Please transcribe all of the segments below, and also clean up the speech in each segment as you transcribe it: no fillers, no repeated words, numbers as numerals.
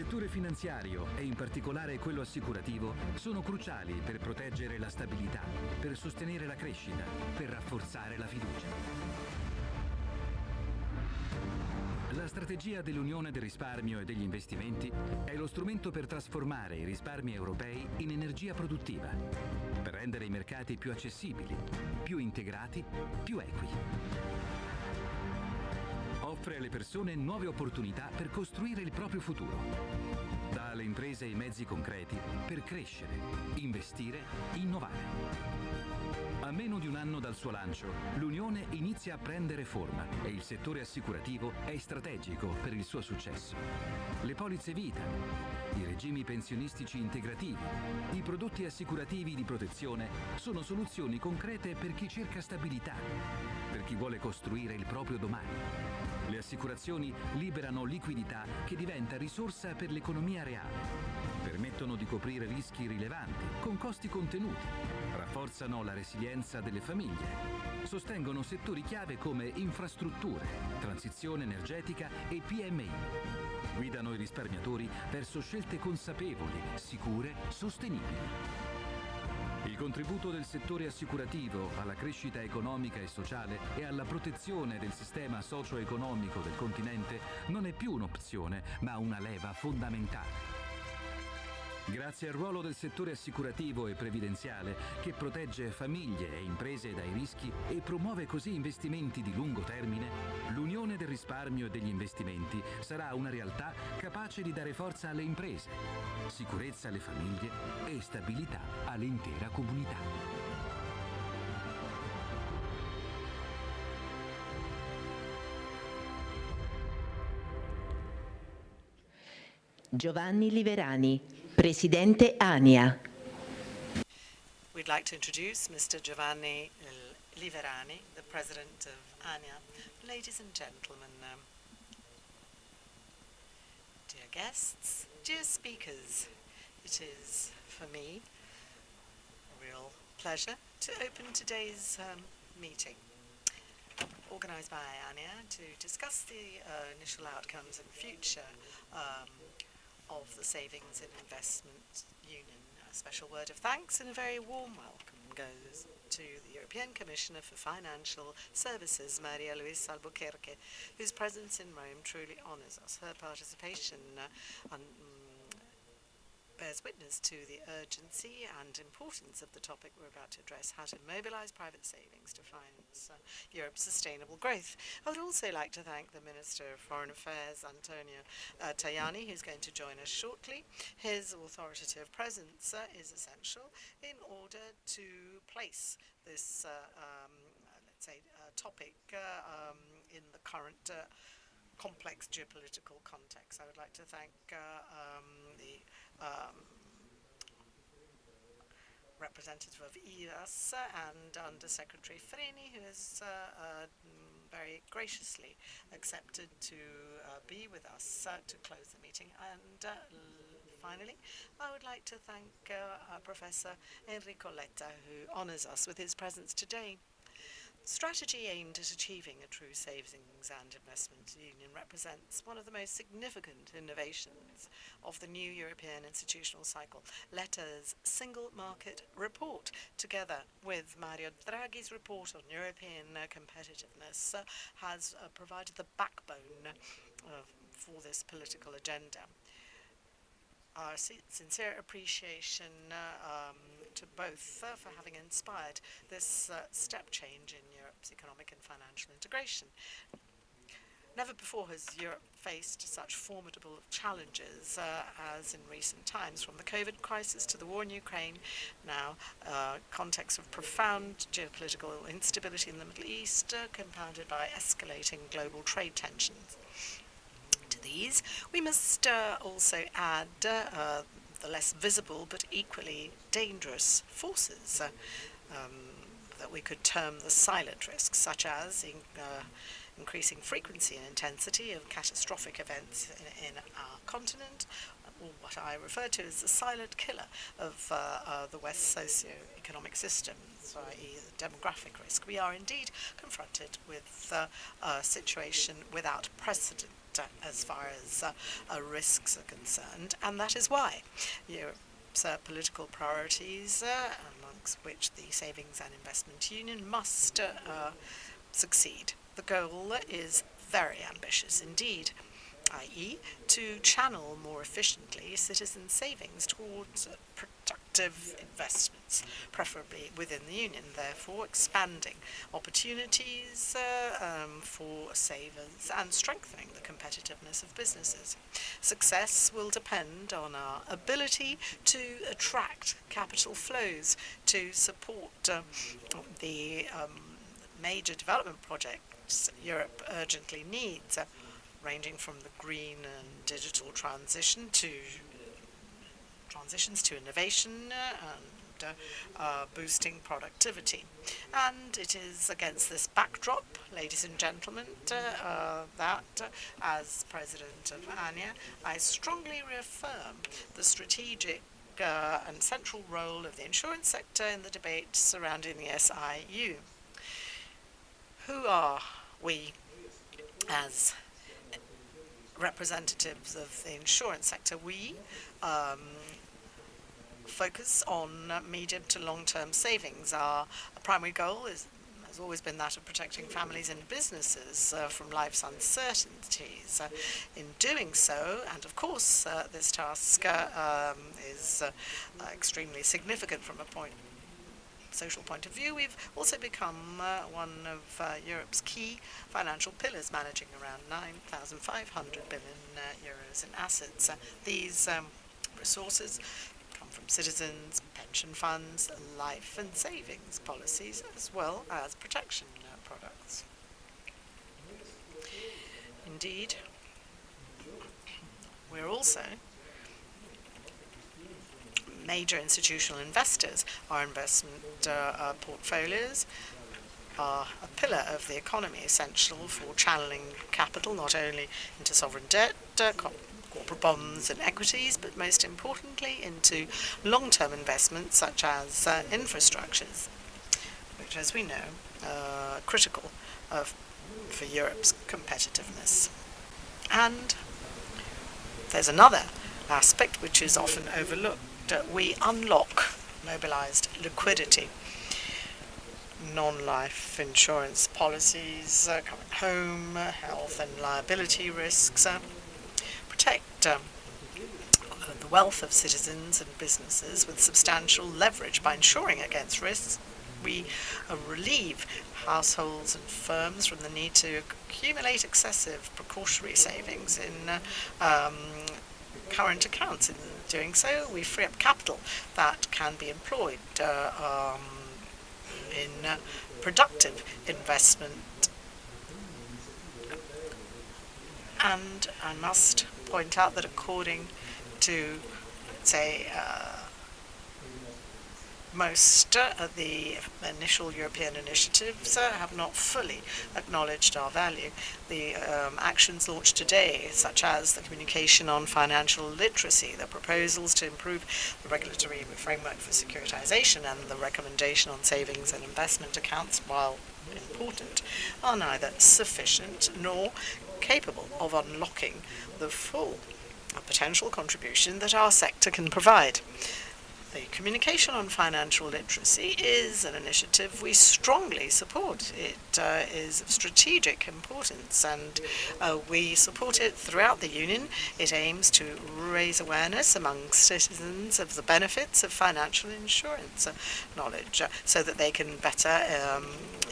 settore finanziario e in particolare quello assicurativo sono cruciali per proteggere la stabilità, per sostenere la crescita, per rafforzare la fiducia. La strategia dell'Unione del risparmio e degli investimenti è lo strumento per trasformare i risparmi europei in energia produttiva, per rendere i mercati più accessibili, più integrati, più equi. Offre alle persone nuove opportunità per costruire il proprio futuro. Dà alle imprese i mezzi concreti per crescere, investire, innovare. A meno di un anno dal suo lancio, l'Unione inizia a prendere forma e il settore assicurativo è strategico per il suo successo. Le polizze vita, i regimi pensionistici integrativi, i prodotti assicurativi di protezione sono soluzioni concrete per chi cerca stabilità, per chi vuole costruire il proprio domani. Le assicurazioni liberano liquidità che diventa risorsa per l'economia reale. Permettono di coprire rischi rilevanti con costi contenuti, rafforzano la resilienza delle famiglie, sostengono settori chiave come infrastrutture, transizione energetica e PMI. Guidano i risparmiatori verso scelte consapevoli, sicure, sostenibili. Il contributo del settore assicurativo alla crescita economica e sociale e alla protezione del sistema socio-economico del continente non è più un'opzione, ma una leva fondamentale. Grazie al ruolo del settore assicurativo e previdenziale, che protegge famiglie e imprese dai rischi e promuove così investimenti di lungo termine, l'Unione del risparmio e degli investimenti sarà una realtà capace di dare forza alle imprese, sicurezza alle famiglie e stabilità all'intera comunità. Giovanni Liverani, Presidente ANIA. We'd like to introduce Mr. Giovanni Liverani, the President of ANIA. Ladies and gentlemen, dear guests, dear speakers, it is for me a real pleasure to open today's meeting, organised by ANIA to discuss the initial outcomes and future of the Savings and Investment Union. A special word of thanks and a very warm welcome goes to the European Commissioner for Financial Services, Maria Luisa Albuquerque, whose presence in Rome truly honours us. Her participation bears witness to the urgency and importance of the topic we're about to address, how to mobilise private savings to finance Europe's sustainable growth. I would also like to thank the Minister of Foreign Affairs, Antonio Tajani, who's going to join us shortly. His authoritative presence is essential in order to place this, let's say, topic in the current complex geopolitical context. I would like to thank the representative of IVASS and Under Secretary Freni, who has very graciously accepted to be with us to close the meeting. And finally, I would like to thank Professor Enrico Letta, who honours us with his presence today. Strategy aimed at achieving a true savings and investment union represents one of the most significant innovations of the new European institutional cycle. Letta's single market report, together with Mario Draghi's report on European competitiveness, has provided the backbone for this political agenda. Our sincere appreciation to both for having inspired this step change in Europe's economic and financial integration. Never before has Europe faced such formidable challenges as in recent times, from the COVID crisis to the war in Ukraine, now context of profound geopolitical instability in the Middle East, compounded by escalating global trade tensions. To these, we must also add the less visible but equally dangerous forces that we could term the silent risks, such as increasing frequency and intensity of catastrophic events in our continent, or what I refer to as the silent killer of the West socio-economic systems, i.e. the demographic risk. We are indeed confronted with a situation without precedent as far as risks are concerned, and that is why Europe's political priorities, amongst which the Savings and Investment Union must succeed. The goal is very ambitious indeed, i.e. to channel more efficiently citizen savings towards productive investments, preferably within the Union, therefore expanding opportunities for savers and strengthening the competitiveness of businesses. Success will depend on our ability to attract capital flows to support the major development projects Europe urgently needs, ranging from the green and digital transitions to innovation and boosting productivity. And it is against this backdrop, ladies and gentlemen, that as President of ANIA, I strongly reaffirm the strategic and central role of the insurance sector in the debate surrounding the SIU. Who are we as representatives of the insurance sector? We focus on medium to long-term savings. Our primary goal has always been that of protecting families and businesses from life's uncertainties. In doing so, and of course this task is extremely significant from a social point of view, we've also become one of Europe's key financial pillars, managing around 9,500 billion euros in assets. These resources come from citizens, pension funds, life and savings policies, as well as protection products. Indeed, we're also major institutional investors. Our investment portfolios are a pillar of the economy, essential for channeling capital not only into sovereign debt, corporate bonds and equities, but most importantly into long-term investments such as infrastructures, which, as we know, are critical for Europe's competitiveness. And there's another aspect which is often overlooked. We unlock mobilized liquidity. Non-life insurance policies, current home, health and liability risks, protect the wealth of citizens and businesses with substantial leverage. By insuring against risks, we relieve households and firms from the need to accumulate excessive precautionary savings in current accounts. In doing so, we free up capital that can be employed in productive investment. And I must point out that according to, say, most of the initial European initiatives have not fully acknowledged our value. The actions launched today, such as the communication on financial literacy, the proposals to improve the regulatory framework for securitization, and the recommendation on savings and investment accounts, while important, are neither sufficient nor capable of unlocking the full potential contribution that our sector can provide. The communication on financial literacy is an initiative we strongly support. It is of strategic importance, and we support it throughout the Union. It aims to raise awareness among citizens of the benefits of financial insurance knowledge so that they can better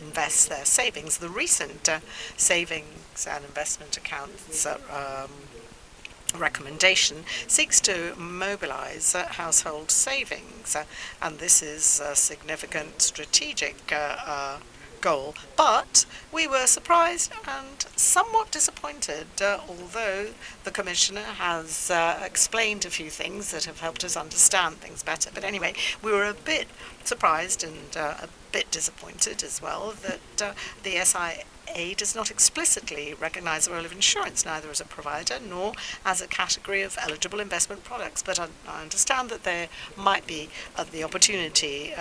invest their savings. The recent savings and investment accounts recommendation seeks to mobilize household savings, and this is a significant strategic goal. But we were surprised and somewhat disappointed, although the Commissioner has explained a few things that have helped us understand things better. But anyway, we were a bit surprised and a bit disappointed as well that the SIA does not explicitly recognize the role of insurance, neither as a provider nor as a category of eligible investment products. But I understand that there might be the opportunity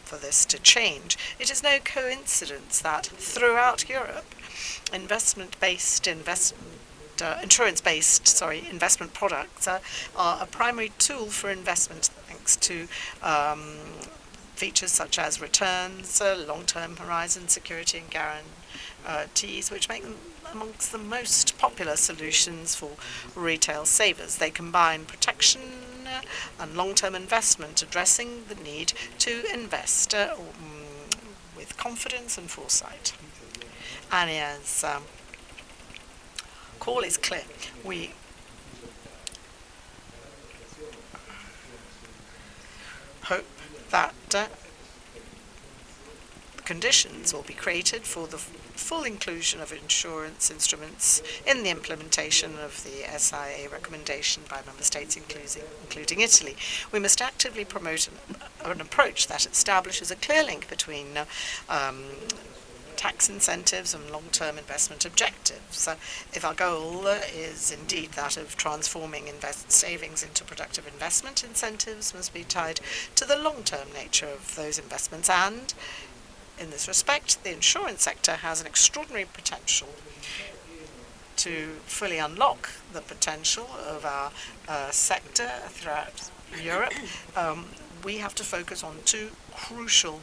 for this to change. It is no coincidence that throughout Europe, insurance-based investment products are a primary tool for investment, thanks to features such as returns, long-term horizon security and guarantees, which make them amongst the most popular solutions for retail savers. They combine protection and long-term investment, addressing the need to invest with confidence and foresight. ANIA's call is clear. We hope that conditions will be created for the full inclusion of insurance instruments in the implementation of the SIA recommendation by member states, including Italy. We must actively promote an approach that establishes a clear link between tax incentives and long-term investment objectives. If our goal is indeed that of transforming savings into productive investment, incentives must be tied to the long-term nature of those investments, and in this respect, the insurance sector has an extraordinary potential to fully unlock the potential of our sector throughout Europe. We have to focus on two crucial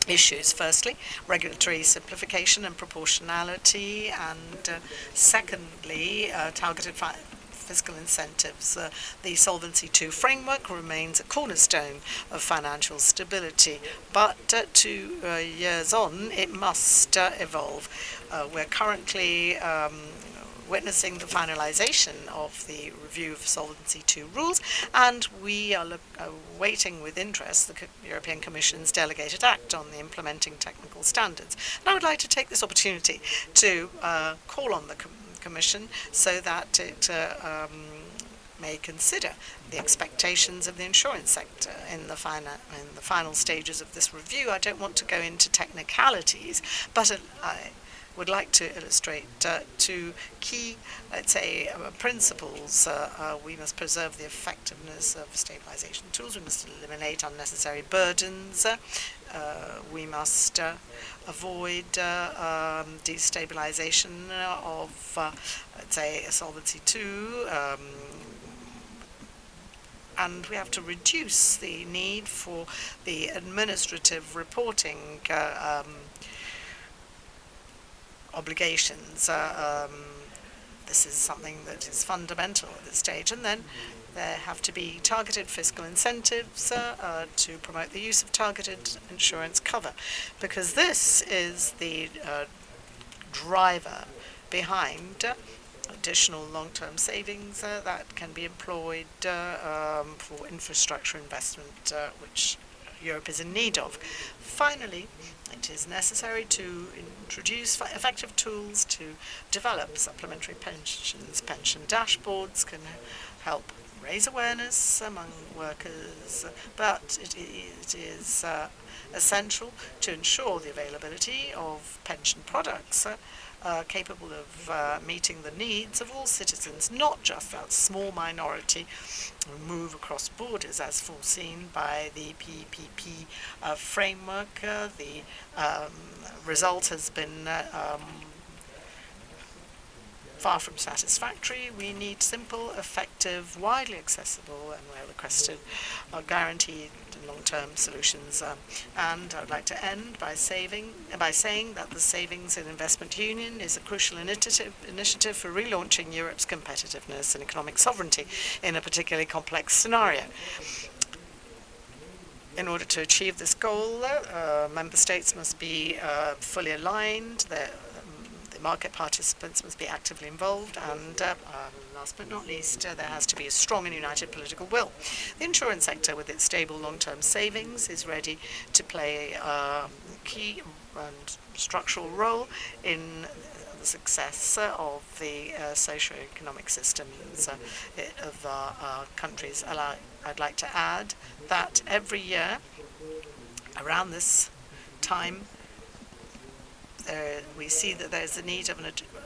issues. Firstly, regulatory simplification and proportionality, and secondly, targeted fiscal incentives. The Solvency II framework remains a cornerstone of financial stability, but 2 years on, it must evolve. We're currently witnessing the finalization of the review of Solvency II rules, and we are waiting with interest the European Commission's delegated act on the implementing technical standards. And I would like to take this opportunity to call on the Commission so that it may consider the expectations of the insurance sector in the final stages of this review. I don't want to go into technicalities, but I would like to illustrate two key, let's say, principles. We must preserve the effectiveness of stabilization tools. We must eliminate unnecessary burdens. We must avoid destabilization of, let's say, Solvency II. And we have to reduce the need for the administrative reporting obligations. This is something that is fundamental at this stage. And then there have to be targeted fiscal incentives to promote the use of targeted insurance cover, because this is the driver behind additional long-term savings that can be employed for infrastructure investment, which Europe is in need of. Finally, it is necessary to introduce effective tools to develop supplementary pensions. Pension dashboards can help raise awareness among workers, but it is essential to ensure the availability of pension products capable of meeting the needs of all citizens, not just that small minority who move across borders as foreseen by the PPP framework. The result has been far from satisfactory. We need simple, effective, widely accessible, and where requested, guaranteed long-term solutions. And I'd like to end by saying that the Savings and Investment Union is a crucial initiative for relaunching Europe's competitiveness and economic sovereignty in a particularly complex scenario. In order to achieve this goal, member states must be fully aligned. The market participants must be actively involved, and last but not least, there has to be a strong and united political will. The insurance sector, with its stable long-term savings, is ready to play a key and structural role in the success of the socio-economic systems of our countries. I'd like to add that every year around this time, we see that there's a need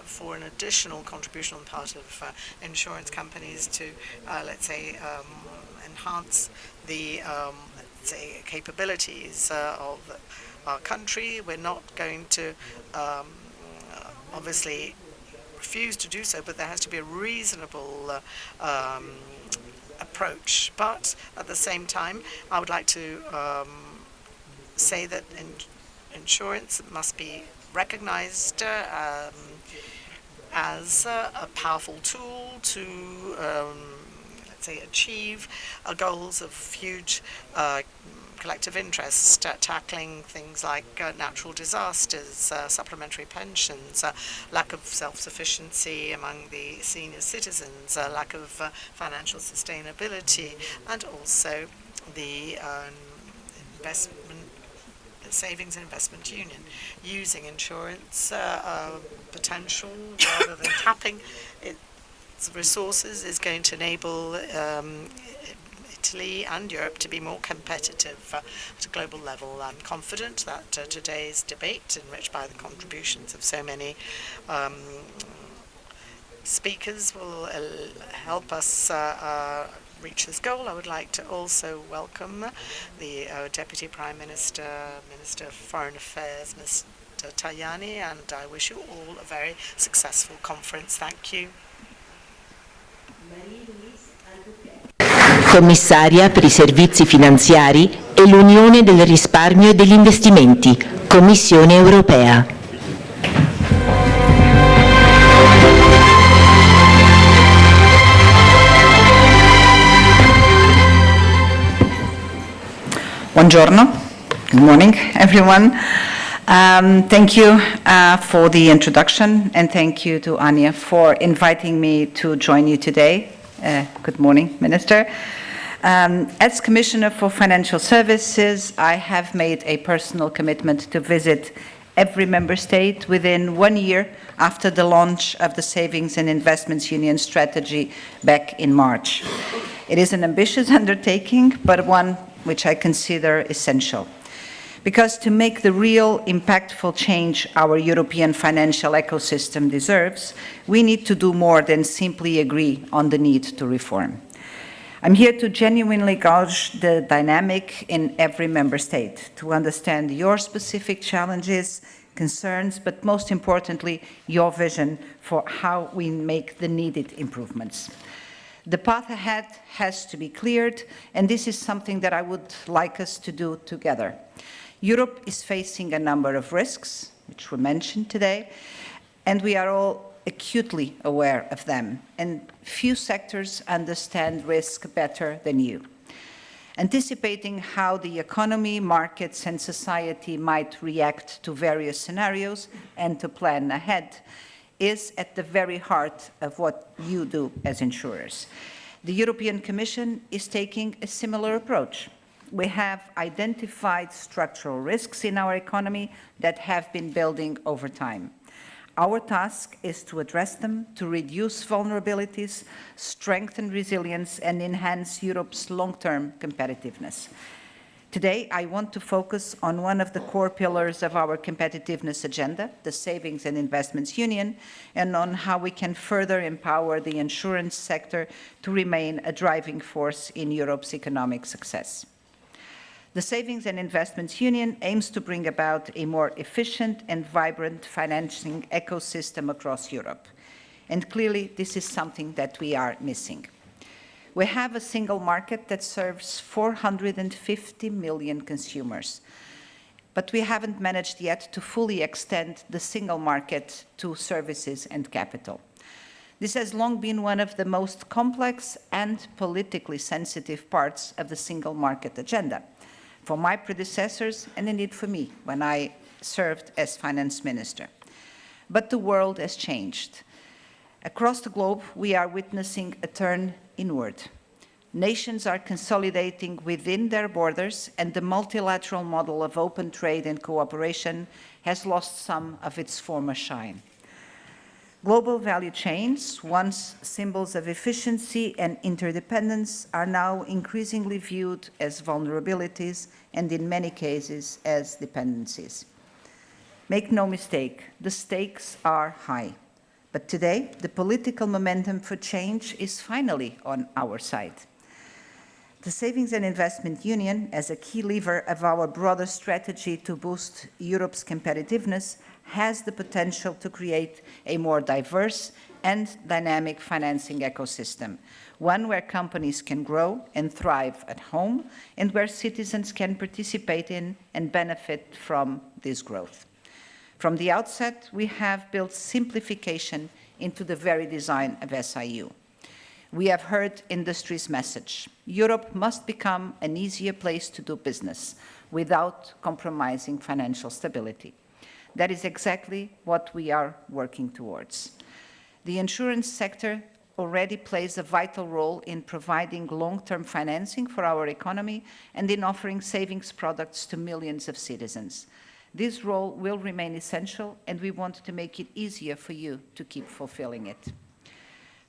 for an additional contribution on the part of insurance companies to, let's say, enhance the let's say, capabilities of our country. We're not going to obviously refuse to do so, but there has to be a reasonable approach. But at the same time, I would like to say that insurance must be recognized as a powerful tool to, let's say, achieve goals of huge collective interest, tackling things like natural disasters, supplementary pensions, lack of self-sufficiency among the senior citizens, lack of financial sustainability, and also the savings and investment union. Using insurance potential rather than tapping its resources is going to enable Italy and Europe to be more competitive at a global level. I'm confident that today's debate, enriched by the contributions of so many speakers, will help us reach this goal. I would like to also welcome the Deputy Prime Minister, Minister of Foreign Affairs, Mr. Tajani, and I wish you all a very successful conference. Thank you. Commissaria per i servizi finanziari e l'Unione del risparmio e degli investimenti, Commissione europea. Buongiorno. Good morning, everyone. Thank you for the introduction, and thank you to ANIA for inviting me to join you today. Good morning, Minister. As Commissioner for Financial Services, I have made a personal commitment to visit every member state within 1 year after the launch of the Savings and Investments Union strategy back in March. It is an ambitious undertaking, but one which I consider essential. Because to make the real impactful change our European financial ecosystem deserves, we need to do more than simply agree on the need to reform. I'm here to genuinely gauge the dynamic in every member state, to understand your specific challenges, concerns, but most importantly, your vision for how we make the needed improvements. The path ahead has to be cleared, and this is something that I would like us to do together. Europe is facing a number of risks, which were mentioned today, and we are all acutely aware of them, and few sectors understand risk better than you. Anticipating how the economy, markets, and society might react to various scenarios and to plan ahead is at the very heart of what you do as insurers. The European Commission is taking a similar approach. We have identified structural risks in our economy that have been building over time. Our task is to address them, to reduce vulnerabilities, strengthen resilience, and enhance Europe's long-term competitiveness. Today, I want to focus on one of the core pillars of our competitiveness agenda, the Savings and Investments Union, and on how we can further empower the insurance sector to remain a driving force in Europe's economic success. The Savings and Investments Union aims to bring about a more efficient and vibrant financing ecosystem across Europe. And clearly, this is something that we are missing. We have a single market that serves 450 million consumers, but we haven't managed yet to fully extend the single market to services and capital. This has long been one of the most complex and politically sensitive parts of the single market agenda, for my predecessors and indeed for me when I served as finance minister. But the world has changed. Across the globe, we are witnessing a turn inward. Nations are consolidating within their borders, and the multilateral model of open trade and cooperation has lost some of its former shine. Global value chains, once symbols of efficiency and interdependence, are now increasingly viewed as vulnerabilities and in many cases as dependencies. Make no mistake, the stakes are high. But today, the political momentum for change is finally on our side. The Savings and Investment Union, as a key lever of our broader strategy to boost Europe's competitiveness, has the potential to create a more diverse and dynamic financing ecosystem, one where companies can grow and thrive at home, and where citizens can participate in and benefit from this growth. From the outset, we have built simplification into the very design of SIU. We have heard industry's message. Europe must become an easier place to do business without compromising financial stability. That is exactly what we are working towards. The insurance sector already plays a vital role in providing long-term financing for our economy and in offering savings products to millions of citizens. This role will remain essential, and we want to make it easier for you to keep fulfilling it.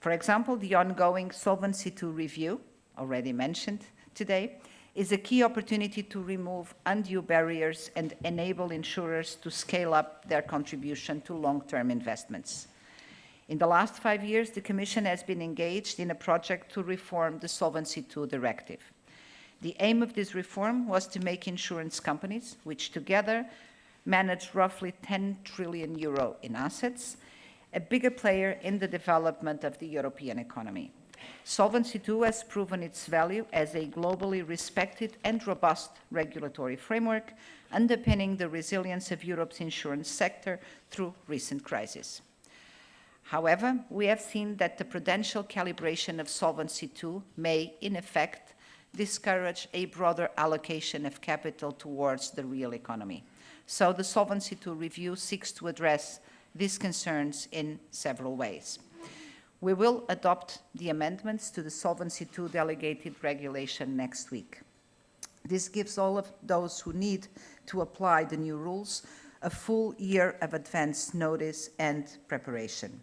For example, the ongoing Solvency II review, already mentioned today, is a key opportunity to remove undue barriers and enable insurers to scale up their contribution to long-term investments. In the last 5 years, the Commission has been engaged in a project to reform the Solvency II directive. The aim of this reform was to make insurance companies, which together manage roughly 10 trillion euro in assets, a bigger player in the development of the European economy. Solvency II has proven its value as a globally respected and robust regulatory framework, underpinning the resilience of Europe's insurance sector through recent crises. However, we have seen that the prudential calibration of Solvency II may, in effect, discourage a broader allocation of capital towards the real economy. So the Solvency II review seeks to address these concerns in several ways. We will adopt the amendments to the Solvency II delegated regulation next week. This gives all of those who need to apply the new rules a full year of advance notice and preparation.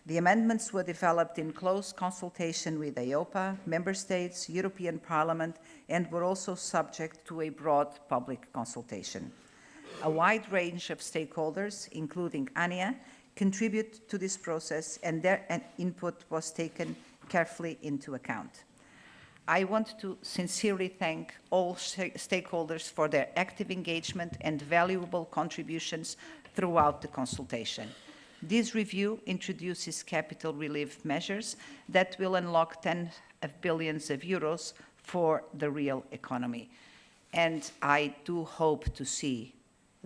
The amendments were developed in close consultation with EIOPA, Member States, European Parliament, and were also subject to a broad public consultation. A wide range of stakeholders, including ANIA, contribute to this process, and their input was taken carefully into account. I want to sincerely thank all stakeholders for their active engagement and valuable contributions throughout the consultation. This review introduces capital relief measures that will unlock tens of billions of euros for the real economy. And I do hope to see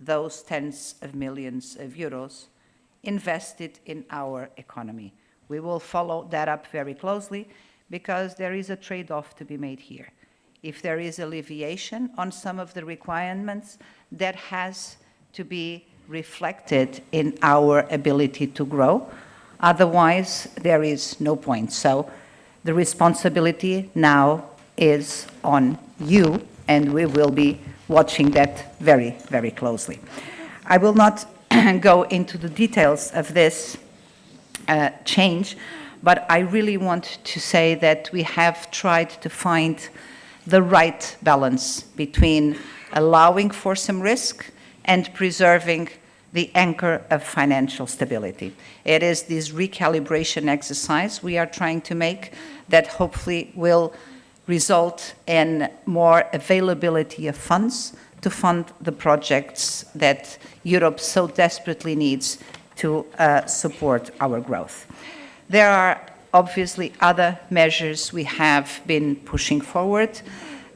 those tens of millions of euros invested in our economy. We will follow that up very closely because there is a trade-off to be made here. If there is alleviation on some of the requirements, that has to be reflected in our ability to grow. Otherwise, there is no point. So the responsibility now is on you, and we will be watching that very, very closely. I will not go into the details of this change, but I really want to say that we have tried to find the right balance between allowing for some risk and preserving the anchor of financial stability. It is this recalibration exercise we are trying to make that hopefully will result in more availability of funds to fund the projects that Europe so desperately needs to support our growth. There are obviously other measures we have been pushing forward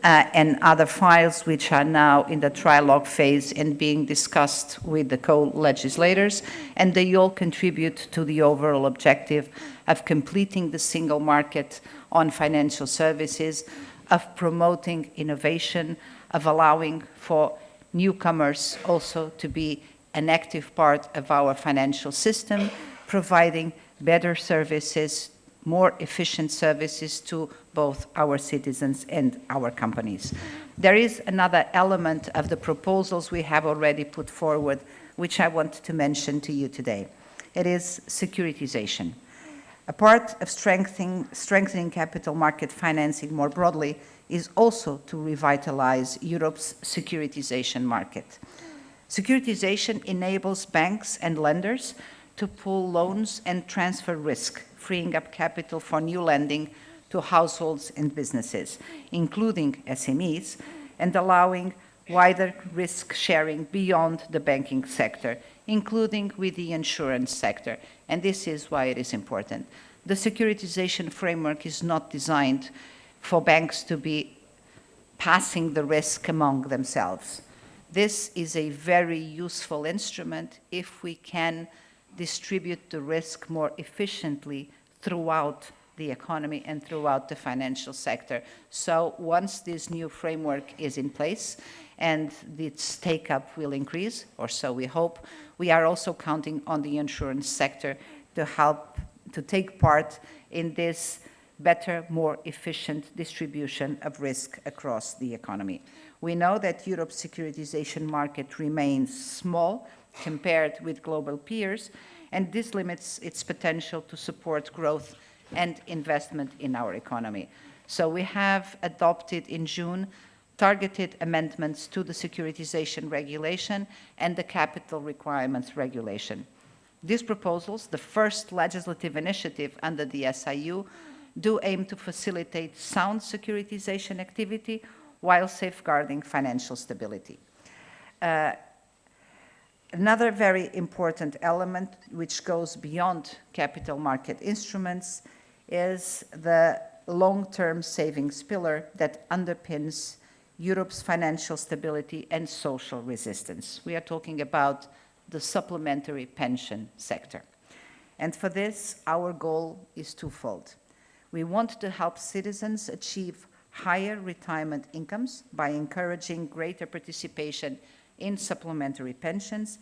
and other files which are now in the trilogue phase and being discussed with the co-legislators, and they all contribute to the overall objective of completing the single market on financial services, of promoting innovation, of allowing for newcomers also to be an active part of our financial system, providing better services, more efficient services to both our citizens and our companies. There is another element of the proposals we have already put forward, which I want to mention to you today. It is securitization. A part of strengthening capital market financing more broadly is also to revitalize Europe's securitization market. Securitization enables banks and lenders to pool loans and transfer risk, freeing up capital for new lending to households and businesses, including SMEs, and allowing wider risk sharing beyond the banking sector, including with the insurance sector. And this is why it is important. The securitization framework is not designed for banks to be passing the risk among themselves. This is a very useful instrument if we can distribute the risk more efficiently throughout the economy and throughout the financial sector. So once this new framework is in place and its take-up will increase, or so we hope, we are also counting on the insurance sector to help to take part in this better, more efficient distribution of risk across the economy. We know that Europe's securitization market remains small compared with global peers, and this limits its potential to support growth and investment in our economy. So we have adopted in June targeted amendments to the securitization regulation and the capital requirements regulation. These proposals, the first legislative initiative under the SIU, do aim to facilitate sound securitization activity while safeguarding financial stability. Another very important element which goes beyond capital market instruments is the long-term savings pillar that underpins Europe's financial stability and social resistance. We are talking about the supplementary pension sector. And for this, our goal is twofold. We want to help citizens achieve higher retirement incomes by encouraging greater participation in supplementary pensions,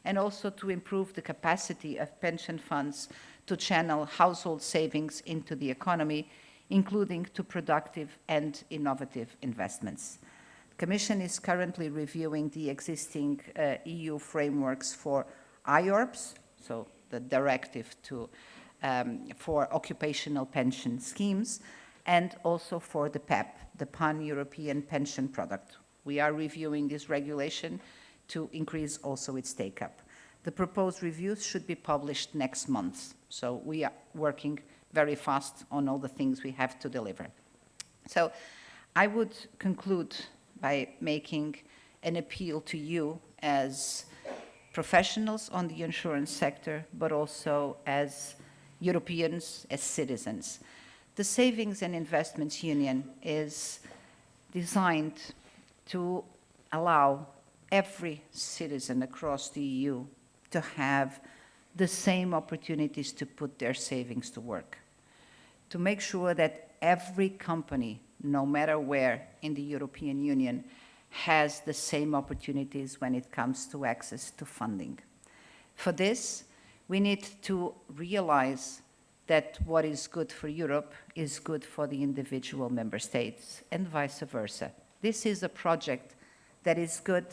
and also to improve the capacity of pension funds to channel household savings into the economy, including to productive and innovative investments. The Commission is currently reviewing the existing EU frameworks for IORPS, so the directive for occupational pension schemes, and also for the PEP, the Pan-European Pension Product. We are reviewing this regulation to increase also its take-up. The proposed reviews should be published next month, so we are working very fast on all the things we have to deliver. So I would conclude by making an appeal to you as professionals on the insurance sector, but also as Europeans, as citizens. The Savings and Investments Union is designed to allow every citizen across the EU to have the same opportunities to put their savings to work, to make sure that every company, no matter where in the European Union, has the same opportunities when it comes to access to funding. For this, we need to realize that what is good for Europe is good for the individual member states, and vice versa. This is a project that is good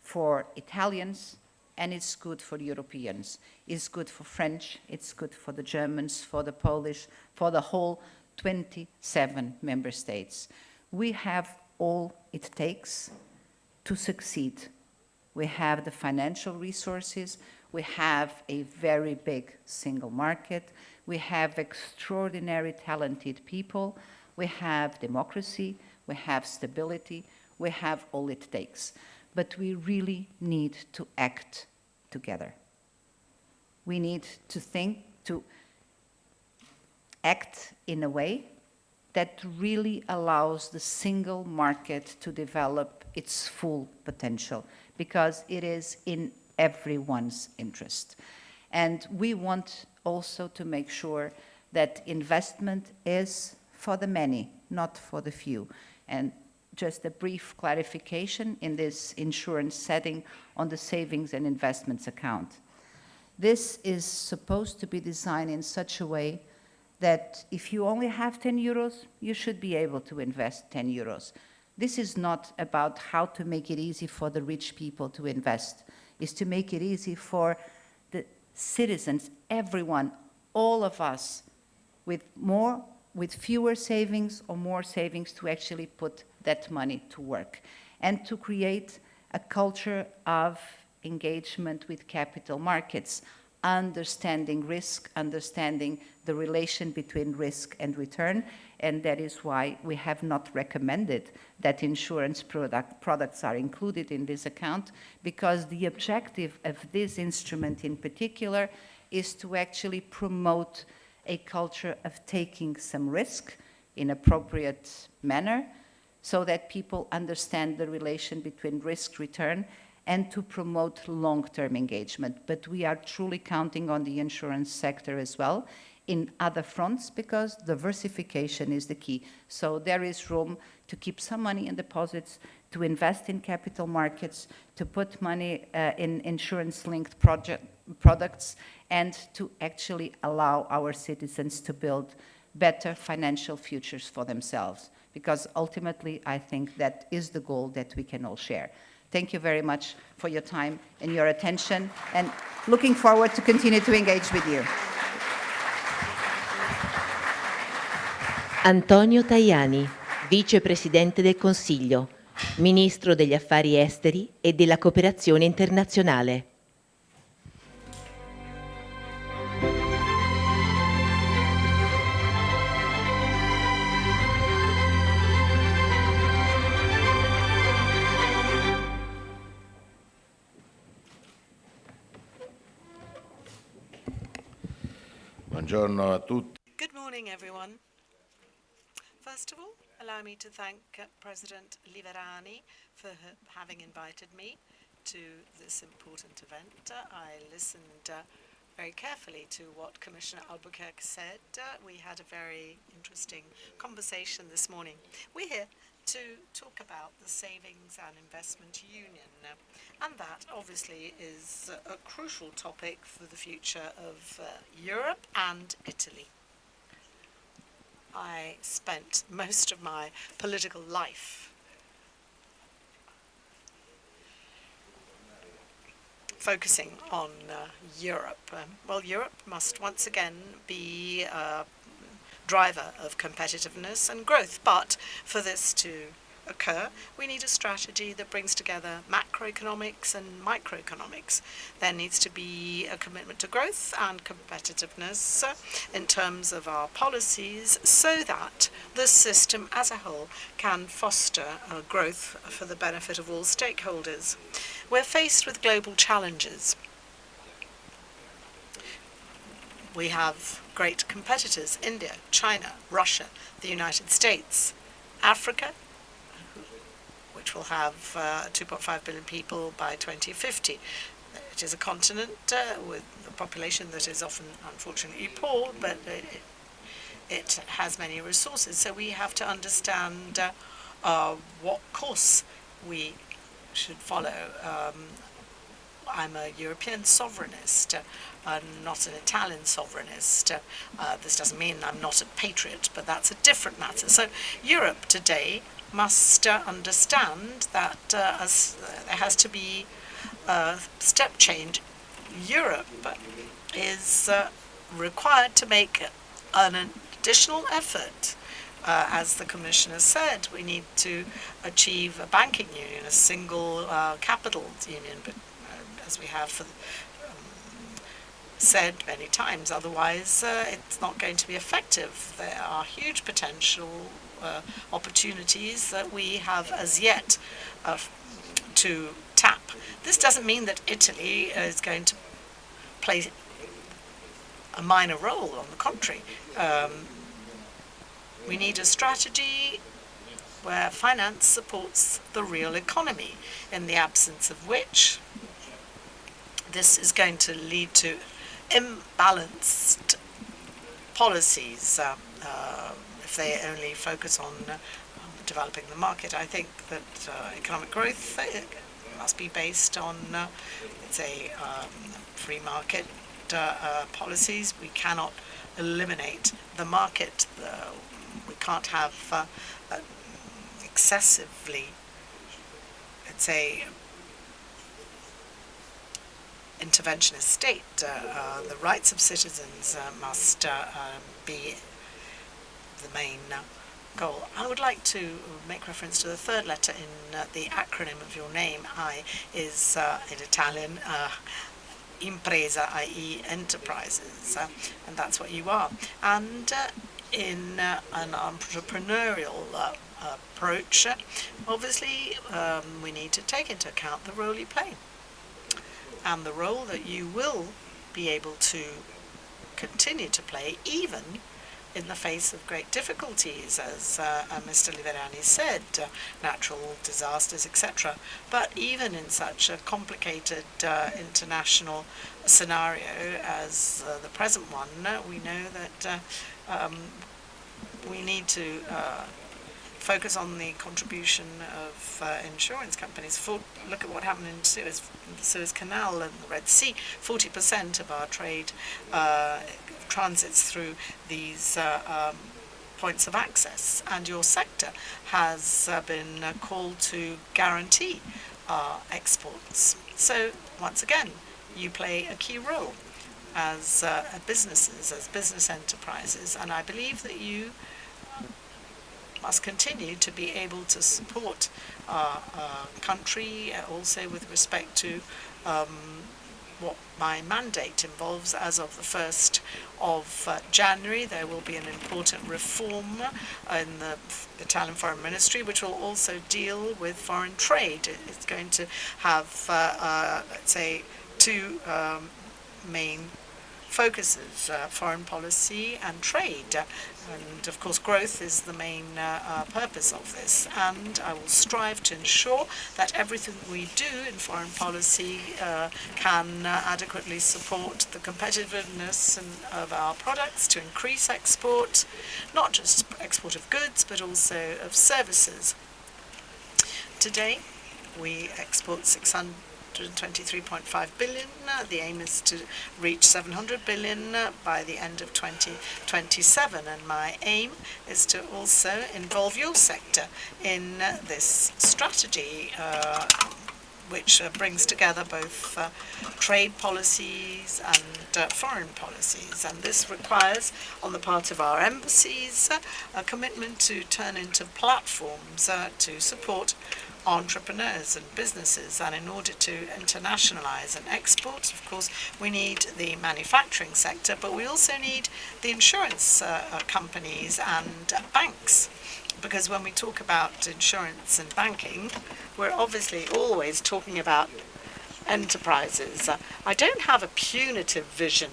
for Italians, and it's good for Europeans. It's good for French, it's good for the Germans, for the Polish, for the whole 27 member states. We have all it takes to succeed. We have the financial resources, we have a very big single market, we have extraordinary talented people, we have democracy, we have stability, we have all it takes. But we really need to act together. We need to act in a way that really allows the single market to develop its full potential, because it is in everyone's interest. And we want also to make sure that investment is for the many, not for the few. And just a brief clarification in this insurance setting on the savings and investments account. This is supposed to be designed in such a way that if you only have 10 euros, you should be able to invest 10 euros. This is not about how to make it easy for the rich people to invest. It's to make it easy for the citizens, everyone, all of us, with fewer savings or more savings to actually put that money to work, and to create a culture of engagement with capital markets, understanding risk, understanding the relation between risk and return, and that is why we have not recommended that insurance products are included in this account, because the objective of this instrument in particular is to actually promote a culture of taking some risk in appropriate manner, so that people understand the relation between risk-return, and to promote long-term engagement. But we are truly counting on the insurance sector as well in other fronts, because diversification is the key. So there is room to keep some money in deposits, to invest in capital markets, to put money in insurance-linked products, and to actually allow our citizens to build better financial futures for themselves. Because ultimately, I think that is the goal that we can all share. Thank you very much for your time and your attention, and looking forward to continue to engage with you. Antonio Tajani, Vicepresidente del Consiglio, Ministro degli Affari Esteri e della Cooperazione Internazionale. Buongiorno a tutti. Good morning, everyone. First of all, allow me to thank President Liverani for having invited me to this important event. I listened very carefully to what Commissioner Albuquerque said. We had a very interesting conversation this morning. We're here to talk about the Savings and Investment Union, and that obviously is a crucial topic for the future of Europe and Italy. I spent most of my political life focusing on Europe. Well, Europe must once again be a driver of competitiveness and growth, but for this to occur, we need a strategy that brings together macroeconomics and microeconomics. There needs to be a commitment to growth and competitiveness in terms of our policies, so that the system as a whole can foster growth for the benefit of all stakeholders. We're faced with global challenges. We have great competitors: India, China, Russia, the United States, Africa, which will have 2.5 billion people by 2050. It is a continent with a population that is often, unfortunately, poor, but it has many resources. So we have to understand what course we should follow. I'm a European sovereignist, not an Italian sovereignist. This doesn't mean I'm not a patriot, but that's a different matter. So Europe today must understand that there has to be a step change. Europe is required to make an additional effort. As the Commissioner said, we need to achieve a banking union, a single capital union, but as we have said many times, otherwise it's not going to be effective. There are huge potential opportunities that we have as yet to tap. This doesn't mean that Italy is going to play a minor role. On the contrary, we need a strategy where finance supports the real economy, in the absence of which this is going to lead to imbalanced policies if they only focus on developing the market. I think that economic growth must be based on, free market policies. We cannot eliminate the market. We can't have excessively, interventionist state. The rights of citizens must be the main goal. I would like to make reference to the third letter in the acronym of your name. I is in Italian impresa, i.e. enterprises, and that's what you are. And in an entrepreneurial approach, obviously we need to take into account the role you play and the role that you will be able to continue to play even in the face of great difficulties, as Mr. Liverani said, natural disasters, etc. But even in such a complicated international scenario as the present one, we know that we need to focus on the contribution of insurance companies. Look at what happened in the Suez Canal and the Red Sea. 40% of our trade transits through these points of access, and your sector has been called to guarantee exports. So once again, you play a key role as businesses, as business enterprises, and I believe that you must continue to be able to support our country also with respect to what my mandate involves. As of the 1st of January, there will be an important reform in the Italian Foreign Ministry, which will also deal with foreign trade. It's going to have, let's say, two main focuses, foreign policy and trade. And of course growth is the main purpose of this, and I will strive to ensure that everything we do in foreign policy can adequately support the competitiveness of our products, to increase export, not just export of goods but also of services. Today we export 623.5 billion. The aim is to reach 700 billion by the end of 2027, and my aim is to also involve your sector in this strategy, which brings together both trade policies and foreign policies. And this requires, on the part of our embassies, a commitment to turn into platforms to support entrepreneurs and businesses. And in order to internationalize and export, of course, we need the manufacturing sector, but we also need the insurance companies and banks. Because when we talk about insurance and banking, we're obviously always talking about enterprises. I don't have a punitive vision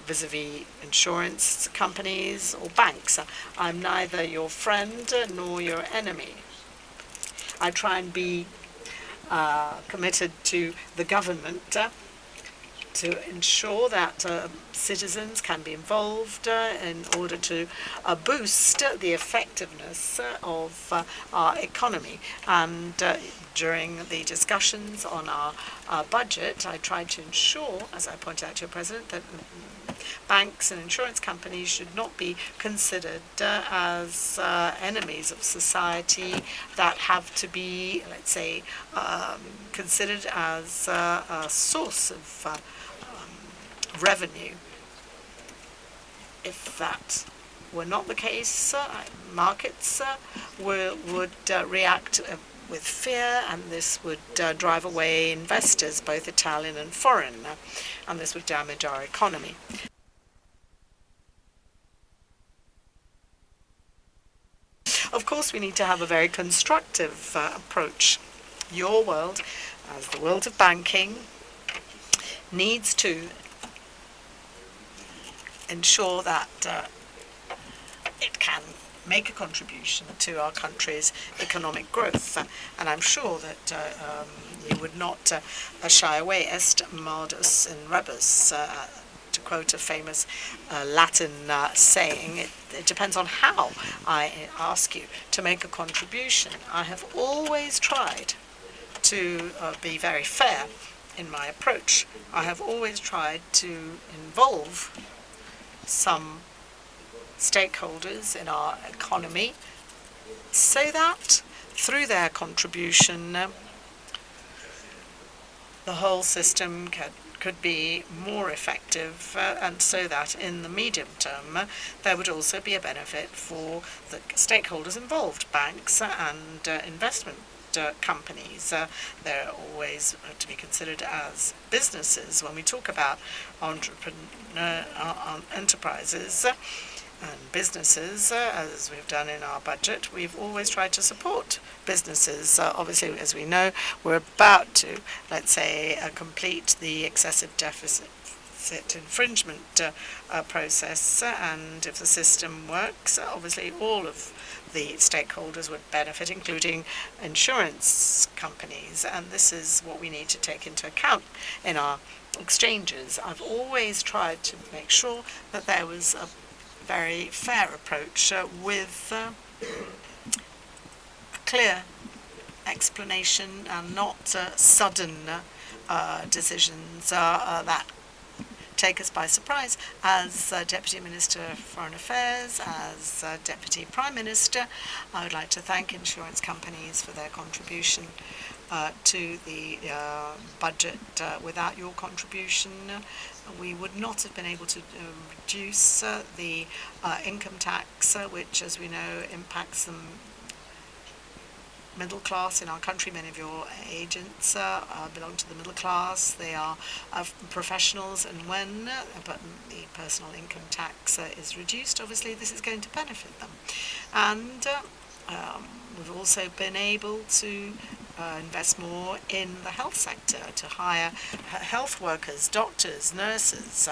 vis-a-vis insurance companies or banks. I'm neither your friend nor your enemy. I try and be committed to the government to ensure that citizens can be involved in order to boost the effectiveness of our economy. And during the discussions on our budget, I tried to ensure, as I pointed out to your President, that banks and insurance companies should not be considered as enemies of society that have to be, let's say, considered as a source of revenue. If that were not the case, markets would react with fear, and this would drive away investors, both Italian and foreign, and this would damage our economy. Of course, we need to have a very constructive approach. Your world, as the world of banking, needs to ensure that it can make a contribution to our country's economic growth. And I'm sure that you would not shy away. Est modus in rebus, to quote a famous Latin saying. It depends on how I ask you to make a contribution. I have always tried to be very fair in my approach. I have always tried to involve some stakeholders in our economy so that through their contribution the whole system could be more effective, and so that in the medium term there would also be a benefit for the stakeholders involved, banks and investment companies. They're always to be considered as businesses when we talk about enterprises and businesses, as we've done in our budget. We've always tried to support businesses. Obviously, as we know, we're about to, let's say, complete the excessive deficit infringement process, and if the system works, obviously all of the stakeholders would benefit, including insurance companies, and this is what we need to take into account in our exchanges. I've always tried to make sure that there was a very fair approach with a clear explanation and not sudden decisions that take us by surprise. As Deputy Minister for Foreign Affairs, as Deputy Prime Minister, I would like to thank insurance companies for their contribution to the budget. Without your contribution, we would not have been able to reduce the income tax, which, as we know, impacts the middle class in our country. Many of your agents belong to the middle class. They are professionals, and when the personal income tax is reduced, obviously this is going to benefit them. And we've also been able to invest more in the health sector, to hire health workers, doctors, nurses.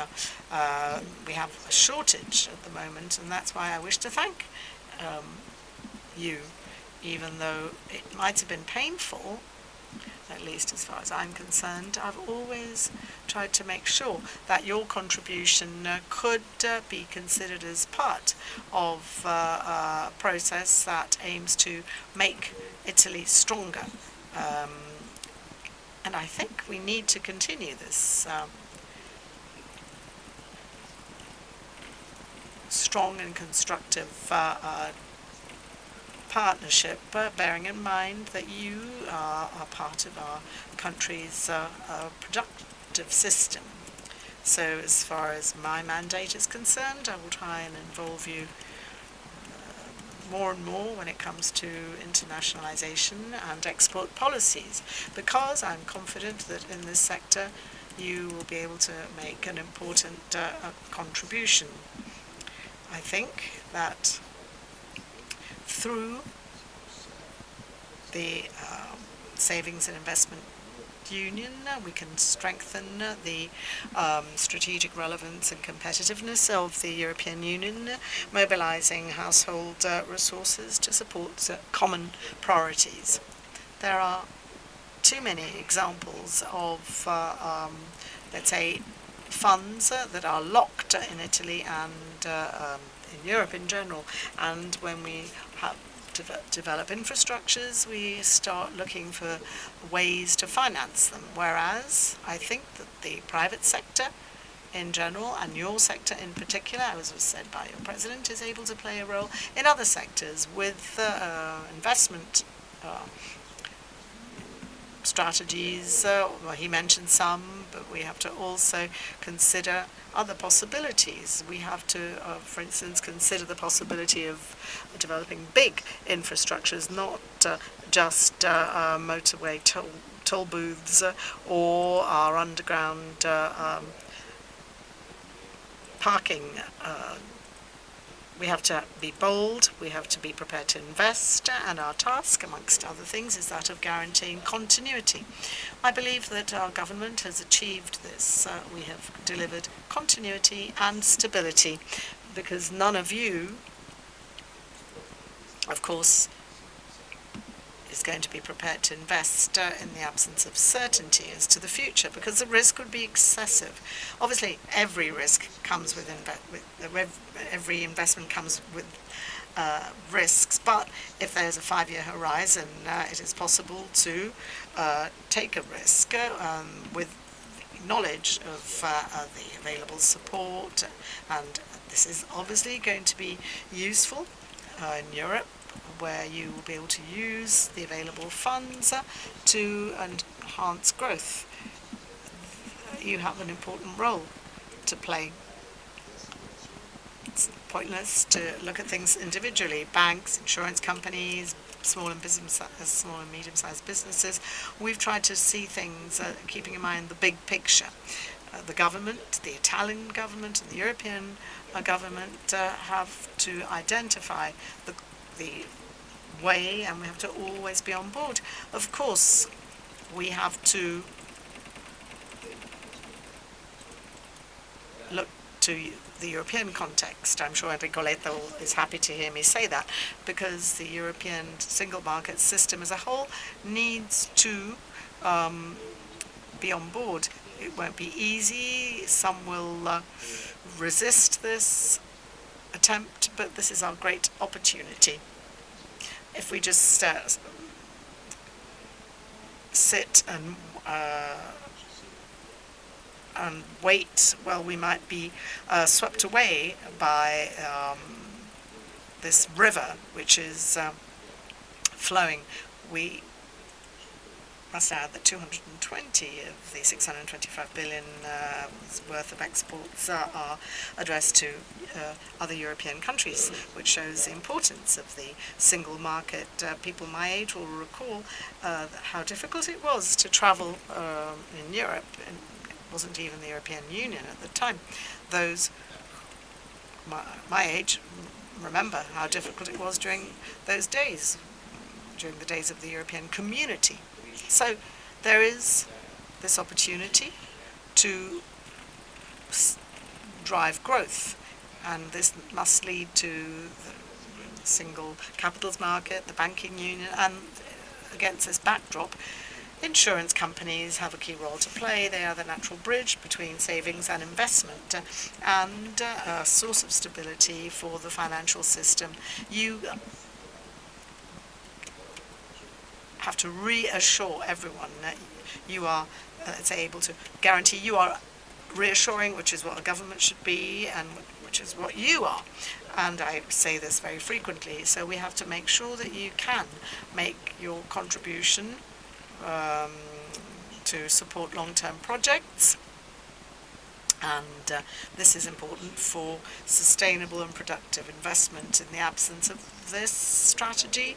We have a shortage at the moment, and that's why I wish to thank you, even though it might have been painful, at least as far as I'm concerned. I've always tried to make sure that your contribution could be considered as part of a process that aims to make Italy stronger. And I think we need to continue this strong and constructive partnership, bearing in mind that you are part of our country's productive system. So as far as my mandate is concerned, I will try and involve you more and more when it comes to internationalization and export policies, because I'm confident that in this sector you will be able to make an important contribution. I think that through the Savings and Investment Union, we can strengthen the strategic relevance and competitiveness of the European Union, mobilizing household resources to support common priorities. There are too many examples of, let's say, funds that are locked in Italy and in Europe in general, and when we have develop infrastructures, we start looking for ways to finance them, whereas I think that the private sector in general, and your sector in particular, as was said by your president, is able to play a role in other sectors with investment strategies. Well, he mentioned some, but we have to also consider other possibilities. We have to, for instance, consider the possibility of developing big infrastructures, not just motorway toll booths or our underground parking. We have to be bold, we have to be prepared to invest, and our task, amongst other things, is that of guaranteeing continuity. I believe that our government has achieved this. We have delivered continuity and stability, because none of you, of course, is going to be prepared to invest in the absence of certainty as to the future, because the risk would be excessive. Obviously, every risk comes with every investment comes with risks, but if there's a 5-year horizon, it is possible to take a risk with knowledge of the available support, and this is obviously going to be useful in Europe, where you will be able to use the available funds to enhance growth. you have an important role to play. It's pointless to look at things individually. Banks, insurance companies, small and medium-sized businesses. We've tried to see things keeping in mind the big picture. The government, the Italian government and the European government have to identify the way, and we have to always be on board. Of course, we have to look to the European context. I'm sure Enrico Letta is happy to hear me say that, because the European single market system as a whole needs to be on board. It won't be easy. Some will resist this attempt, but this is our great opportunity. If we just sit and wait, well, we might be swept away by this river which is flowing. We must add that 220 of the 625 billion worth of exports are addressed to other European countries, which shows the importance of the single market. People my age will recall how difficult it was to travel in Europe, and it wasn't even the European Union at the time. Those my age remember how difficult it was during those days, during the days of the European Community. So there is this opportunity to drive growth, and this must lead to the single capitals market, the banking union, and against this backdrop, insurance companies have a key role to play. They are the natural bridge between savings and investment, and a source of stability for the financial system. You have to reassure everyone that you are able to guarantee you are reassuring, which is what a government should be and which is what you are. And I say this very frequently, so we have to make sure that you can make your contribution to support long-term projects. And this is important for sustainable and productive investment. In the absence of this strategy,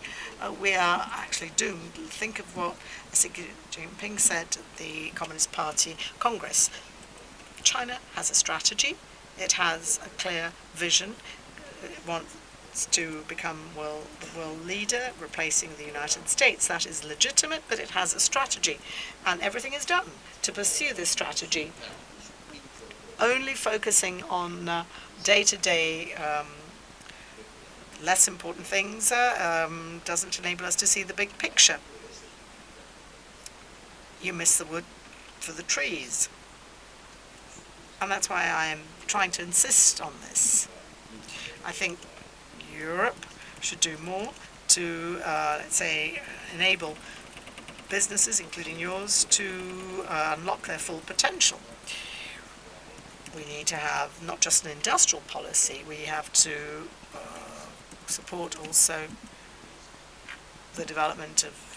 we are actually doomed. Think of what Xi Jinping said at the Communist Party Congress. China has a strategy. It has a clear vision. It wants to become the world leader, replacing the United States. That is legitimate, but it has a strategy. And everything is done to pursue this strategy. Only focusing on day-to-day, less important things doesn't enable us to see the big picture. You miss the wood for the trees. And that's why I'm trying to insist on this. I think Europe should do more to, let's say, enable businesses, including yours, to unlock their full potential. We need to have not just an industrial policy, we have to support also the development of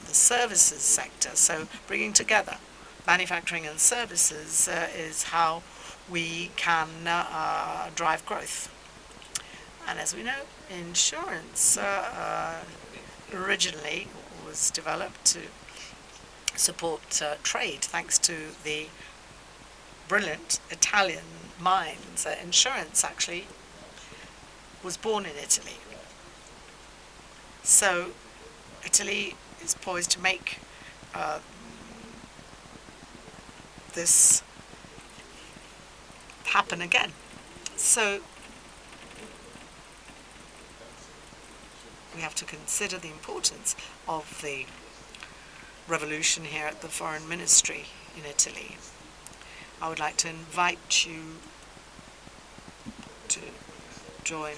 the services sector. So bringing together manufacturing and services is how we can drive growth. And as we know, insurance originally was developed to support trade, thanks to the brilliant Italian minds. Insurance actually was born in Italy. So Italy is poised to make this happen again. So we have to consider the importance of the revolution here at the Foreign Ministry in Italy. I would like to invite you to join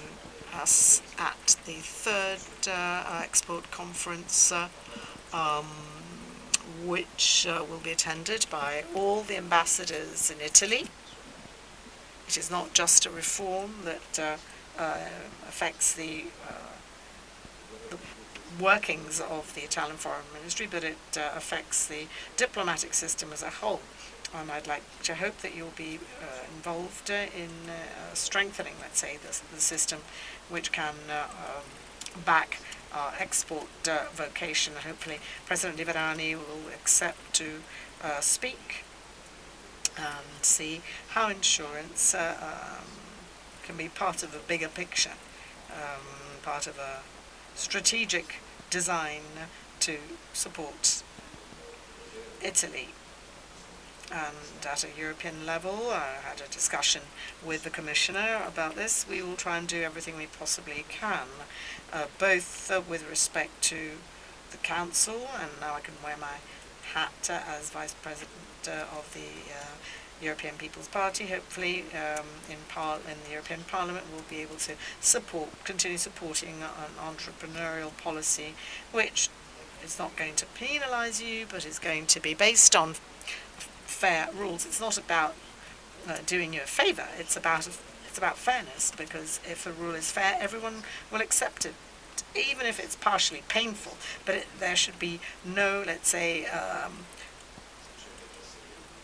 us at the third export conference, which will be attended by all the ambassadors in Italy. It is not just a reform that affects the workings of the Italian Foreign Ministry, but it affects the diplomatic system as a whole. And I'd like to hope that you'll be involved in strengthening, let's say, the system which can back our export vocation. Hopefully President Liverani will accept to speak and see how insurance can be part of a bigger picture, part of a strategic design to support Italy. And at a European level, I had a discussion with the Commissioner about this. We will try and do everything we possibly can, both with respect to the Council, and now I can wear my hat as Vice President of the European People's Party. Hopefully, in the European Parliament, we'll be able to continue supporting an entrepreneurial policy, which is not going to penalise you, but is going to be based on fair rules. It's not about doing you a favour. It's about fairness, because if a rule is fair, everyone will accept it, even if it's partially painful. But there should be no, let's say,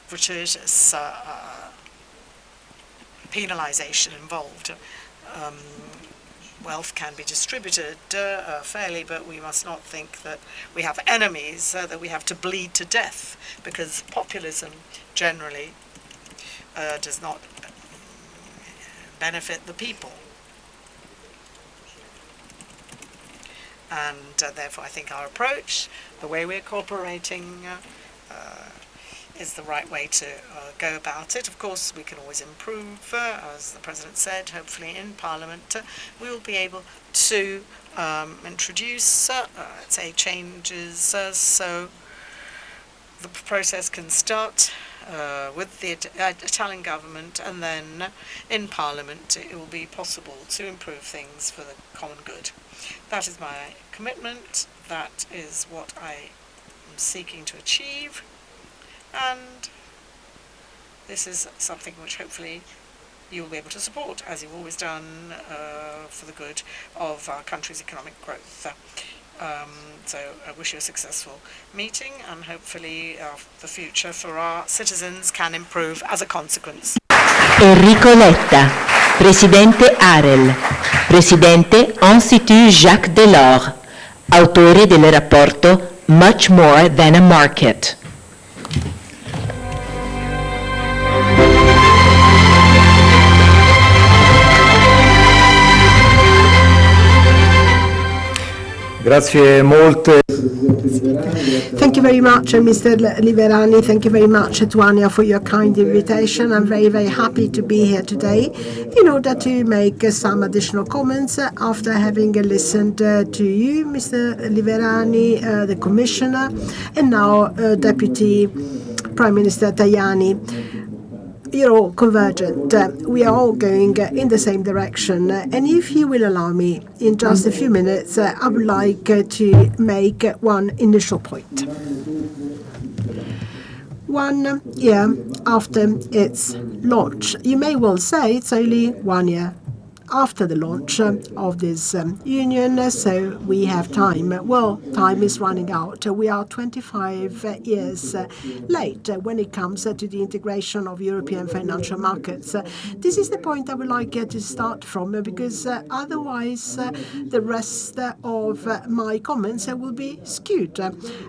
gratuitous penalisation involved. Wealth can be distributed fairly, but we must not think that we have enemies that we have to bleed to death, because populism generally does not benefit the people. And therefore I think our approach, the way we're cooperating, is the right way to go about it. Of course, we can always improve, as the President said. Hopefully in Parliament we will be able to introduce, let's say, changes so the process can start with the Italian government, and then in Parliament it will be possible to improve things for the common good. That is my commitment. That is what I am seeking to achieve. And this is something which hopefully you will be able to support, as you've always done, for the good of our country's economic growth. So I wish you a successful meeting, and hopefully the future for our citizens can improve as a consequence. Enrico Letta, Presidente AREL, Presidente Institut Jacques Delors, autore del rapporto Much More Than a Market. Grazie molte. Thank you very much, Mr. Liverani. Thank you very much to ANIA for your kind invitation. I'm very, very happy to be here today in order to make some additional comments after having listened to you, Mr. Liverani, the Commissioner, and now Deputy Prime Minister Tajani. You're all convergent. We are all going in the same direction. And if you will allow me, in just a few minutes, I would like to make one initial point. 1 year after its launch, you may well say it's only 1 year after the launch of this union, so we have time. Well, time is running out. We are 25 years late when it comes to the integration of European financial markets. This is the point I would like to start from, because otherwise the rest of my comments will be skewed.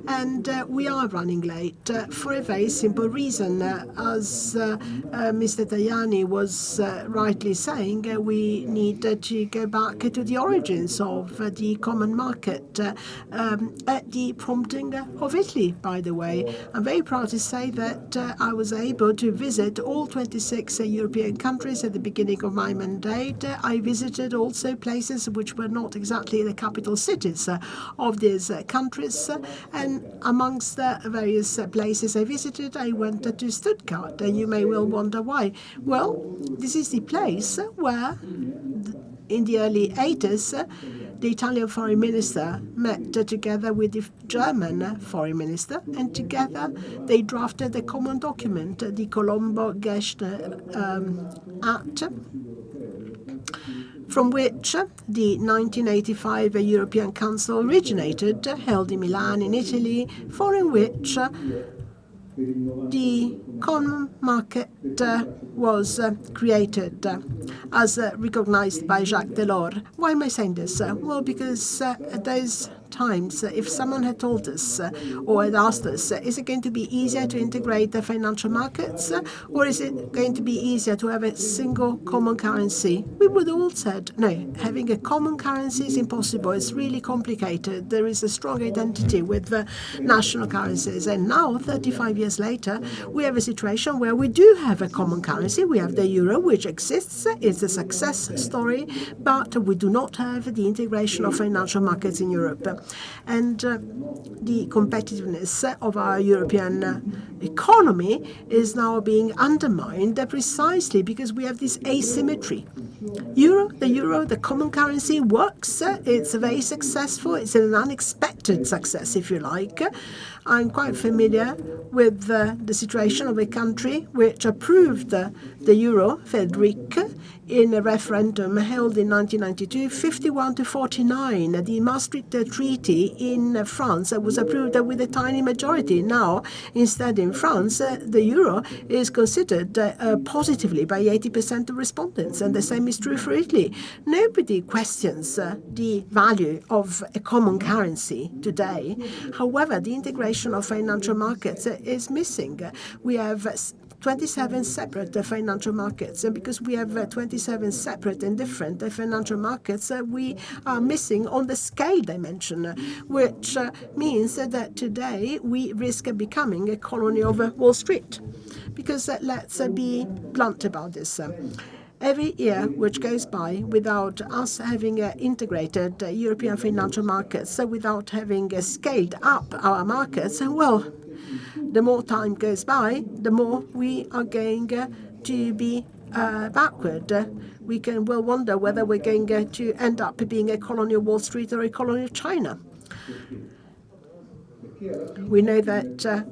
And we are running late for a very simple reason. As Mr. Tajani was rightly saying, we need to go back to the origins of the common market at the prompting of Italy, by the way. I'm very proud to say that I was able to visit all 26 European countries at the beginning of my mandate. I visited also places which were not exactly the capital cities of these countries, and amongst the various places I visited, I went to Stuttgart, and you may well wonder why. Well, this is the place where in the early 80s, the Italian foreign minister met together with the German foreign minister, and together they drafted a common document, the Colombo-Geschner Act, from which the 1985 European Council originated, held in Milan in Italy, following which the common market was created as recognized by Jacques Delors. Why am I saying this? Well, because at those times, if someone had told us or had asked us, is it going to be easier to integrate the financial markets or is it going to be easier to have a single common currency? We would have all said, no, having a common currency is impossible. It's really complicated. There is a strong identity with national currencies. And now, 35 years later, we have a situation where we do have a common currency. We have the euro, which exists. It's a success story, but we do not have the integration of financial markets in Europe. And the competitiveness of our European economy is now being undermined precisely because we have this asymmetry. The euro, the common currency works. It's very successful. It's an unexpected success, if you like. I'm quite familiar with the situation of a country which approved the euro, Frédéric, in a referendum held in 1992, 51-49. The Maastricht Treaty in France was approved with a tiny majority. Now, instead in France, the euro is considered positively by 80% of respondents, and the same is true for Italy. Nobody questions the value of a common currency today. However, the integration of financial markets is missing. We have 27 separate financial markets, and because we have 27 separate and different financial markets, we are missing on the scale dimension, which means that today we risk becoming a colony of Wall Street. Because let's be blunt about this. Every year which goes by without us having integrated European financial markets, without having scaled up our markets, well, the more time goes by, the more we are going to be backward. We can well wonder whether we're going to end up being a colony of Wall Street or a colony of China. We know that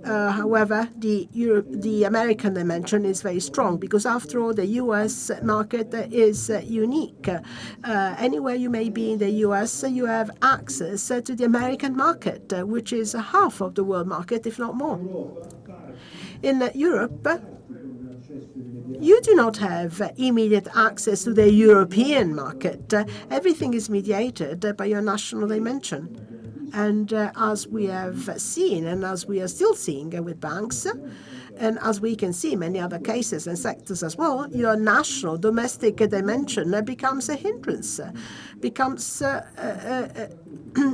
however, the American dimension is very strong because, after all, the U.S. market is unique. Anywhere you may be in the U.S., you have access to the American market, which is half of the world market, if not more. In Europe, you do not have immediate access to the European market. Everything is mediated by your national dimension. And as we have seen, and as we are still seeing with banks, and as we can see in many other cases and sectors as well, your national domestic dimension becomes a hindrance, becomes a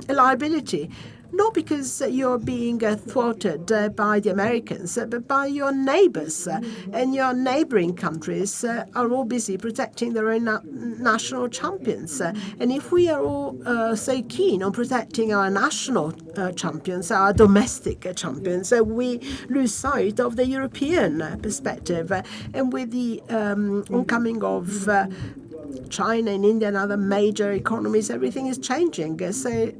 liability. Not because you're being thwarted by the Americans, but by your neighbors. And your neighboring countries are all busy protecting their own national champions. And if we are all so keen on protecting our national champions, our domestic champions, we lose sight of the European perspective. And with the oncoming of China and India and other major economies, everything is changing. So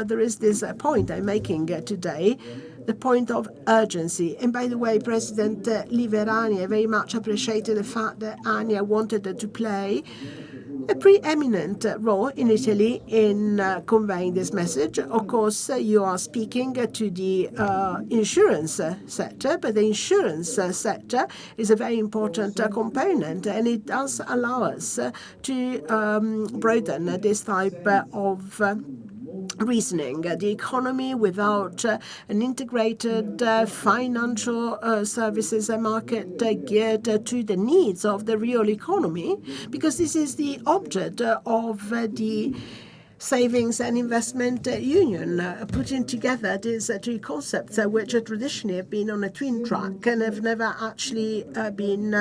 there is this point I'm making today, the point of urgency. And by the way, President Liverani, I very much appreciated the fact that ANIA wanted to play a preeminent role in Italy in conveying this message. Of course, you are speaking to the insurance sector, but the insurance sector is a very important component, and it does allow us to broaden this type of reasoning. The economy without an integrated financial services market geared to the needs of the real economy, because this is the object of the Savings and Investment Union, putting together these two concepts which traditionally have been on a twin track and have never actually been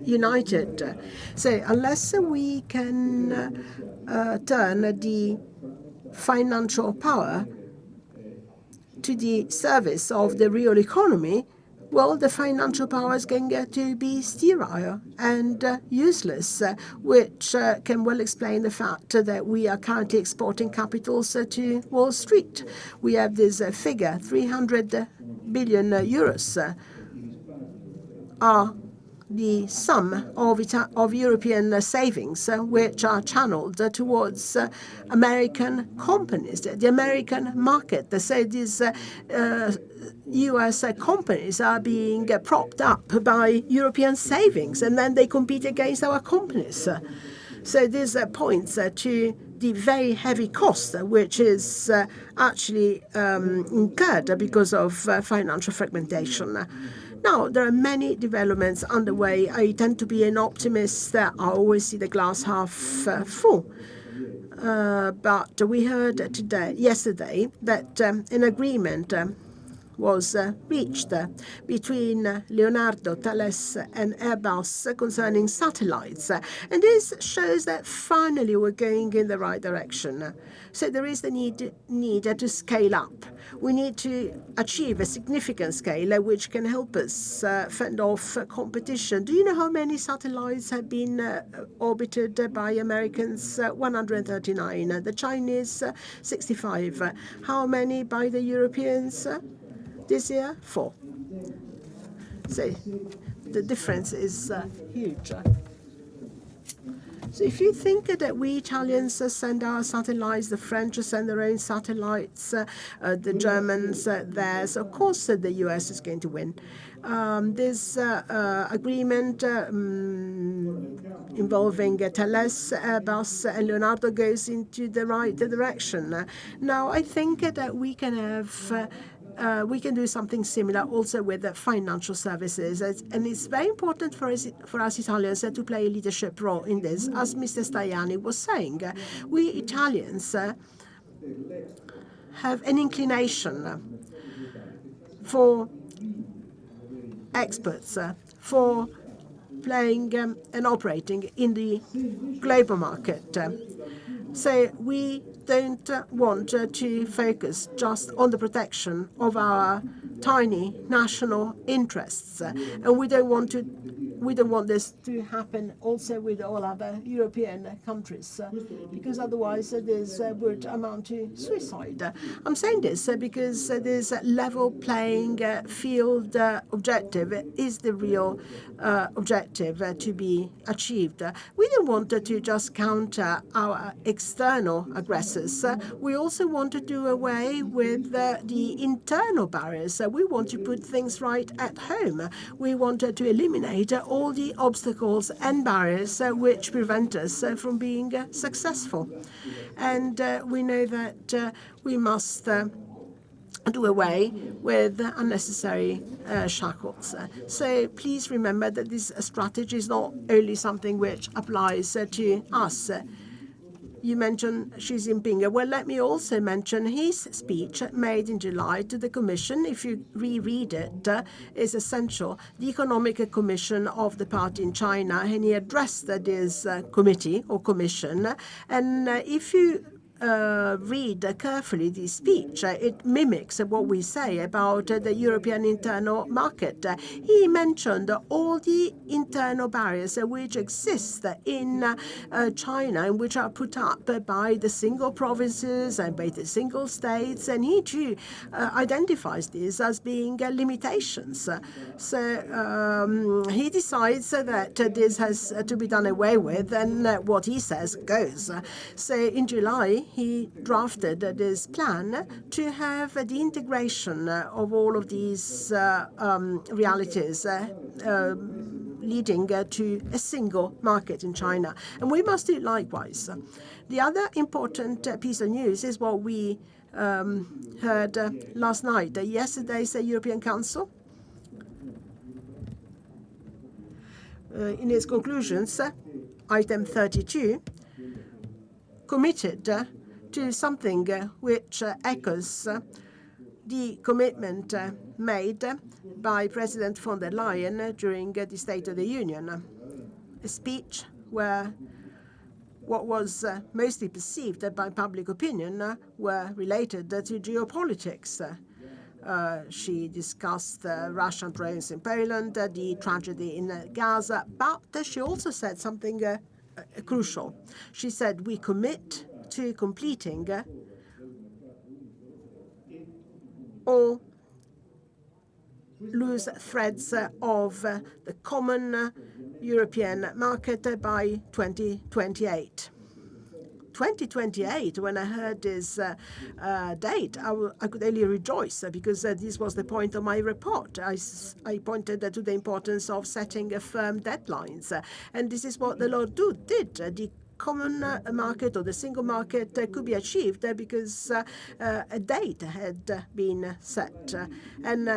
united. So unless we can turn the financial power to the service of the real economy, well, the financial power is going to be sterile and useless, which can well explain the fact that we are currently exporting capitals to Wall Street. We have this figure, 300 billion euros are the sum of European savings which are channeled towards American companies, the American market. So these US companies are being propped up by European savings, and then they compete against our companies. So this points to the very heavy cost which is actually incurred because of financial fragmentation. Now, there are many developments underway. I tend to be an optimist. I always see the glass half full. But we heard yesterday that an agreement was reached between Leonardo, Thales and Airbus concerning satellites. And this shows that finally we're going in the right direction. So there is the need to scale up. We need to achieve a significant scale which can help us fend off competition. Do you know how many satellites have been orbited by Americans? 139. The Chinese, 65. How many by the Europeans? This year, 4. So the difference is huge. So if you think that we Italians send our satellites, the French send their own satellites, the Germans theirs, of course the US is going to win. This agreement involving Thales, Airbus and Leonardo goes into the right direction. Now I think that we can have we can do something similar also with the financial services. And it's very important for us Italians to play a leadership role in this. As Mr. Tajani was saying, we Italians have an inclination for experts, for playing and operating in the global market. So we don't want to focus just on the protection of our tiny national interests, and we don't want this to happen also with all other European countries, because otherwise this would amount to suicide. I'm saying this because this level playing field objective is the real objective to be achieved. We don't want to just counter our external aggressors. We also want to do away with the internal barriers. We want to put things right at home. We want to eliminate all the obstacles and barriers which prevent us from being successful. And we know that we must do away with unnecessary shackles. So please remember that this strategy is not only something which applies to us. You mentioned Xi Jinping. Well, let me also mention his speech made in July to the Commission. If you reread it, is essential. The Economic Commission of the party in China, and he addressed this committee or commission. And if you read carefully this speech, it mimics what we say about the European internal market. He mentioned all the internal barriers which exist in China and which are put up by the single provinces and by the single states, and he too identifies these as being limitations. So he decides that this has to be done away with, and what he says goes. So in July, he drafted this plan to have the integration of all of these realities leading to a single market in China. And we must do likewise. The other important piece of news is what we heard last night. Yesterday's European Council, in its conclusions, item 32, committed to something which echoes the commitment made by President von der Leyen during the State of the Union, a speech where what was mostly perceived by public opinion were related to geopolitics. She discussed Russian drones in Poland, the tragedy in Gaza, but she also said something crucial. She said, we commit to completing all loose threads of the common European market by 2028. 2028, when I heard this date, I could only rejoice because this was the point of my report. I pointed to the importance of setting firm deadlines, and this is what the law did. The common market or the single market could be achieved because a date had been set. And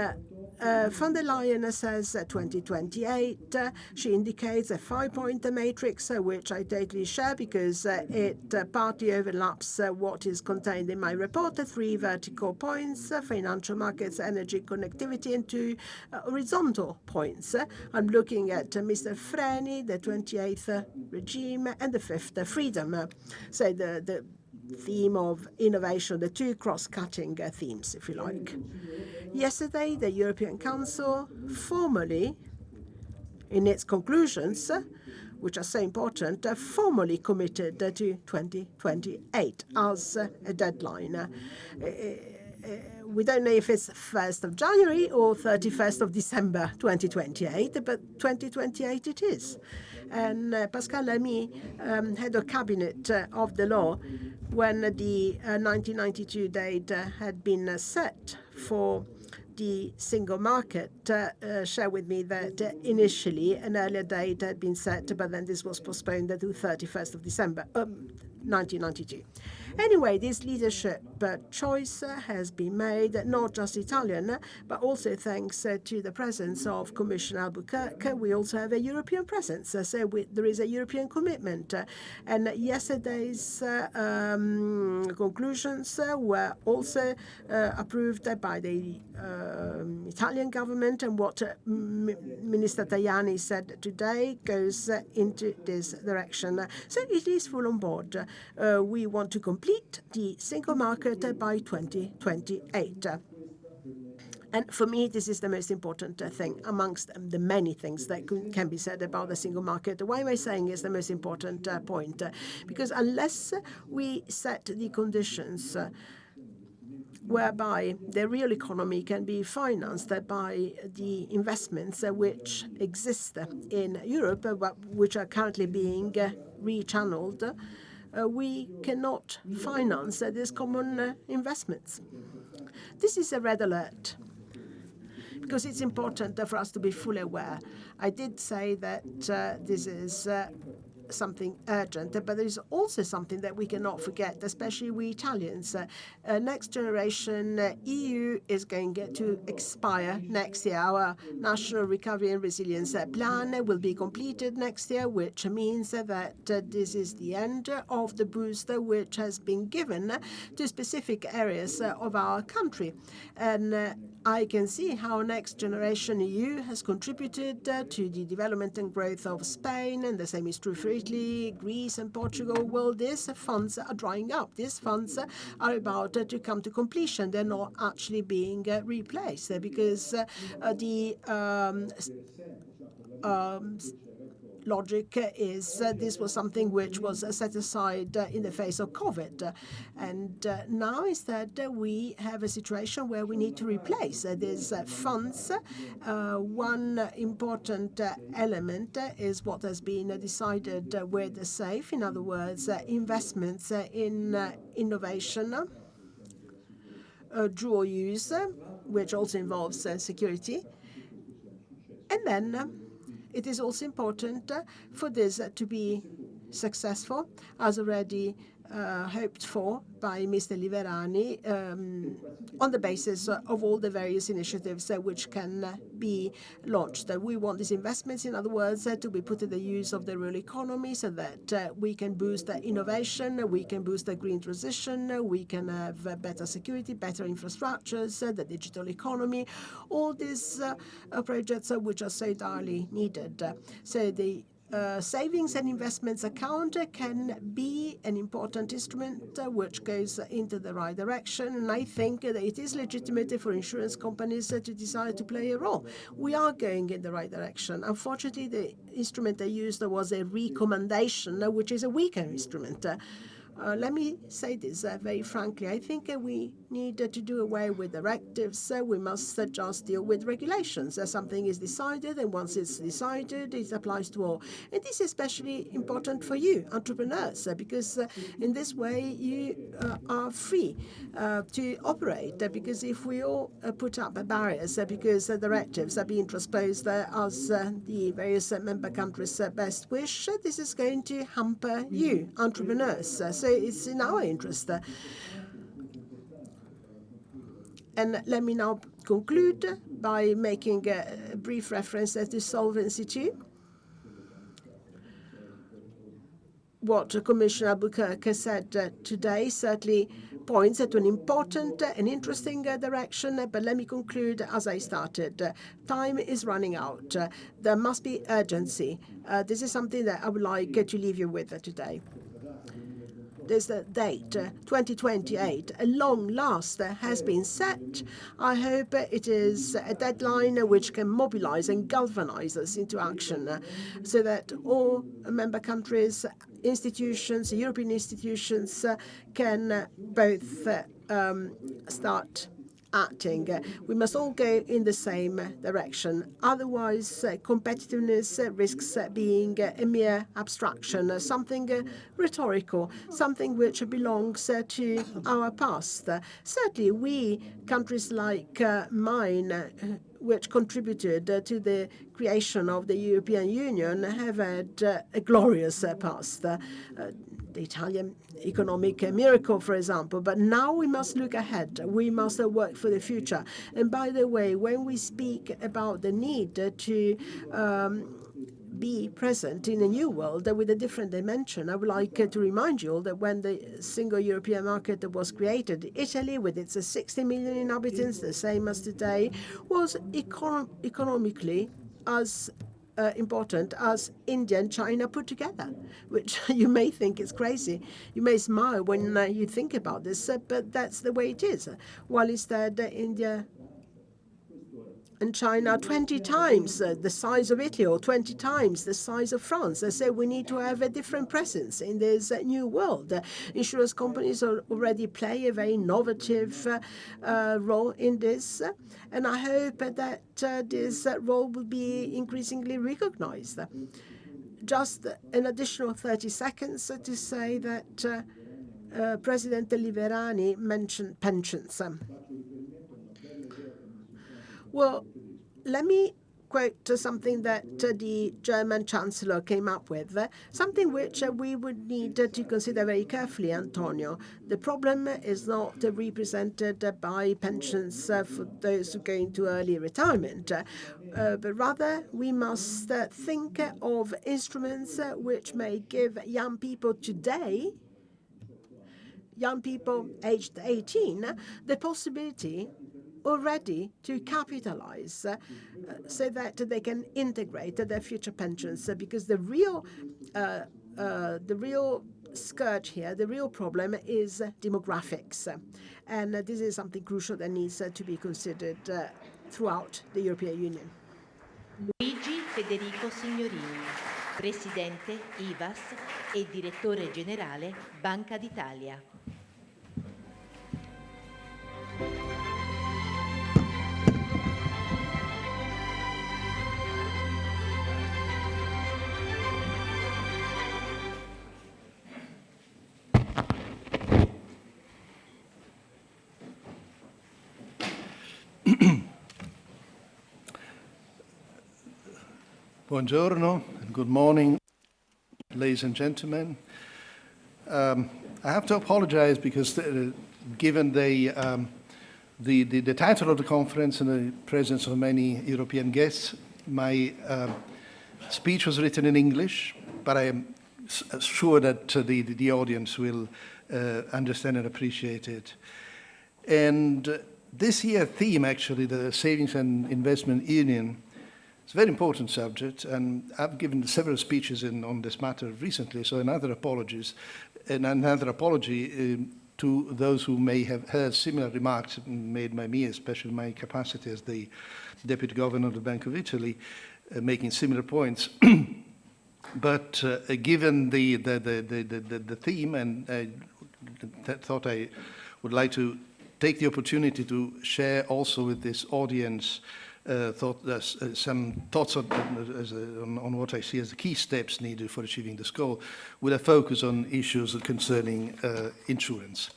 von der Leyen says 2028. She indicates a 5-point matrix, which I totally share because it partly overlaps what is contained in my report. 3 vertical points, financial markets, energy, connectivity, and 2 horizontal points. I'm looking at Mr. Freni, the 28th regime, and the 5th freedom. So the theme of innovation, the 2 cross-cutting themes, if you like. Yesterday, the European Council formally, in its conclusions, which are so important, formally committed to 2028 as a deadline. We don't know if it's 1st of January or 31st of December 2028, but 2028 it is. And Pascal Lamy, head of cabinet of the law, when the 1992 date had been set for the single market, shared with me that initially an earlier date had been set, but then this was postponed to 31st of December 1992. Anyway, this leadership choice has been made, not just Italian, but also thanks to the presence of Commissioner Albuquerque. We also have a European presence, so there is a European commitment. And yesterday's conclusions were also approved by the Italian government, and what Minister Tajani said today goes into this direction. So it is full on board. We want to complete the single market by 2028. And for me, this is the most important thing amongst the many things that can be said about the single market. Why am I saying it's the most important point? Because unless we set the conditions whereby the real economy can be financed by the investments which exist in Europe, but which are currently being rechanneled, we cannot finance these common investments. This is a red alert, because it's important for us to be fully aware. I did say that this is something urgent, but there is also something that we cannot forget, especially we Italians. Next generation EU is going to expire next year. Our National Recovery and Resilience Plan will be completed next year, which means that this is the end of the boost which has been given to specific areas of our country. And I can see how Next Generation EU has contributed to the development and growth of Spain, and the same is true for Italy, Greece, and Portugal. Well, these funds are drying up. These funds are about to come to completion. They're not actually being replaced because the logic is this was something which was set aside in the face of COVID. And now instead we have a situation where we need to replace these funds. One important element is what has been decided with the SAFE, in other words, investments in innovation, dual use, which also involves security. And then it is also important for this to be successful, as already hoped for by Mr. Liverani, on the basis of all the various initiatives which can be launched. We want these investments, in other words, to be put to the use of the real economy so that we can boost innovation, we can boost the green transition, we can have better security, better infrastructures, the digital economy, all these projects which are so direly needed. So the savings and investments account can be an important instrument which goes into the right direction, and I think that it is legitimate for insurance companies to decide to play a role. We are going in the right direction. Unfortunately, the instrument they used was a recommendation, which is a weaker instrument. Let me say this very frankly. I think we need to do away with directives. We must just deal with regulations. Something is decided, and once it's decided, it applies to all. And this is especially important for you, entrepreneurs, because in this way you are free to operate. Because if we all put up barriers because directives are being transposed as the various member countries' best wish, this is going to hamper you, entrepreneurs. So it's in our interest. And let me now conclude by making a brief reference to Solvency II. What Commissioner Albuquerque said today certainly points to an important and interesting direction, but let me conclude as I started. Time is running out. There must be urgency. This is something that I would like to leave you with today. There's the date, 2028, at long last has been set. I hope it is a deadline which can mobilize and galvanize us into action so that all member countries, institutions, European institutions can both start acting. We must all go in the same direction. Otherwise, competitiveness risks being a mere abstraction, something rhetorical, something which belongs to our past. Certainly, we, countries like mine, which contributed to the creation of the European Union, have had a glorious past. The Italian economic miracle, for example. But now we must look ahead. We must work for the future. And by the way, when we speak about the need to be present in a new world with a different dimension, I would like to remind you all that when the single European market was created, Italy, with its 60 million inhabitants, the same as today, was economically as important as India and China put together, which you may think is crazy. You may smile when you think about this, but that's the way it is. While instead, India and China are 20 times the size of Italy or 20 times the size of France. So we need to have a different presence in this new world. Insurance companies already play a very innovative role in this, and I hope that this role will be increasingly recognized. Just an additional 30 seconds to say that President Liverani mentioned pensions. Well, let me quote something that the German Chancellor came up with, something which we would need to consider very carefully, Antonio. The problem is not represented by pensions for those who go into early retirement, but rather we must think of instruments which may give young people today, young people aged 18, the possibility already to capitalize so that they can integrate their future pensions, because the real scourge here, the real problem is demographics, and this is something crucial that needs to be considered throughout the European Union. Luigi Federico Signorini, Presidente IVASS e Direttore Generale Banca d'Italia. Buongiorno and good morning, ladies and gentlemen. I have to apologize because given the title of the conference and the presence of many European guests, my speech was written in English, but I am sure that the audience will understand and appreciate it. And this year's theme, actually, the Savings and Investment Union, it's a very important subject, and I've given several speeches on this matter recently, so another apology to those who may have heard similar remarks made by me, especially my capacity as the Deputy Governor of the Bank of Italy, making similar points. but given the theme, and I thought I would like to take the opportunity to share also with this audience some thoughts on what I see as the key steps needed for achieving this goal, with a focus on issues concerning insurance.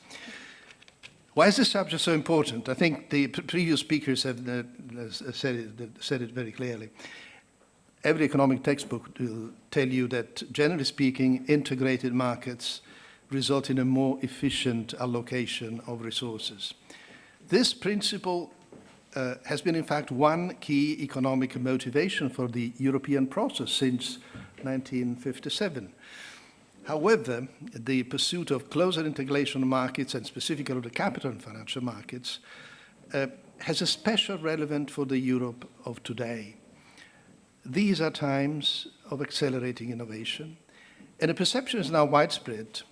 Why is this subject so important? I think the previous speakers have said it very clearly. Every economic textbook will tell you that, generally speaking, integrated markets result in a more efficient allocation of resources. This principle has been, in fact, one key economic motivation for the European process since 1957. However, the pursuit of closer integration of markets, and specifically of the capital and financial markets, has a special relevance for the Europe of today. These are times of accelerating innovation, and the perception is now widespread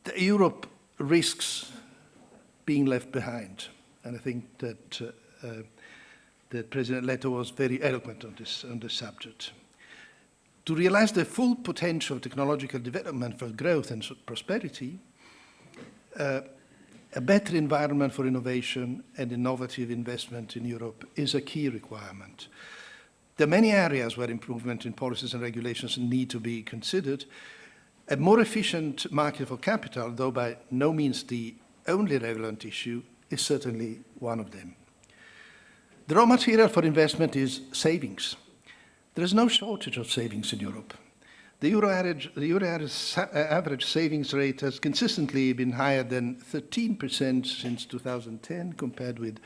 that Europe risks being left behind. And I think that, that President Letta was very eloquent on this subject. To realize the full potential of technological development for growth and prosperity, a better environment for innovation and innovative investment in Europe is a key requirement. There are many areas where improvement in policies and regulations need to be considered. A more efficient market for capital, though by no means the only relevant issue, is certainly one of them. The raw material for investment is savings. There is no shortage of savings in Europe. The euro average savings rate has consistently been higher than 13% since 2010, compared with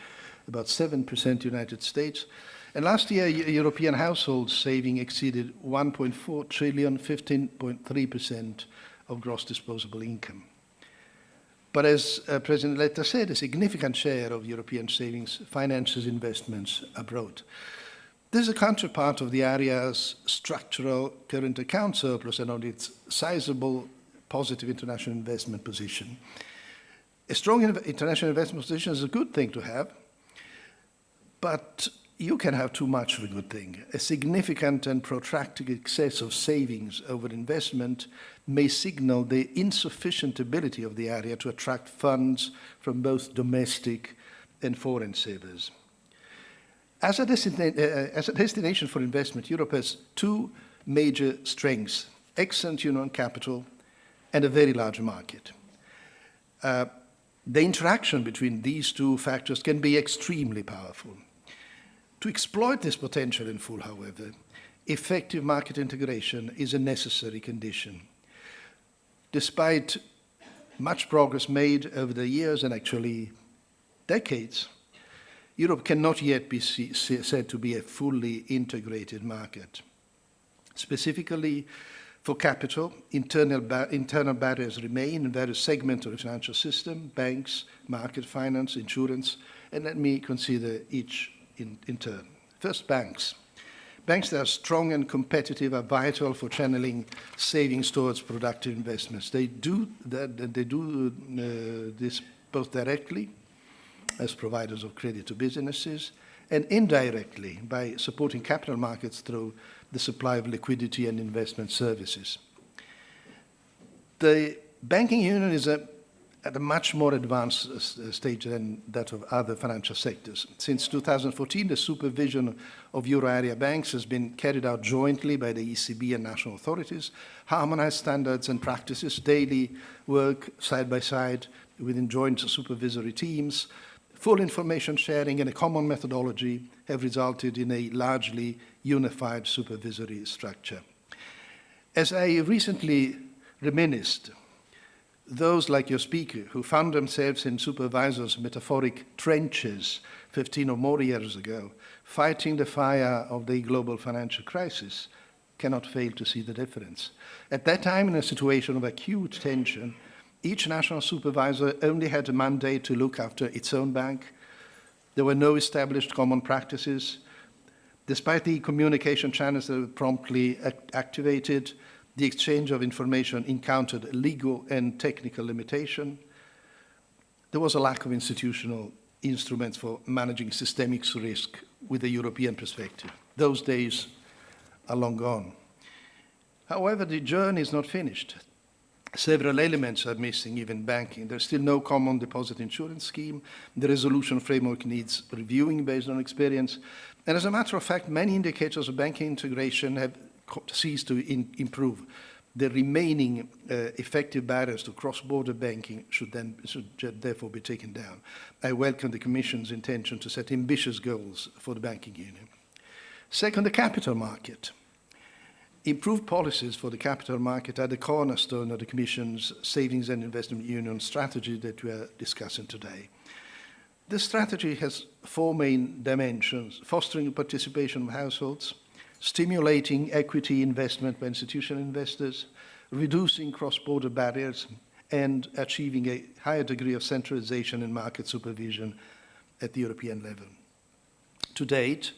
about 7% in the United States. And last year, European household saving exceeded 1.4 trillion, 15.3% of gross disposable income. But as President Letta said, a significant share of European savings finances investments abroad. This is a counterpart of the area's structural current account surplus and on its sizable positive international investment position. A strong international investment position is a good thing to have, but you can have too much of a good thing. A significant and protracted excess of savings over investment may signal the insufficient ability of the area to attract funds from both domestic and foreign savers. As a destination for investment, Europe has two major strengths: excellent human capital and a very large market. The interaction between these two factors can be extremely powerful. To exploit this potential in full, however, effective market integration is a necessary condition. Despite much progress made over the years and actually decades, Europe cannot yet be said to be a fully integrated market. Specifically, for capital, internal barriers remain in various segments of the financial system: banks, market finance, insurance, and let me consider each in turn. First, banks. Banks that are strong and competitive are vital for channeling savings towards productive investments. They do this both directly as providers of credit to businesses and indirectly by supporting capital markets through the supply of liquidity and investment services. The banking union is at a much more advanced stage than that of other financial sectors. Since 2014, the supervision of euro area banks has been carried out jointly by the ECB and national authorities. Harmonized standards and practices, daily work side by side within joint supervisory teams, full information sharing and a common methodology have resulted in a largely unified supervisory structure. As I recently reminisced, those like your speaker who found themselves in supervisors' metaphoric trenches 15 or more years ago, fighting the fire of the global financial crisis, cannot fail to see the difference. At that time, in a situation of acute tension, each national supervisor only had a mandate to look after its own bank. There were no established common practices. Despite the communication channels that were promptly activated, the exchange of information encountered legal and technical limitation. There was a lack of institutional instruments for managing systemic risk with a European perspective. Those days are long gone. However, the journey is not finished. Several elements are missing, even banking. There's still no common deposit insurance scheme. The resolution framework needs reviewing based on experience. And as a matter of fact, many indicators of banking integration have ceased to improve. The remaining effective barriers to cross-border banking should therefore be taken down. I welcome the Commission's intention to set ambitious goals for the banking union. Second, the capital market. Improved policies for the capital market are the cornerstone of the Commission's Savings and Investment Union strategy that we are discussing today. This strategy has four main dimensions: fostering participation of households, stimulating equity investment by institutional investors, reducing cross-border barriers, and achieving a higher degree of centralization in market supervision at the European level. To date,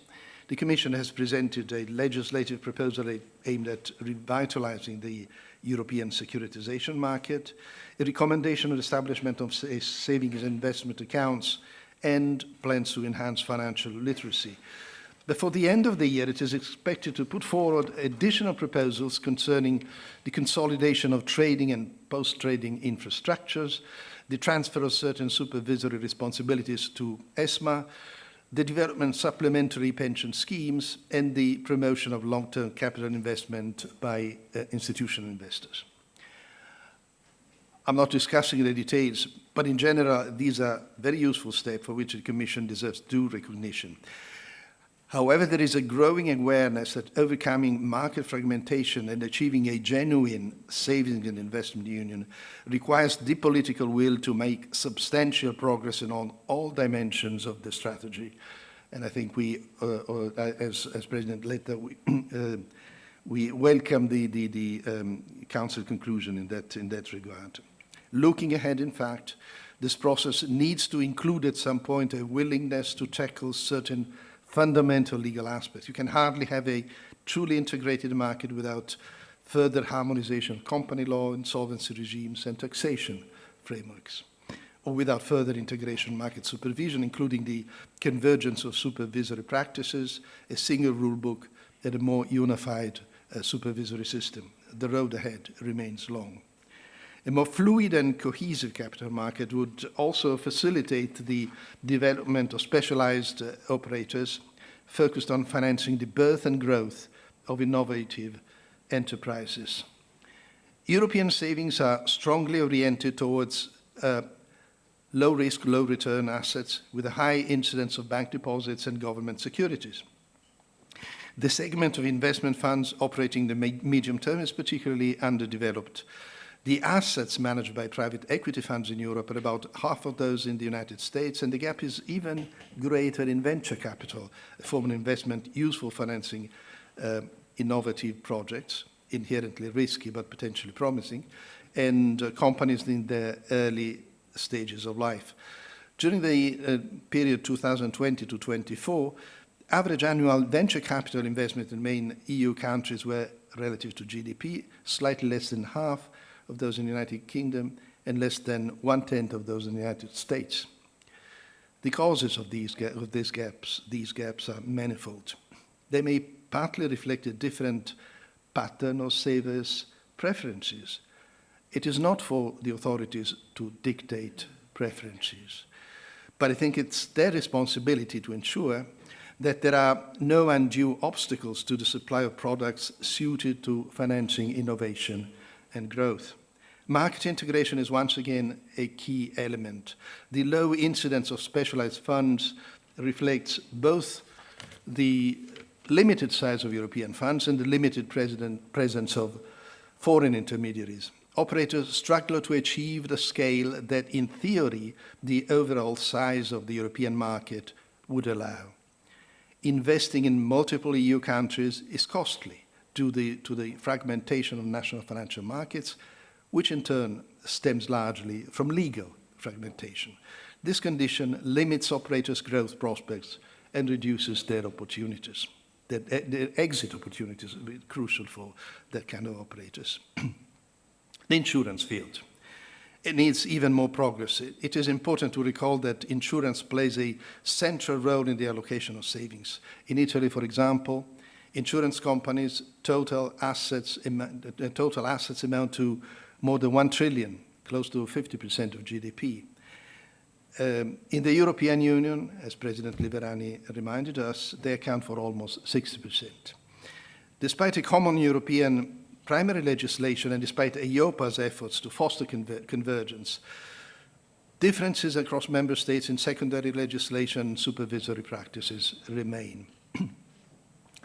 the Commission has presented a legislative proposal aimed at revitalizing the European securitization market, a recommendation on the establishment of savings and investment accounts, and plans to enhance financial literacy. Before the end of the year, it is expected to put forward additional proposals concerning the consolidation of trading and post-trading infrastructures, the transfer of certain supervisory responsibilities to ESMA, the development of supplementary pension schemes, and the promotion of long-term capital investment by institutional investors. I'm not discussing the details, but in general, these are very useful steps for which the Commission deserves due recognition. However, there is a growing awareness that overcoming market fragmentation and achieving a genuine savings and investment union requires the political will to make substantial progress on all dimensions of the strategy. And I think we, as President Letta, we welcome the Council conclusion in that regard. Looking ahead, in fact, this process needs to include at some point a willingness to tackle certain fundamental legal aspects. You can hardly have a truly integrated market without further harmonization of company law, insolvency regimes, and taxation frameworks, or without further integration of market supervision, including the convergence of supervisory practices, a single rule book, and a more unified supervisory system. The road ahead remains long. A more fluid and cohesive capital market would also facilitate the development of specialized operators focused on financing the birth and growth of innovative enterprises. European savings are strongly oriented towards low-risk, low-return assets with a high incidence of bank deposits and government securities. The segment of investment funds operating the medium term is particularly underdeveloped. The assets managed by private equity funds in Europe are about half of those in the United States, and the gap is even greater in venture capital, a form of investment used for financing innovative projects, inherently risky but potentially promising, and companies in their early stages of life. During the period 2020 to 24, average annual venture capital investment in main EU countries were, relative to GDP, slightly less than half of those in the United Kingdom and less than 1/10 of those in the United States. The causes of these gaps are manifold. They may partly reflect a different pattern of savers' preferences. It is not for the authorities to dictate preferences, but I think it's their responsibility to ensure that there are no undue obstacles to the supply of products suited to financing innovation and growth. Market integration is once again a key element. The low incidence of specialized funds reflects both the limited size of European funds and the limited presence of foreign intermediaries. Operators struggle to achieve the scale that, in theory, the overall size of the European market would allow. Investing in multiple EU countries is costly due to the fragmentation of national financial markets, which in turn stems largely from legal fragmentation. This condition limits operators' growth prospects and reduces their opportunities. Their exit opportunities are crucial for that kind of operators. The insurance field. It needs even more progress. It is important to recall that insurance plays a central role in the allocation of savings. In Italy, for example, Insurance companies' total assets amount to more than 1 trillion, close to 50% of GDP. In the European Union, as President Liverani reminded us, they account for almost 60%. Despite a common European primary legislation and despite EIOPA's efforts to foster convergence, differences across member states in secondary legislation and supervisory practices remain.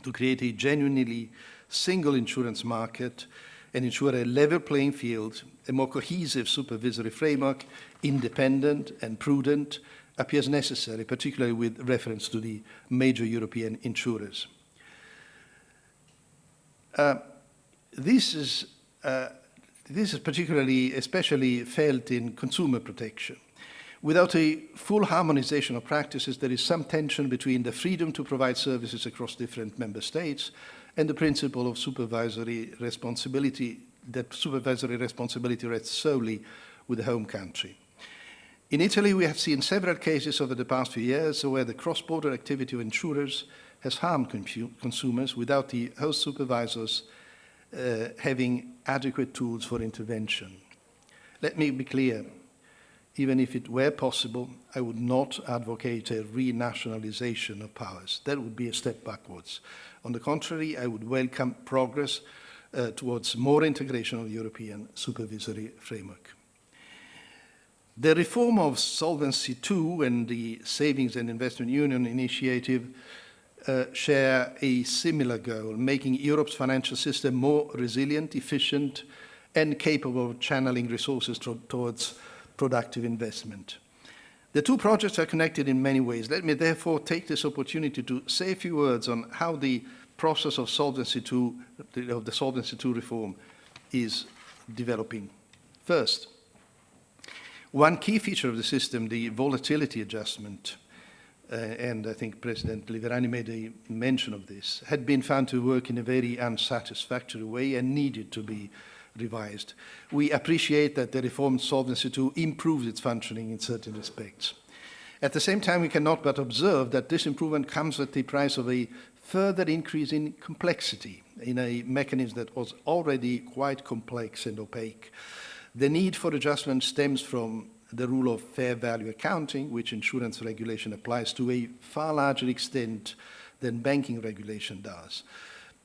To create a genuinely single insurance market and ensure a level playing field, a more cohesive supervisory framework, independent and prudent, appears necessary, particularly with reference to the major European insurers. This is especially felt in consumer protection. Without a full harmonization of practices, there is some tension between the freedom to provide services across different member states and the principle of supervisory responsibility, that supervisory responsibility rests solely with the home country. In Italy, we have seen several cases over the past few years where the cross-border activity of insurers has harmed consumers without the host supervisors having adequate tools for intervention. Let me be clear. Even if it were possible, I would not advocate a renationalization of powers. That would be a step backwards. On the contrary, I would welcome progress towards more integration of the European supervisory framework. The reform of Solvency II and the Savings and Investment Union initiative share a similar goal, making Europe's financial system more resilient, efficient, and capable of channeling resources towards productive investment. The two projects are connected in many ways. Let me therefore take this opportunity to say a few words on how the process of the Solvency II reform is developing. First, one key feature of the system, the volatility adjustment, and I think President Liverani made a mention of this, had been found to work in a very unsatisfactory way and needed to be revised. We appreciate that the reformed Solvency II improves its functioning in certain respects. At the same time, we cannot but observe that this improvement comes at the price of a further increase in complexity in a mechanism that was already quite complex and opaque. The need for adjustment stems from the rule of fair value accounting, which insurance regulation applies to a far larger extent than banking regulation does.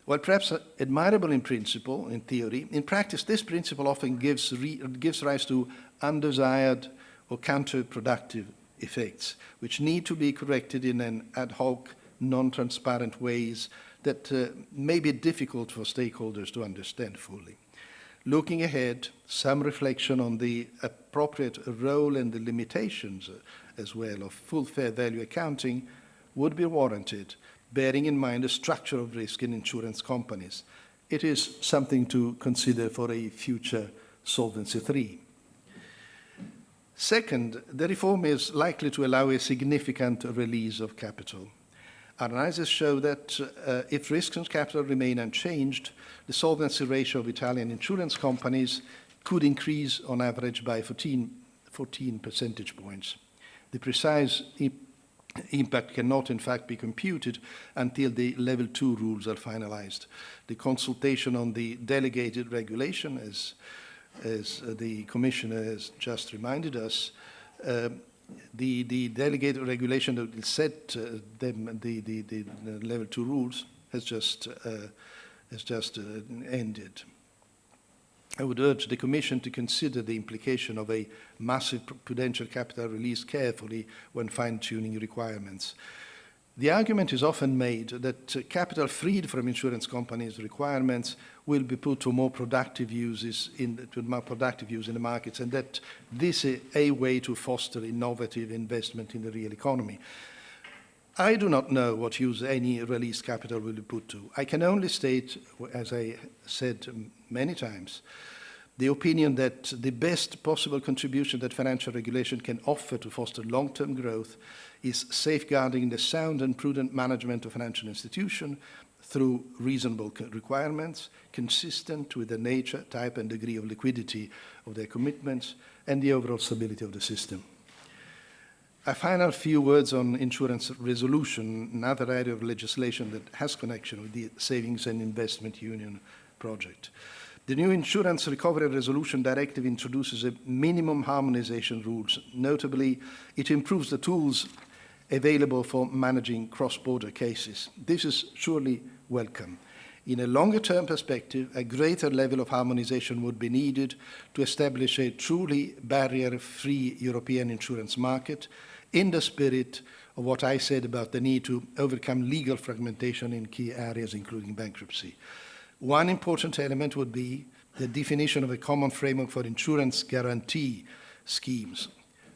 While perhaps admirable in principle, in theory, in practice this principle often gives rise to undesired or counterproductive effects, which need to be corrected in an ad hoc, non-transparent ways that may be difficult for stakeholders to understand fully. Looking ahead, some reflection on the appropriate role and the limitations as well of full fair value accounting would be warranted, bearing in mind the structure of risk in insurance companies. It is something to consider for a future Solvency III. Second, the reform is likely to allow a significant release of capital. Our analysis show that if risks and capital remain unchanged, the solvency ratio of Italian insurance companies could increase on average by 14 percentage points. The precise impact cannot, in fact, be computed until the Level 2 rules are finalized. The consultation on the delegated regulation, as the Commissioner has just reminded us, the delegated regulation that will set the Level 2 rules has just ended. I would urge the Commission to consider the implication of a massive prudential capital release carefully when fine-tuning requirements. The argument is often made that capital freed from insurance companies' requirements will be put to more productive uses in the markets, and that this is a way to foster innovative investment in the real economy. I do not know what use any released capital will be put to. I can only state, as I said many times, the opinion that the best possible contribution that financial regulation can offer to foster long-term growth is safeguarding the sound and prudent management of financial institutions through reasonable requirements, consistent with the nature, type, and degree of liquidity of their commitments and the overall stability of the system. A final few words on insurance resolution, another area of legislation that has connection with the Savings and Investment Union project. The new Insurance Recovery and Resolution Directive introduces a minimum harmonization rules. Notably, it improves the tools available for managing cross-border cases. This is surely welcome. In a longer-term perspective, a greater level of harmonization would be needed to establish a truly barrier-free European insurance market in the spirit of what I said about the need to overcome legal fragmentation in key areas, including bankruptcy. One important element would be the definition of a common framework for insurance guarantee schemes.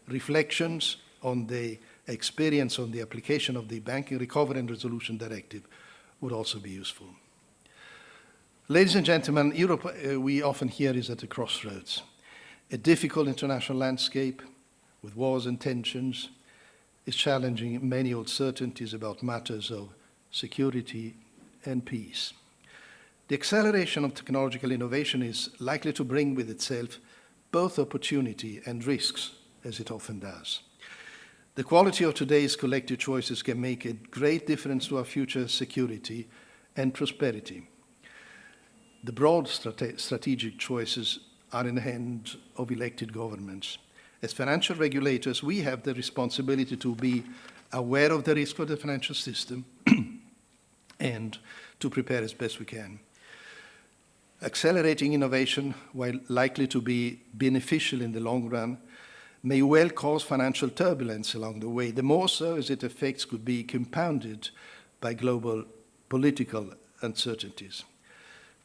Reflections on the experience on the application of the Banking Recovery and Resolution Directive would also be useful. Ladies and gentlemen, Europe, we often hear, is at a crossroads. A difficult international landscape with wars and tensions is challenging many uncertainties about matters of security and peace. The acceleration of technological innovation is likely to bring with itself both opportunity and risks, as it often does. The quality of today's collective choices can make a great difference to our future security and prosperity. The broad strategic choices are in the hands of elected governments. As financial regulators, we have the responsibility to be aware of the risk of the financial system and to prepare as best we can. Accelerating innovation, while likely to be beneficial in the long run, may well cause financial turbulence along the way, the more so as its effects could be compounded by global political uncertainties.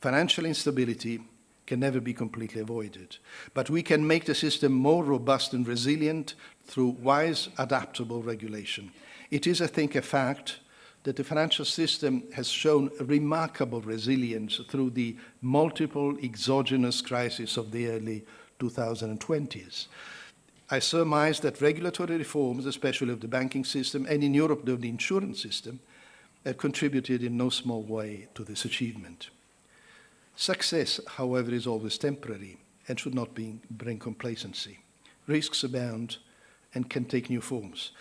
Financial instability can never be completely avoided, but we can make the system more robust and resilient through wise, adaptable regulation. It is, I think, a fact that the financial system has shown remarkable resilience through the multiple exogenous crises of the early 2020s. I surmise that regulatory reforms, especially of the banking system, and in Europe of the insurance system, have contributed in no small way to this achievement. Success, however, is always temporary and should not bring complacency. Risks abound and can take new forms.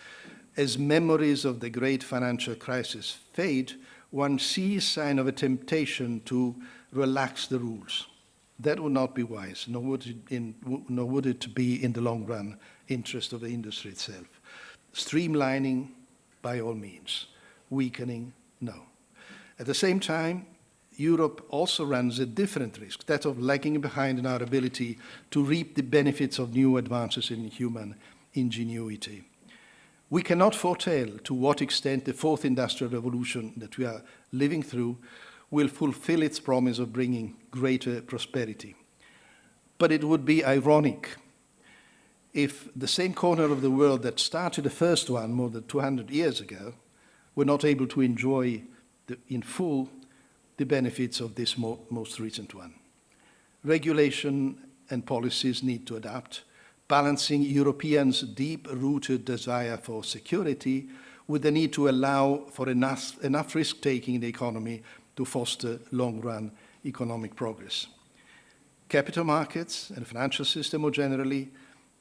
As memories of the great financial crisis fade, one sees sign of a temptation to relax the rules. That would not be wise, nor would it be in the long run interest of the industry itself. Streamlining, by all means. Weakening, no. At the same time, Europe also runs a different risk, that of lagging behind in our ability to reap the benefits of new advances in human ingenuity. We cannot foretell to what extent the fourth industrial revolution that we are living through will fulfill its promise of bringing greater prosperity. But it would be ironic if the same corner of the world that started the first one more than 200 years ago were not able to enjoy in full the benefits of this most recent one. Regulation and policies need to adapt, balancing Europeans' deep-rooted desire for security with the need to allow for enough risk-taking in the economy to foster long-run economic progress. Capital markets and the financial system more generally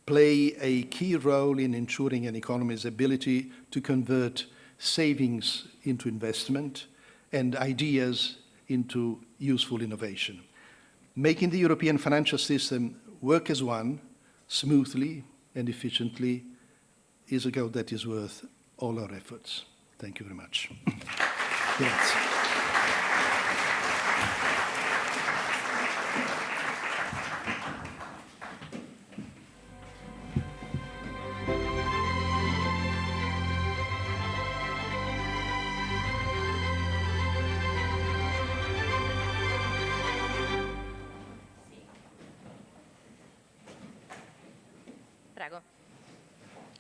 play a key role in ensuring an economy's ability to convert savings into investment and ideas into useful innovation. Making the European financial system work as one, smoothly and efficiently, is a goal that is worth all our efforts. Thank you very much. Grazie.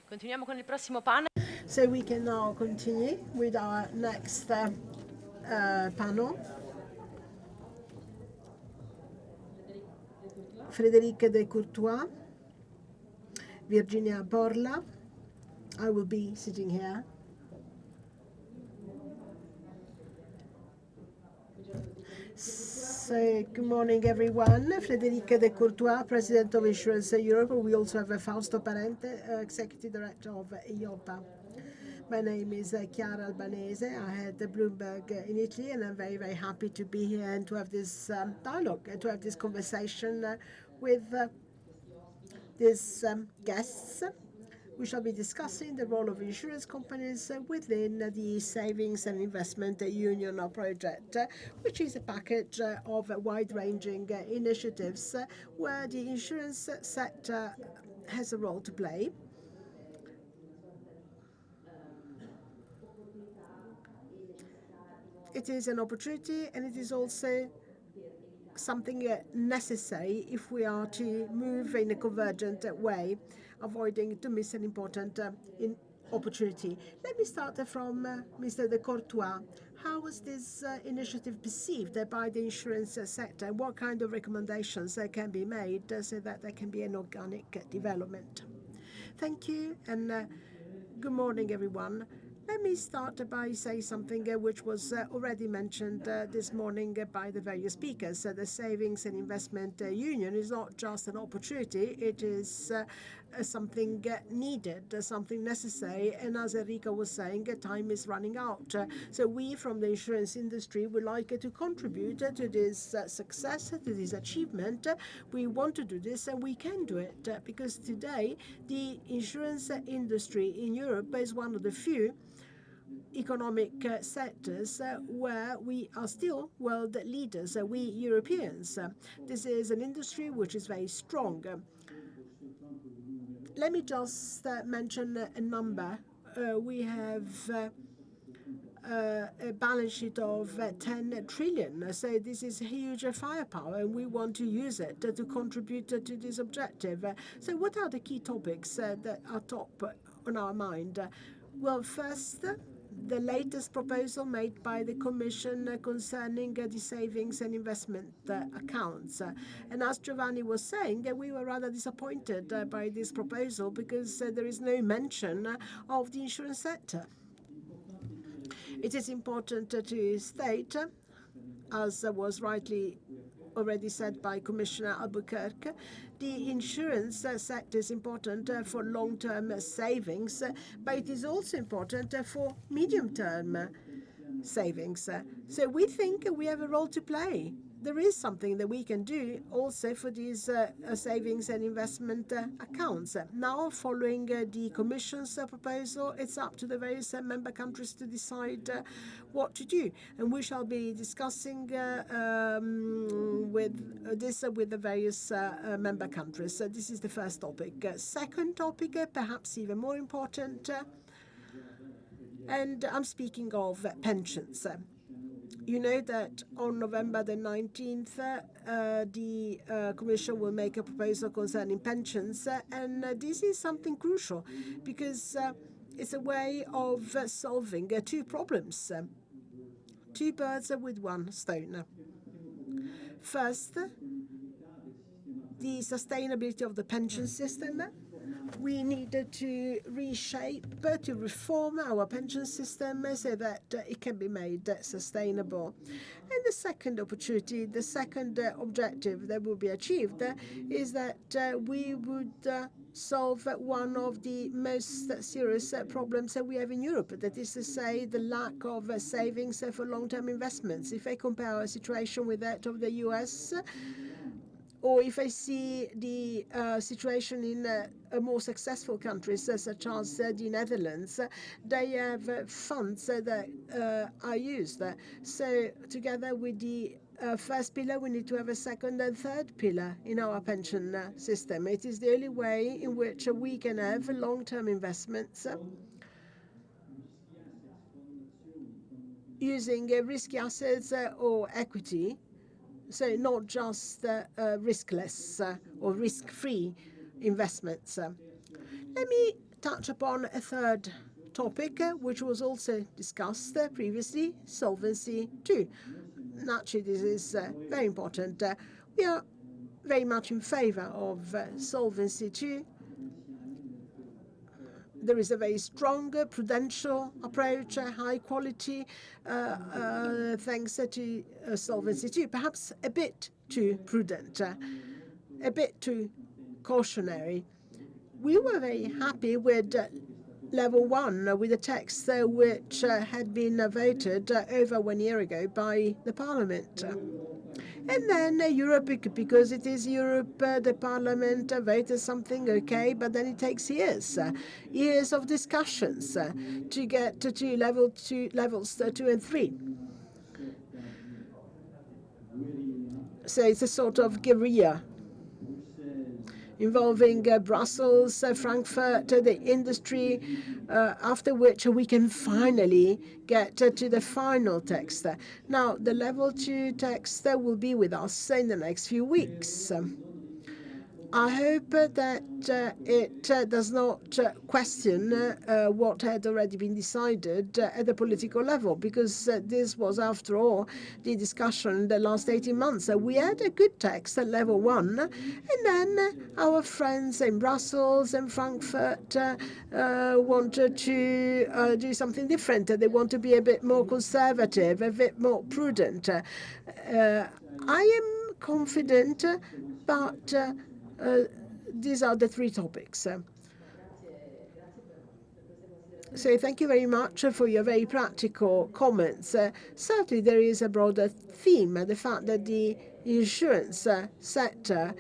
Continuiamo con il prossimo panel. So we can now continue with our next panel. Frédéric de Courtois, Virginia Borla. I will be sitting here. So, good morning, everyone. Frédéric de Courtois, President of Insurance Europe. We also have Fausto Parente, Executive Director of EIOPA. My name is Chiara Albanese. I head the Bloomberg in Italy, and I'm very, very happy to be here and to have this dialogue, to have this conversation with these guests. We shall be discussing the role of insurance companies within the Savings and Investment Union project, which is a package of wide-ranging initiatives where the insurance sector has a role to play. It is an opportunity, and it is also something necessary if we are to move in a convergent way, avoiding to miss an important opportunity. Let me start from Mr. de Courtois. How was this initiative perceived by the insurance sector? What kind of recommendations can be made so that there can be an organic development? Thank you, and good morning, everyone. Let me start by saying something which was already mentioned this morning by the various speakers. The Savings and Investment Union is not just an opportunity, it is something needed, something necessary. And as Enrico was saying, time is running out. So we from the insurance industry would like to contribute to this success, to this achievement. We want to do this, and we can do it because today the insurance industry in Europe is one of the few economic sectors where we are still world leaders, we Europeans. This is an industry which is very strong. Let me just mention a number. We have a balance sheet of 10 trillion. So this is huge firepower, and we want to use it to contribute to this objective. So what are the key topics that are top on our mind? Well, first, the latest proposal made by the Commission concerning the savings and investment accounts. And as Giovanni was saying, we were rather disappointed by this proposal because there is no mention of the insurance sector. It is important to state, as was rightly already said by Commissioner Albuquerque, the insurance sector is important for long-term savings, but it is also important for medium-term savings. So we think we have a role to play. There is something that we can do also for these savings and investment accounts. Now, following the Commission's proposal, it's up to the various member countries to decide what to do. And we shall be discussing with the various member countries. So this is the first topic. Second topic, perhaps even more important, and I'm speaking of pensions. You know that on November the 19th, the Commission will make a proposal concerning pensions, and this is something crucial because it's a way of solving two problems, two birds with one stone. First, the sustainability of the pension system. We needed to reshape, to reform our pension system so that it can be made sustainable. And the second opportunity, the second objective that will be achieved is that we would solve one of the most serious problems that we have in Europe, that is to say the lack of savings for long-term investments. If I compare our situation with that of the US, or if I see the situation in more successful countries such as the Netherlands, they have funds that are used. So together with the first pillar, we need to have a second and third pillar in our pension system. It is the only way in which we can have long-term investments using risky assets or equity. So not just riskless or risk-free investments. Let me touch upon a third topic, which was also discussed previously, Solvency II. Naturally, this is very important. We are very much in favor of Solvency II. there is a very strong prudential approach, high quality, thanks to Solvency II, perhaps a bit too prudent, a bit too cautionary. We were very happy with level 1, with the text which had been voted over 1 year ago by the Parliament. And then Europe, because it is Europe, the Parliament voted something, okay, but then it takes years of discussions to get to levels 2 and 3. So it's a sort of guerrilla involving Brussels, Frankfurt, the industry, after which we can finally get to the final text. Now, the level 2 text will be with us in the next few weeks. I hope that it does not question what had already been decided at the political level, because this was, after all, the discussion the last 18 months. We had a good text at level 1, and then our friends in Brussels and Frankfurt wanted to do something different. They want to be a bit more conservative, a bit more prudent. I am confident, but these are the 3 topics. So thank you very much for your very practical comments. Certainly there is a broader theme, the fact that the insurance sector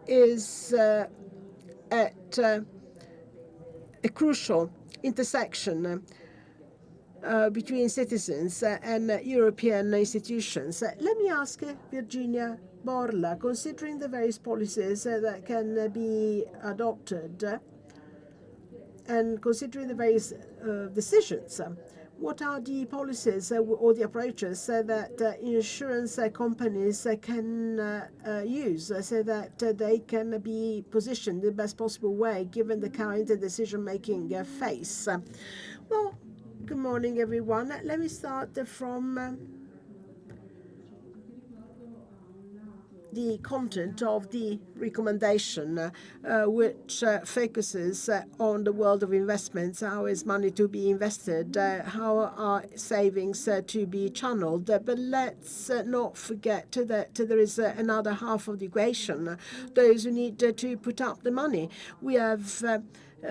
is at a crucial intersection between citizens and European institutions. Let me ask Virginia Borla, considering the various policies that can be adopted and considering the various decisions, what are the policies or the approaches that insurance companies can use so that they can be positioned in the best possible way given the current decision-making phase? Well, good morning, everyone. Let me start from the content of the recommendation, which focuses on the world of investments, how is money to be invested, how are savings to be channeled. But let's not forget that there is another half of the equation, those who need to put up the money. We have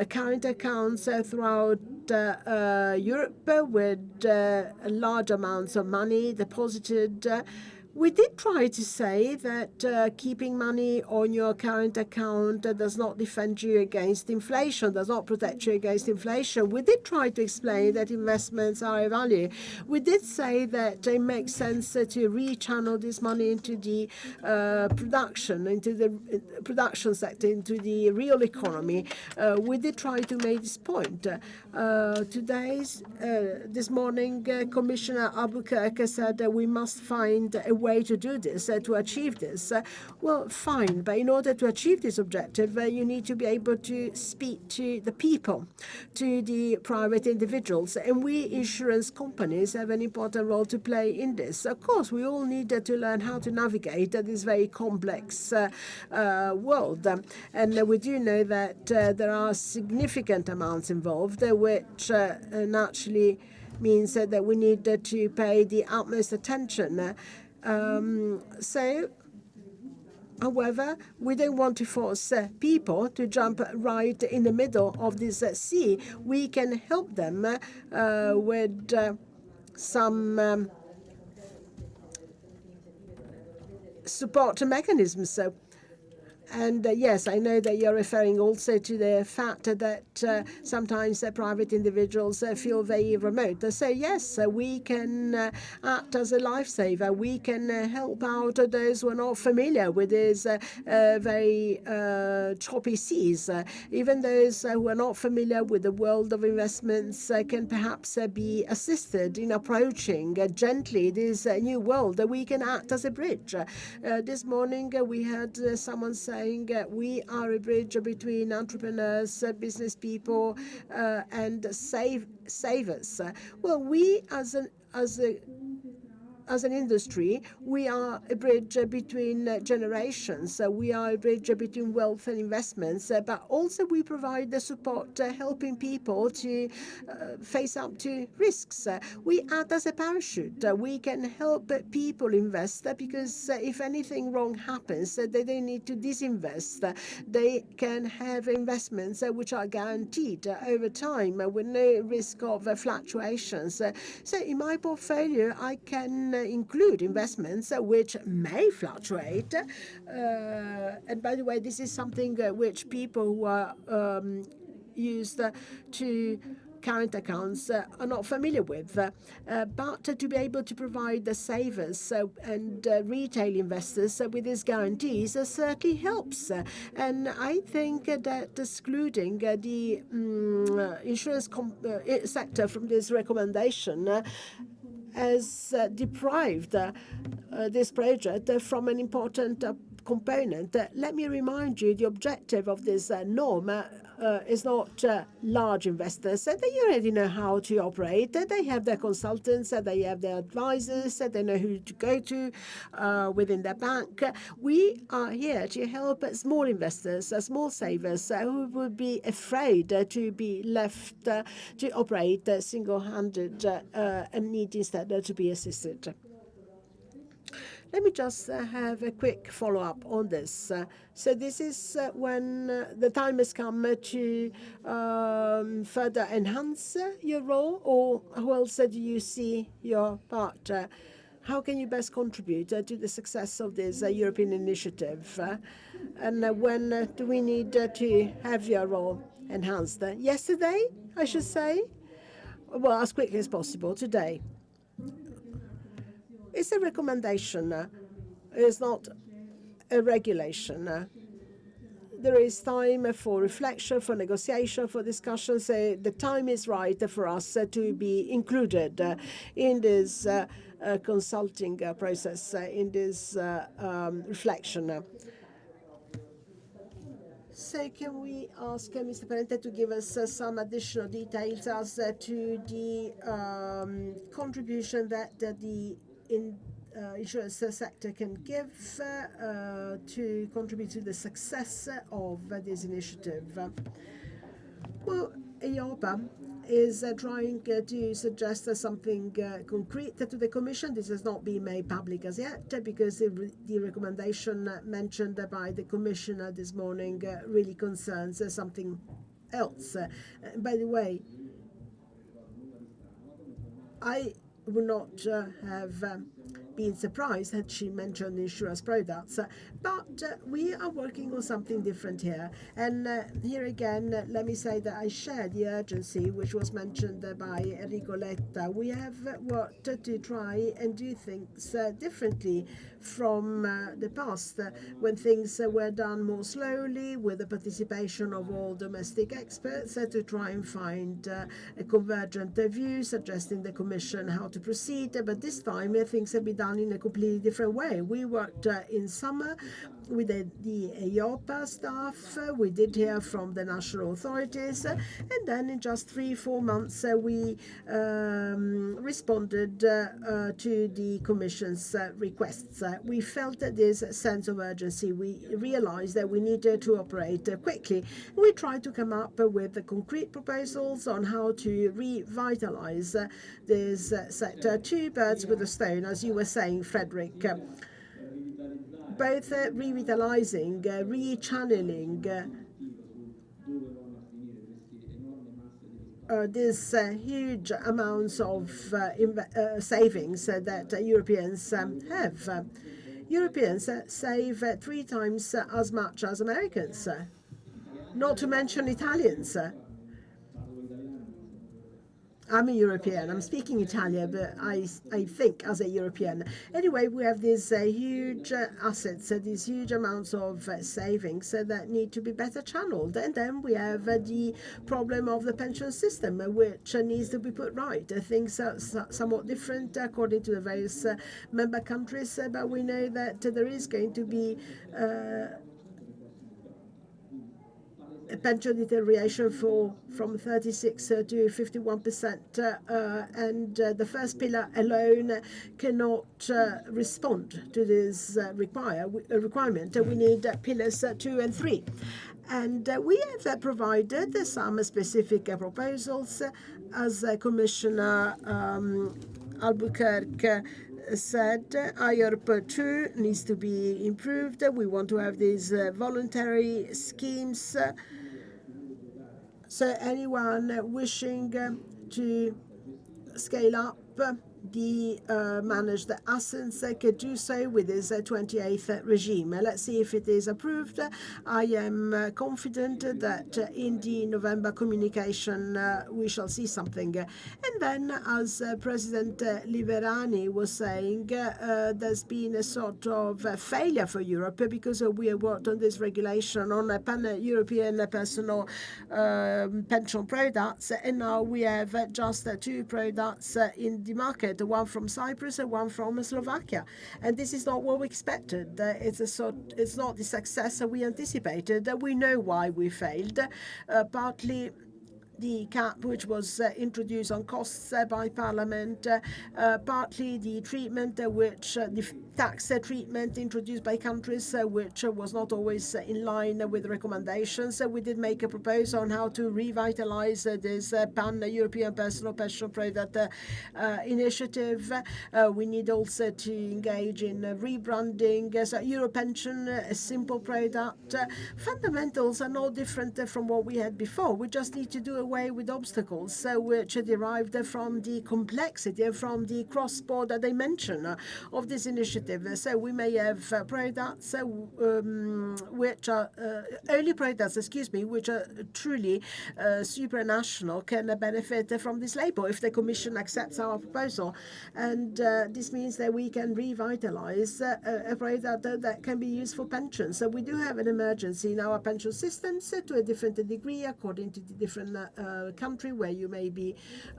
current accounts throughout Europe with large amounts of money deposited. We did try to say that keeping money on your current account does not defend you against inflation, does not protect you against inflation. We did try to explain that investments are a value. We did say that it makes sense to rechannel this money into the production sector, into the real economy. We did try to make this point. This morning, Commissioner Albuquerque said that we must find a way to do this, to achieve this. Well, fine, but in order to achieve this objective, you need to be able to speak to the people, to the private individuals, and we insurance companies have an important role to play in this. Of course, we all need to learn how to navigate this very complex world, and we do know that there are significant amounts involved, which naturally means that we need to pay the utmost attention. However, we don't want to force people to jump right in the middle of this sea. We can help them with some support mechanisms. And yes, I know that you're referring also to the fact that sometimes private individuals feel very remote. So yes, we can act as a lifesaver. We can help out those who are not familiar with these very choppy seas. Even those who are not familiar with the world of investments can perhaps be assisted in approaching gently this new world. We can act as a bridge. This morning we had someone saying we are a bridge between entrepreneurs, business people, and savers. Well, we as as an industry, we are a bridge between generations. We are a bridge between wealth and investments, but also we provide the support helping people to face up to risks. We act as a parachute. We can help people invest because if anything wrong happens, they don't need to disinvest. They can have investments which are guaranteed over time with no risk of fluctuations. So in my portfolio, I can include investments which may fluctuate. And by the way, this is something which people who are used to current accounts are not familiar with, but to be able to provide the savers and retail investors with these guarantees certainly helps. And I think that excluding the insurance sector from this recommendation has deprived this project from an important component. Let me remind you, the objective of this norm is not large investors. They already know how to operate. They have their consultants, they have their advisors, they know who to go to within their bank. We are here to help small investors, small savers who would be afraid to be left to operate single-handed and need instead to be assisted. Let me just have a quick follow-up on this. So this is when the time has come to further enhance your role, or how else do you see your part? How can you best contribute to the success of this European initiative? And when do we need to have your role enhanced? Yesterday, I should say? Well, as quickly as possible, today. It's a recommendation. It's not a regulation. There is time for reflection, for negotiation, for discussion. So the time is right for us to be included in this consulting process, in this reflection. So can we ask Mr. Parente to give us some additional details as to the contribution that the insurance sector can give to contribute to the success of this initiative? Well, EIOPA is trying to suggest something concrete to the Commission. This has not been made public as yet because the recommendation mentioned by the Commissioner this morning really concerns something else. By the way, I would not have been surprised had she mentioned insurance products, but we are working on something different here. And here again, let me say that I share the urgency which was mentioned by Enrico Letta. We have worked to try and do things differently from the past, when things were done more slowly with the participation of all domestic experts to try and find a convergent view, suggesting the Commission how to proceed. But this time things have been done in a completely different way. We worked in summer with the EIOPA staff. We did hear from the national authorities, and then in just 3-4 months we responded to the Commission's requests. We felt this sense of urgency. We realized that we needed to operate quickly. We tried to come up with concrete proposals on how to revitalize this sector. Two birds with a stone, as you were saying, Frédéric. Both revitalizing, rechanneling these huge amounts of savings that Europeans have. Europeans save 3 times as much as Americans, not to mention Italians. I'm a European. I'm speaking Italian, but I think as a European. Anyway, we have these huge assets, these huge amounts of savings that need to be better channeled. And then we have the problem of the pension system, which needs to be put right. Things are somewhat different according to the various member countries, but we know that there is going to be a pension deterioration from 36 to 51%, and the first pillar alone cannot respond to this requirement. We need pillars 2 and 3. And we have provided some specific proposals, as Commissioner Albuquerque said. IRP 2 needs to be improved. We want to have these voluntary schemes. So anyone wishing to scale up the managed assets could do so with this 28th regime. Let's see if it is approved. I am confident that in the November communication we shall see something. And then, as President Liverani was saying, there's been a sort of failure for Europe because we have worked on this regulation on a pan-European personal pension products, and now we have just 2 products in the market, one from Cyprus and one from Slovakia. And this is not what we expected. It's not the success we anticipated. We know why we failed. Partly the cap which was introduced on costs by Parliament, partly the treatment the tax treatment introduced by countries which was not always in line with recommendations. We did make a proposal on how to revitalize this pan-European personal pension product initiative. We need also to engage in rebranding. So Europension, a simple product. Fundamentals are no different from what we had before. We just need to do away with obstacles which are derived from the complexity and from the cross-border dimension of this initiative. So we may have products which are only products, which are truly supranational can benefit from this label if the Commission accepts our proposal. And this means that we can revitalize a product that can be used for pensions. So we do have an emergency in our pension systems to a different degree according to the different country where you may be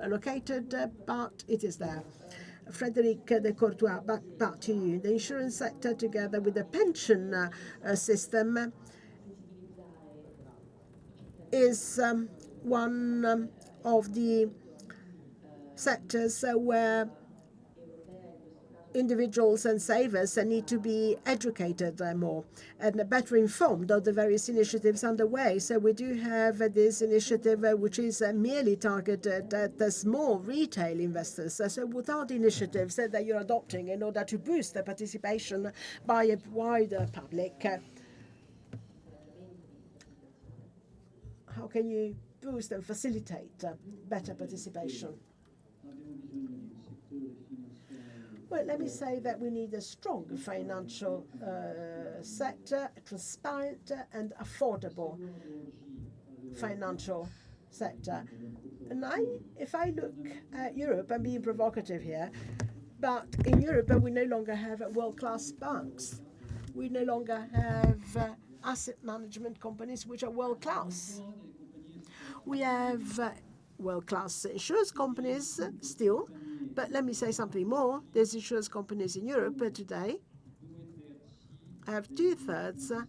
located, but it is there. Frédéric de Courtois, back to you. The insurance sector, together with the pension system, is one of the sectors where individuals and savers need to be educated more and better informed of the various initiatives underway. So we do have this initiative which is merely targeted at the small retail investors. So what are the initiatives that you're adopting in order to boost the participation by a wider public? How can you boost and facilitate better participation? Well, let me say that we need a strong financial sector, a transparent and affordable financial sector. And if I look at Europe, I'm being provocative here, but in Europe we no longer have world-class banks. We no longer have asset management companies which are world-class. We have world-class insurance companies still, but let me say something more. There's insurance companies in Europe today have 2/3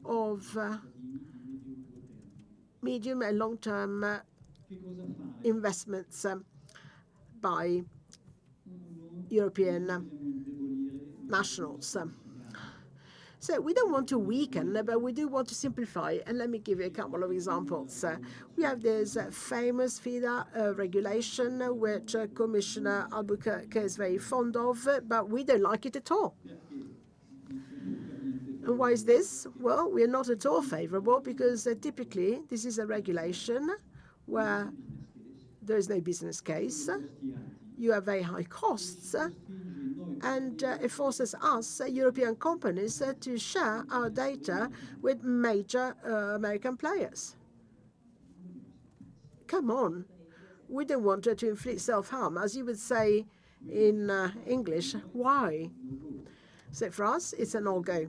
of medium and long-term investments by European nationals. So we don't want to weaken, but we do want to simplify. And let me give you a couple of examples. We have this famous FIDA regulation, which Commissioner Albuquerque is very fond of, but we don't like it at all. And why is this? Well, we are not at all favorable because typically this is a regulation where there is no business case. You have very high costs. And it forces us, European companies, to share our data with major American players. Come on. We don't want to inflict self-harm. As you would say in English, why? So for us, it's an all-go.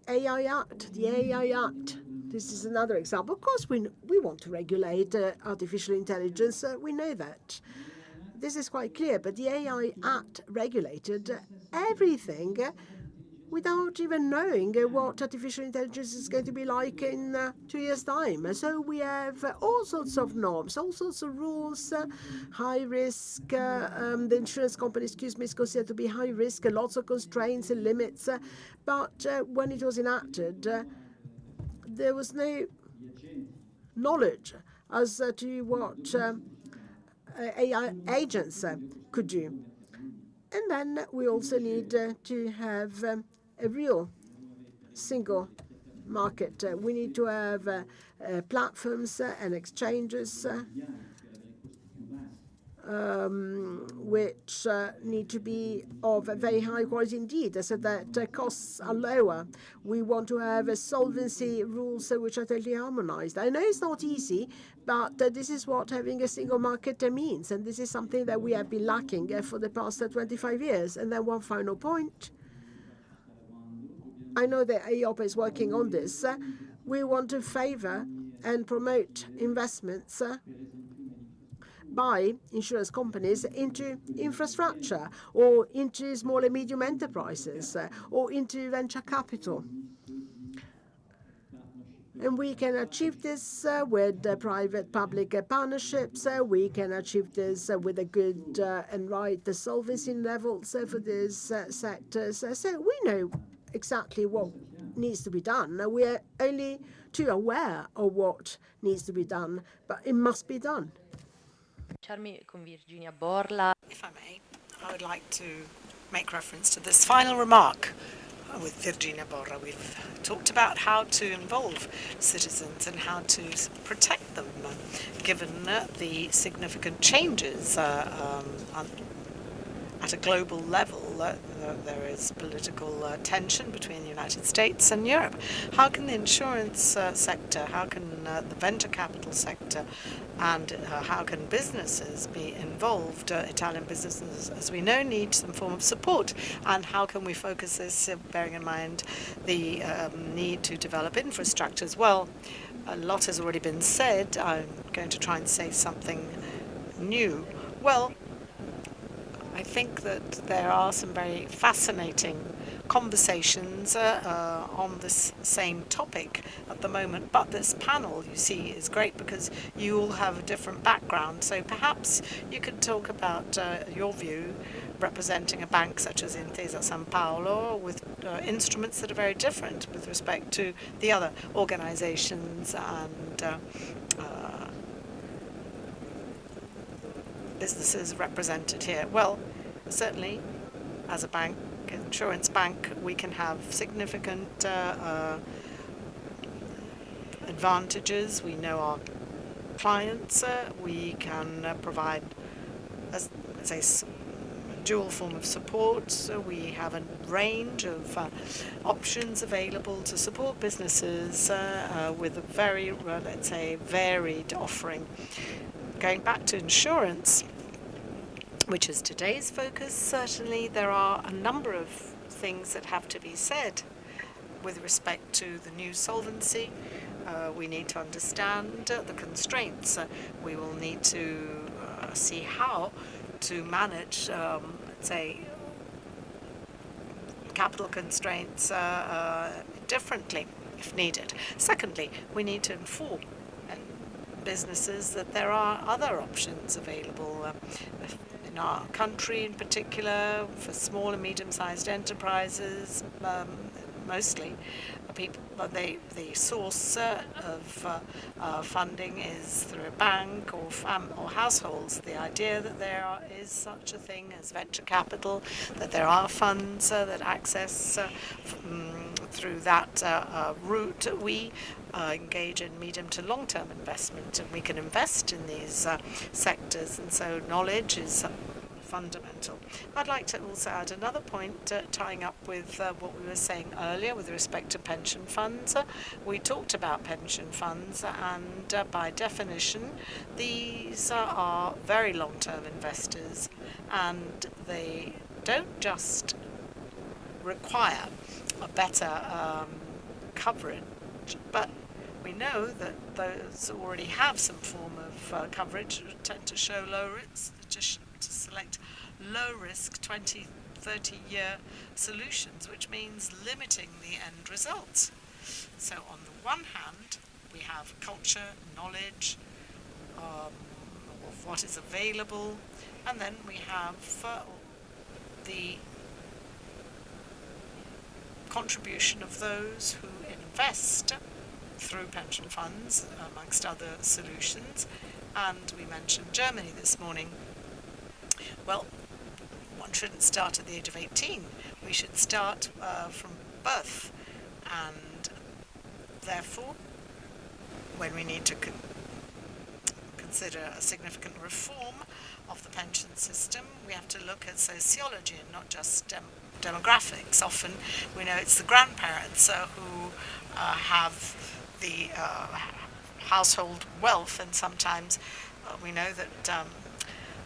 AI Act, the AI Act. This is another example. Of course, we want to regulate artificial intelligence. We know that. This is quite clear, but the AI Act regulated everything without even knowing what artificial intelligence is going to be like in 2 years' time. So we have all sorts of norms, all sorts of rules, high risk. The insurance company, is considered to be high risk, lots of constraints and limits. But when it was enacted, there was no knowledge as to what AI agents could do. And then we also need to have a real single market. We need to have platforms and exchanges which need to be of very high quality indeed, so that costs are lower. We want to have solvency rules which are totally harmonized. I know it's not easy, but this is what having a single market means, and this is something that we have been lacking for the past 25 years. And then one final point. I know that EIOPA is working on this. We want to favor and promote investments by insurance companies into infrastructure or into small and medium enterprises or into venture capital. And we can achieve this with private-public partnerships. We can achieve this with a good and right solvency levels for these sectors. So we know exactly what needs to be done. We are only too aware of what needs to be done, but it must be done. If I may, I would like to make reference to this final remark with Virginia Borra. We've talked about how to involve citizens and how to protect them, given the significant changes at a global level. There is political tension between the United States and Europe. How can the insurance sector, how can the venture capital sector, and how can businesses be involved? Italian businesses, as we know, need some form of support. And how can we focus this, bearing in mind the need to develop infrastructure as well? A lot has already been said. I'm going to try and say something new. Well, I think that there are some very fascinating conversations on this same topic at the moment, but this panel, you see, is great because you all have a different background. So perhaps you could talk about your view representing a bank such as Intesa Sanpaolo with instruments that are very different with respect to the other organizations and businesses represented here. Well, certainly, as a bank, insurance bank, we can have significant advantages. We know our clients. We can provide, as I say, a dual form of support. So we have a range of options available to support businesses with a very, let's say, varied offering. Going back to insurance, which is today's focus, certainly there are a number of things that have to be said with respect to the new solvency. We need to understand the constraints. We will need to see how to manage, let's say, capital constraints differently if needed. Secondly, we need to inform businesses that there are other options available in our country, in particular for small and medium-sized enterprises. Mostly, people, the source of funding is through a bank or households. The idea that there is such a thing as venture capital, that there are funds that access through that route, we engage in medium to long-term investment, and we can invest in these sectors, and so knowledge is fundamental. I'd like to also add another point tying up with what we were saying earlier with respect to pension funds. We talked about pension funds, and by definition these are very long-term investors, and they don't just require a better coverage, but we know that those who already have some form of coverage tend to show low risks, to select low risk 20 30-year solutions, which means limiting the end result. So on the one hand, we have culture, knowledge of what is available, and then we have the contribution of those who invest through pension funds, amongst other solutions. And we mentioned Germany this morning. Well, one shouldn't start at the age of 18. We should start from birth. And therefore, when we need to consider a significant reform of the pension system, we have to look at sociology and not just demographics. Often we know it's the grandparents who have the household wealth, and sometimes we know that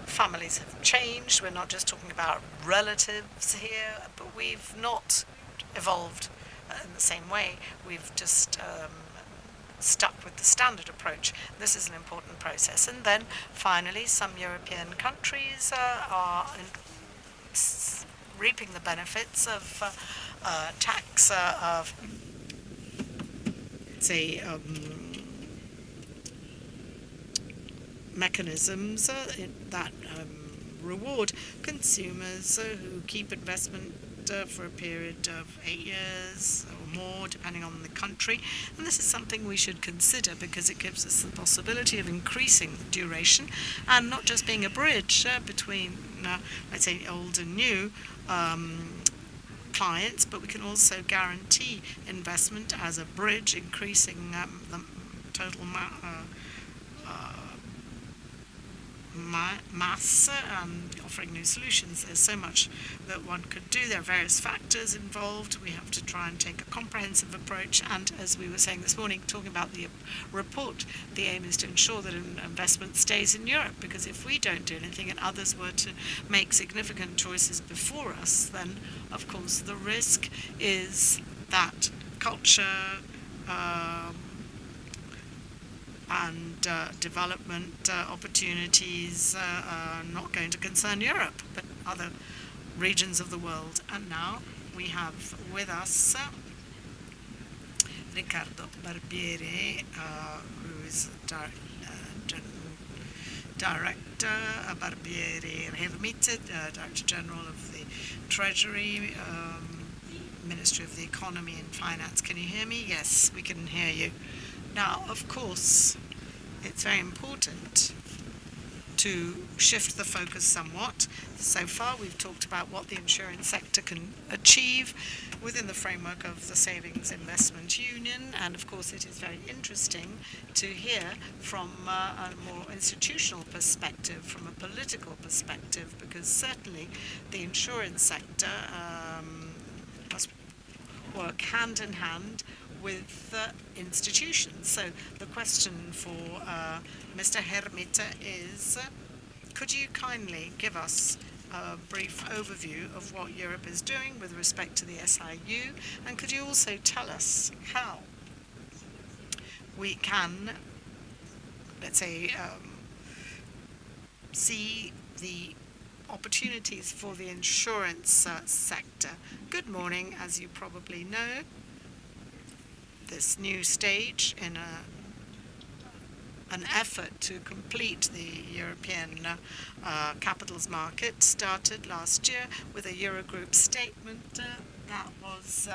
families have changed. We're not just talking about relatives here, but we've not evolved in the same way. We've just stuck with the standard approach. This is an important process. And then finally, some European countries are reaping the benefits of tax mechanisms that reward consumers who keep investment for a period of 8 years or more, depending on the country. And this is something we should consider because it gives us the possibility of increasing duration and not just being a bridge between, let's say, old and new clients, but we can also guarantee investment as a bridge, increasing the total mass and offering new solutions. There's so much that one could do. There are various factors involved. We have to try and take a comprehensive approach, and as we were saying this morning, talking about the report, the aim is to ensure that an investment stays in Europe, because if we don't do anything and others were to make significant choices before us, then of course the risk is that culture and development opportunities are not going to concern Europe, but other regions of the world. And now we have with us Riccardo Barbieri, who is Director Barbieri Hermite, Director General of the Treasury, Ministry of the Economy and Finance. Can you hear me? Yes, we can hear you. Now, of course, it's very important to shift the focus somewhat. So far, we've talked about what the insurance sector can achieve within the framework of the Savings Investment Union. And of course, it is very interesting to hear from a more institutional perspective, from a political perspective, because certainly the insurance sector must work hand in hand with institutions. So the question for Mr. Hermite is, could you kindly give us a brief overview of what Europe is doing with respect to the SIU, and could you also tell us how we can, let's say, see the opportunities for the insurance sector? Good morning. As you probably know, this new stage in an effort to complete the European capitals market started last year with a Eurogroup statement that was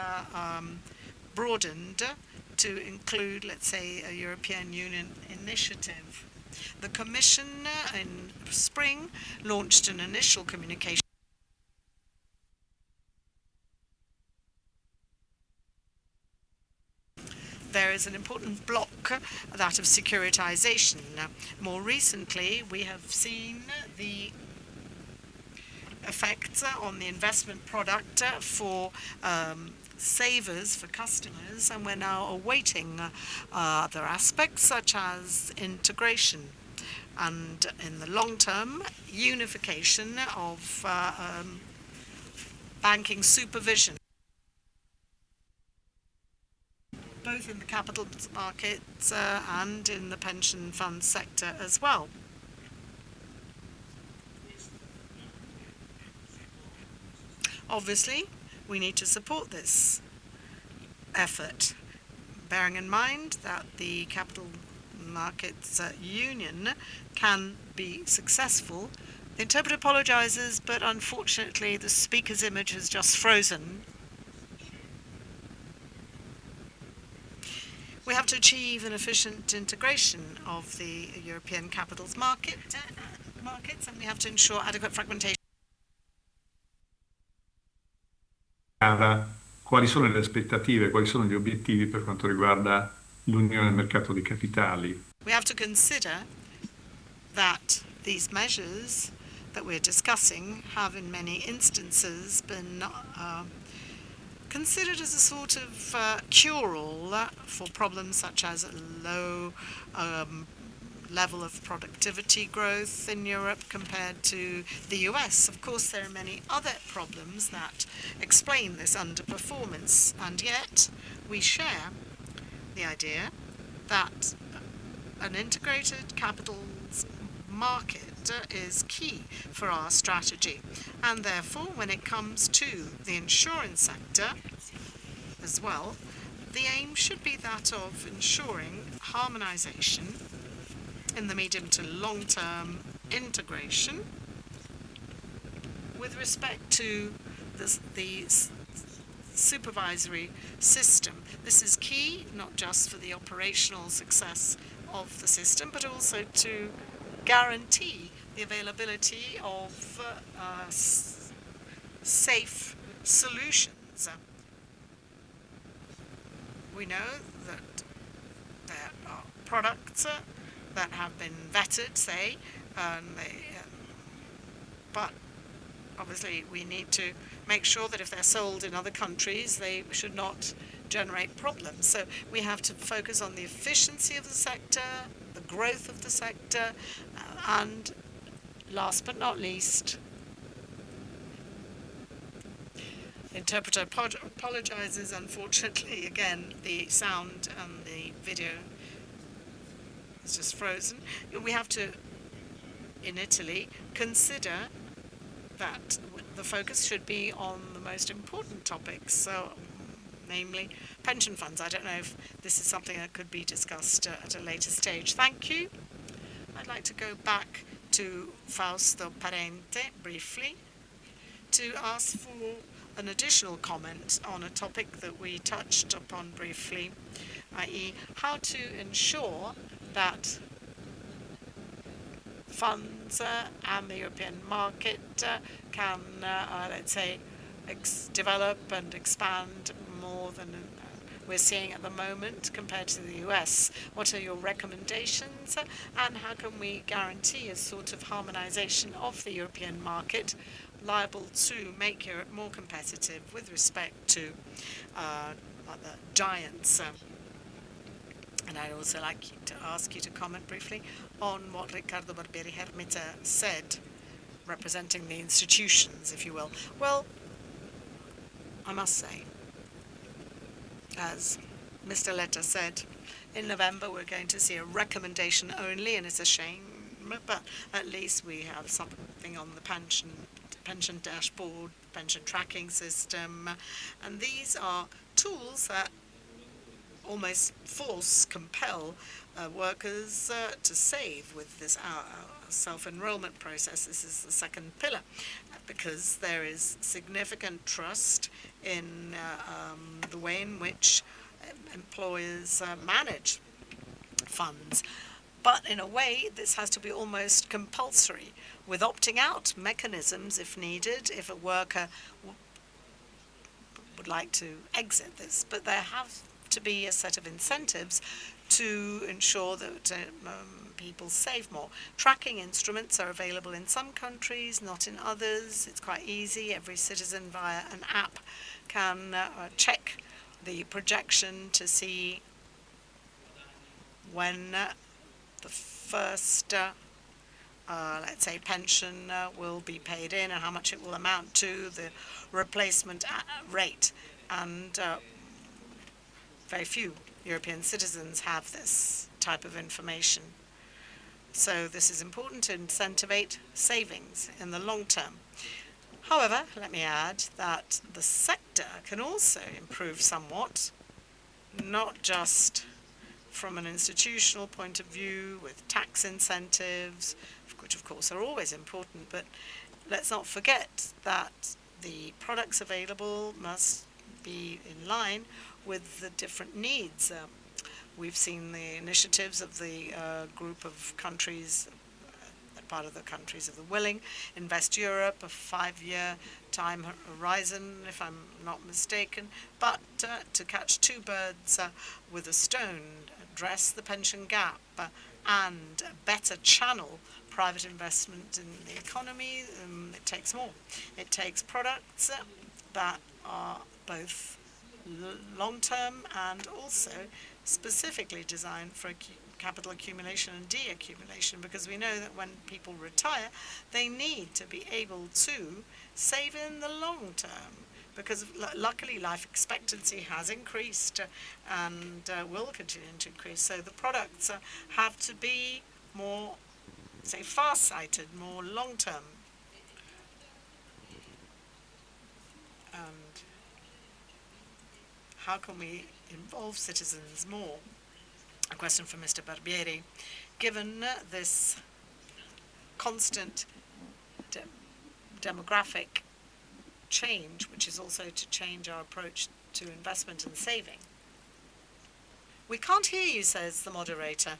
broadened to include, let's say, a European Union initiative. The Commission in spring launched an initial communication. There is an important block, that of securitization. More recently, we have seen the effects on the investment product for savers, for customers, and we're now awaiting other aspects such as integration and, in the long term, unification of banking supervision, both in the capital markets and in the pension fund sector as well. Obviously, we need to support this effort, bearing in mind that the Capital Markets Union can be successful. The interpreter apologizes, but unfortunately the speaker's image has just frozen. We have to achieve an efficient integration of the European capitals markets, and we have to ensure adequate fragmentation. Chiara, quali sono le aspettative, quali sono gli obiettivi per quanto riguarda l'Unione del Mercato dei Capitali? We have to consider that these measures that we're discussing have in many instances been considered as a sort of cure-all for problems such as low level of productivity growth in Europe compared to the US. Of course, there are many other problems that explain this underperformance, and yet we share the idea that an integrated capitals market is key for our strategy, and therefore when it comes to the insurance sector as well, the aim should be that of ensuring harmonization in the medium to long-term integration with respect to the supervisory system. This is key not just for the operational success of the system, but also to guarantee the availability of safe solutions. We know that there are products that have been vetted, say, but obviously we need to make sure that if they're sold in other countries, they should not generate problems. So we have to focus on the efficiency of the sector, the growth of the sector, and last but not least, the interpreter apologizes. Unfortunately, again, the sound and the video is just frozen. We have to, in Italy, consider that the focus should be on the most important topics, so namely pension funds. I don't know if this is something that could be discussed at a later stage. Thank you. I'd like to go back to Fausto Parente briefly to ask for an additional comment on a topic that we touched upon briefly, i.e. how to ensure that funds and the European market can, let's say, develop and expand more than we're seeing at the moment compared to the US. What are your recommendations, and how can we guarantee a sort of harmonization of the European market liable to make Europe more competitive with respect to other giants? And I'd also like to ask you to comment briefly on what Riccardo Barbieri Hermita said, representing the institutions, if you will. Well, I must say, as Mr. Letta said, in November we're going to see a recommendation only, and it's a shame, but at least we have something on the pension dashboard, pension tracking system, and these are tools that almost compel workers to save with this self-enrollment process. This is the second pillar, because there is significant trust in the way in which employers manage funds. But in a way, this has to be almost compulsory, with opting out mechanisms if needed, if a worker would like to exit this. But there have to be a set of incentives to ensure that people save more. Tracking instruments are available in some countries, not in others. It's quite easy. Every citizen via an app can check the projection to see when the first, let's say, pension will be paid in and how much it will amount to, the replacement rate. And very few European citizens have this type of information. So this is important to incentivize savings in the long term. However, let me add that the sector can also improve somewhat, not just from an institutional point of view with tax incentives, which of course are always important, but let's not forget that the products available must be in line with the different needs. We've seen the initiatives of the group of countries, part of the countries of the willing, Invest Europe, a 5-year time horizon, if I'm not mistaken, but to catch two birds with a stone, address the pension gap and better channel private investment in the economy, it takes more. It takes products that are both long-term and also specifically designed for capital accumulation and deaccumulation, because we know that when people retire, they need to be able to save in the long term, because luckily life expectancy has increased and will continue to increase. So the products have to be more, say, far-sighted, more long-term. And how can we involve citizens more? A question from Mr. Barbieri. Given this constant demographic change, which is also to change our approach to investment and saving. We can't hear you, says the moderator.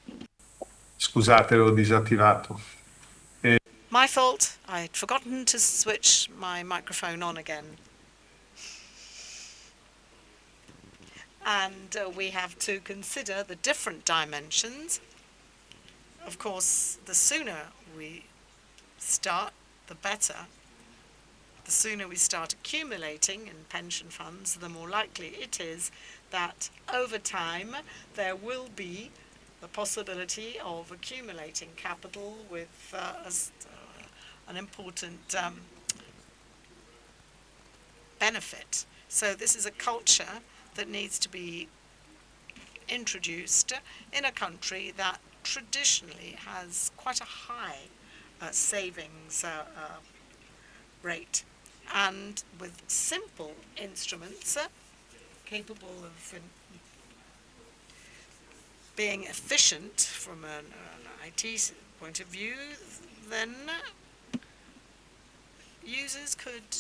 Scusate, l'ho disattivato. My fault. I'd forgotten to switch my microphone on again. And we have to consider the different dimensions. Of course, the sooner we start, the better. The sooner we start accumulating in pension funds, the more likely it is that over time there will be the possibility of accumulating capital with an important benefit. So this is a culture that needs to be introduced in a country that traditionally has quite a high savings rate, and with simple instruments capable of being efficient from an IT point of view, then users could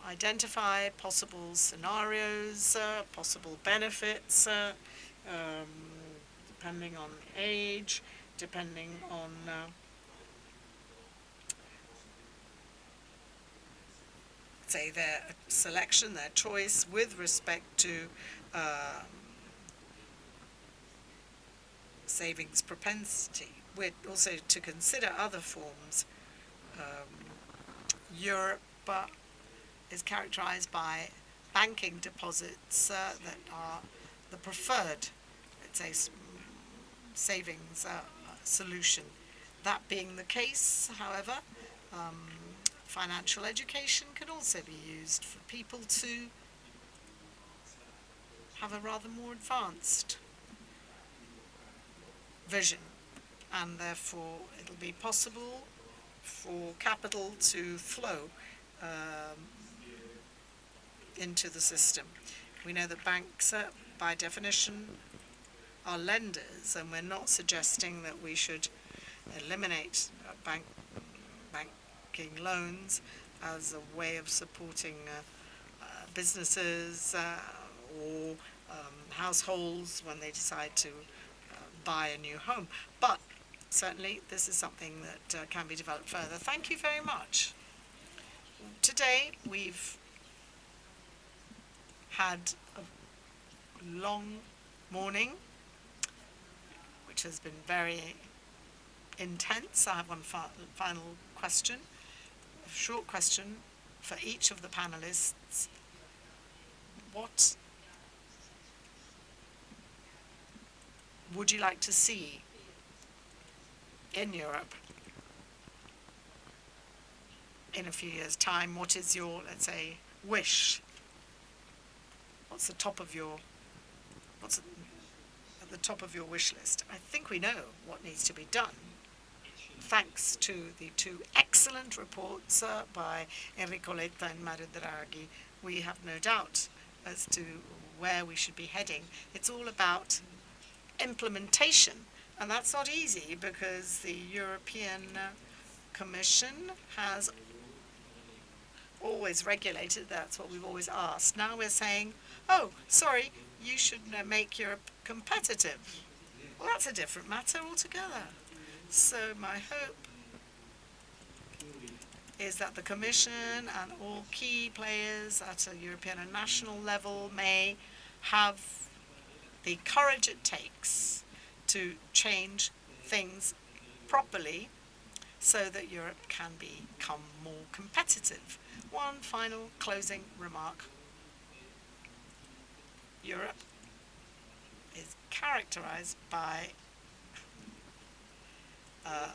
identify possible scenarios, possible benefits, depending on age, depending on say their selection, their choice with respect to savings propensity. We're also to consider other forms. Europe is characterized by banking deposits that are the preferred, let's say, savings solution. That being the case, however, financial education can also be used for people to have a rather more advanced vision, and therefore it'll be possible for capital to flow into the system. We know that banks, by definition, are lenders, and we're not suggesting that we should eliminate banking loans as a way of supporting businesses or households when they decide to buy a new home. But certainly this is something that can be developed further. Thank you very much. Today we've had a long morning, which has been very intense. I have one final question, a short question for each of the panelists. What would you like to see in Europe in a few years' time? What is your, let's say, wish? What's at the top of your wish list? I think we know what needs to be done. thanks to the two excellent reports by Enrico Letta and Mario Draghi, we have no doubt as to where we should be heading. It's all about implementation, and that's not easy because the European Commission has always regulated. That's what we've always asked. Now we're saying, oh, sorry, you should make Europe competitive. Well, that's a different matter altogether. So my hope is that the Commission and all key players at a European and national level may have the courage it takes to change things properly so that Europe can become more competitive. One final closing remark. Europe is characterized by a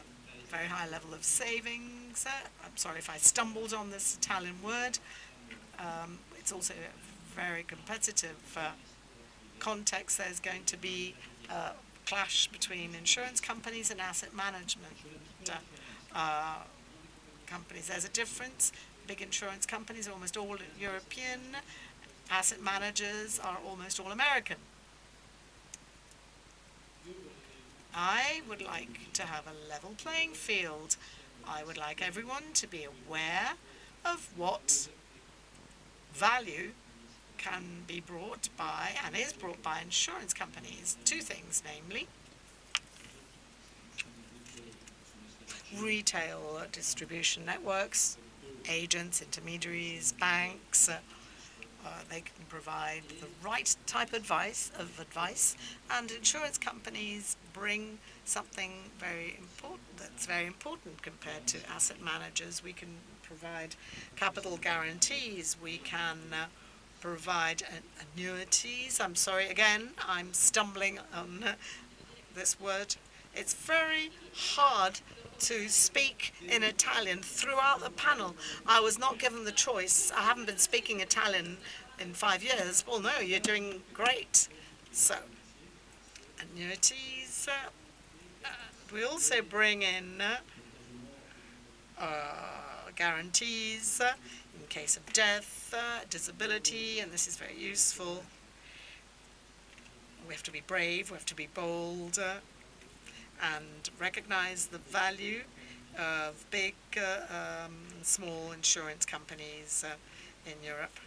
very high level of savings. I'm sorry if I stumbled on this Italian word. It's also a very competitive context. There's going to be a clash between insurance companies and asset management companies. There's a difference. Big insurance companies are almost all European. Asset managers are almost all American. I would like to have a level playing field. I would like everyone to be aware of what value can be brought by and is brought by insurance companies. Two things, namely, retail distribution networks, agents, intermediaries, banks. They can provide the right type of advice, and insurance companies bring something very important that's very important compared to asset managers. We can provide capital guarantees. We can provide annuities. I'm sorry, again, I'm stumbling on this word. It's very hard to speak in Italian throughout the panel. I was not given the choice. I haven't been speaking Italian in 5 years. Well, no, you're doing great. So, annuities. We also bring in guarantees in case of death, disability, and this is very useful. We have to be brave, we have to be bold, and recognize the value of big and small insurance companies in Europe.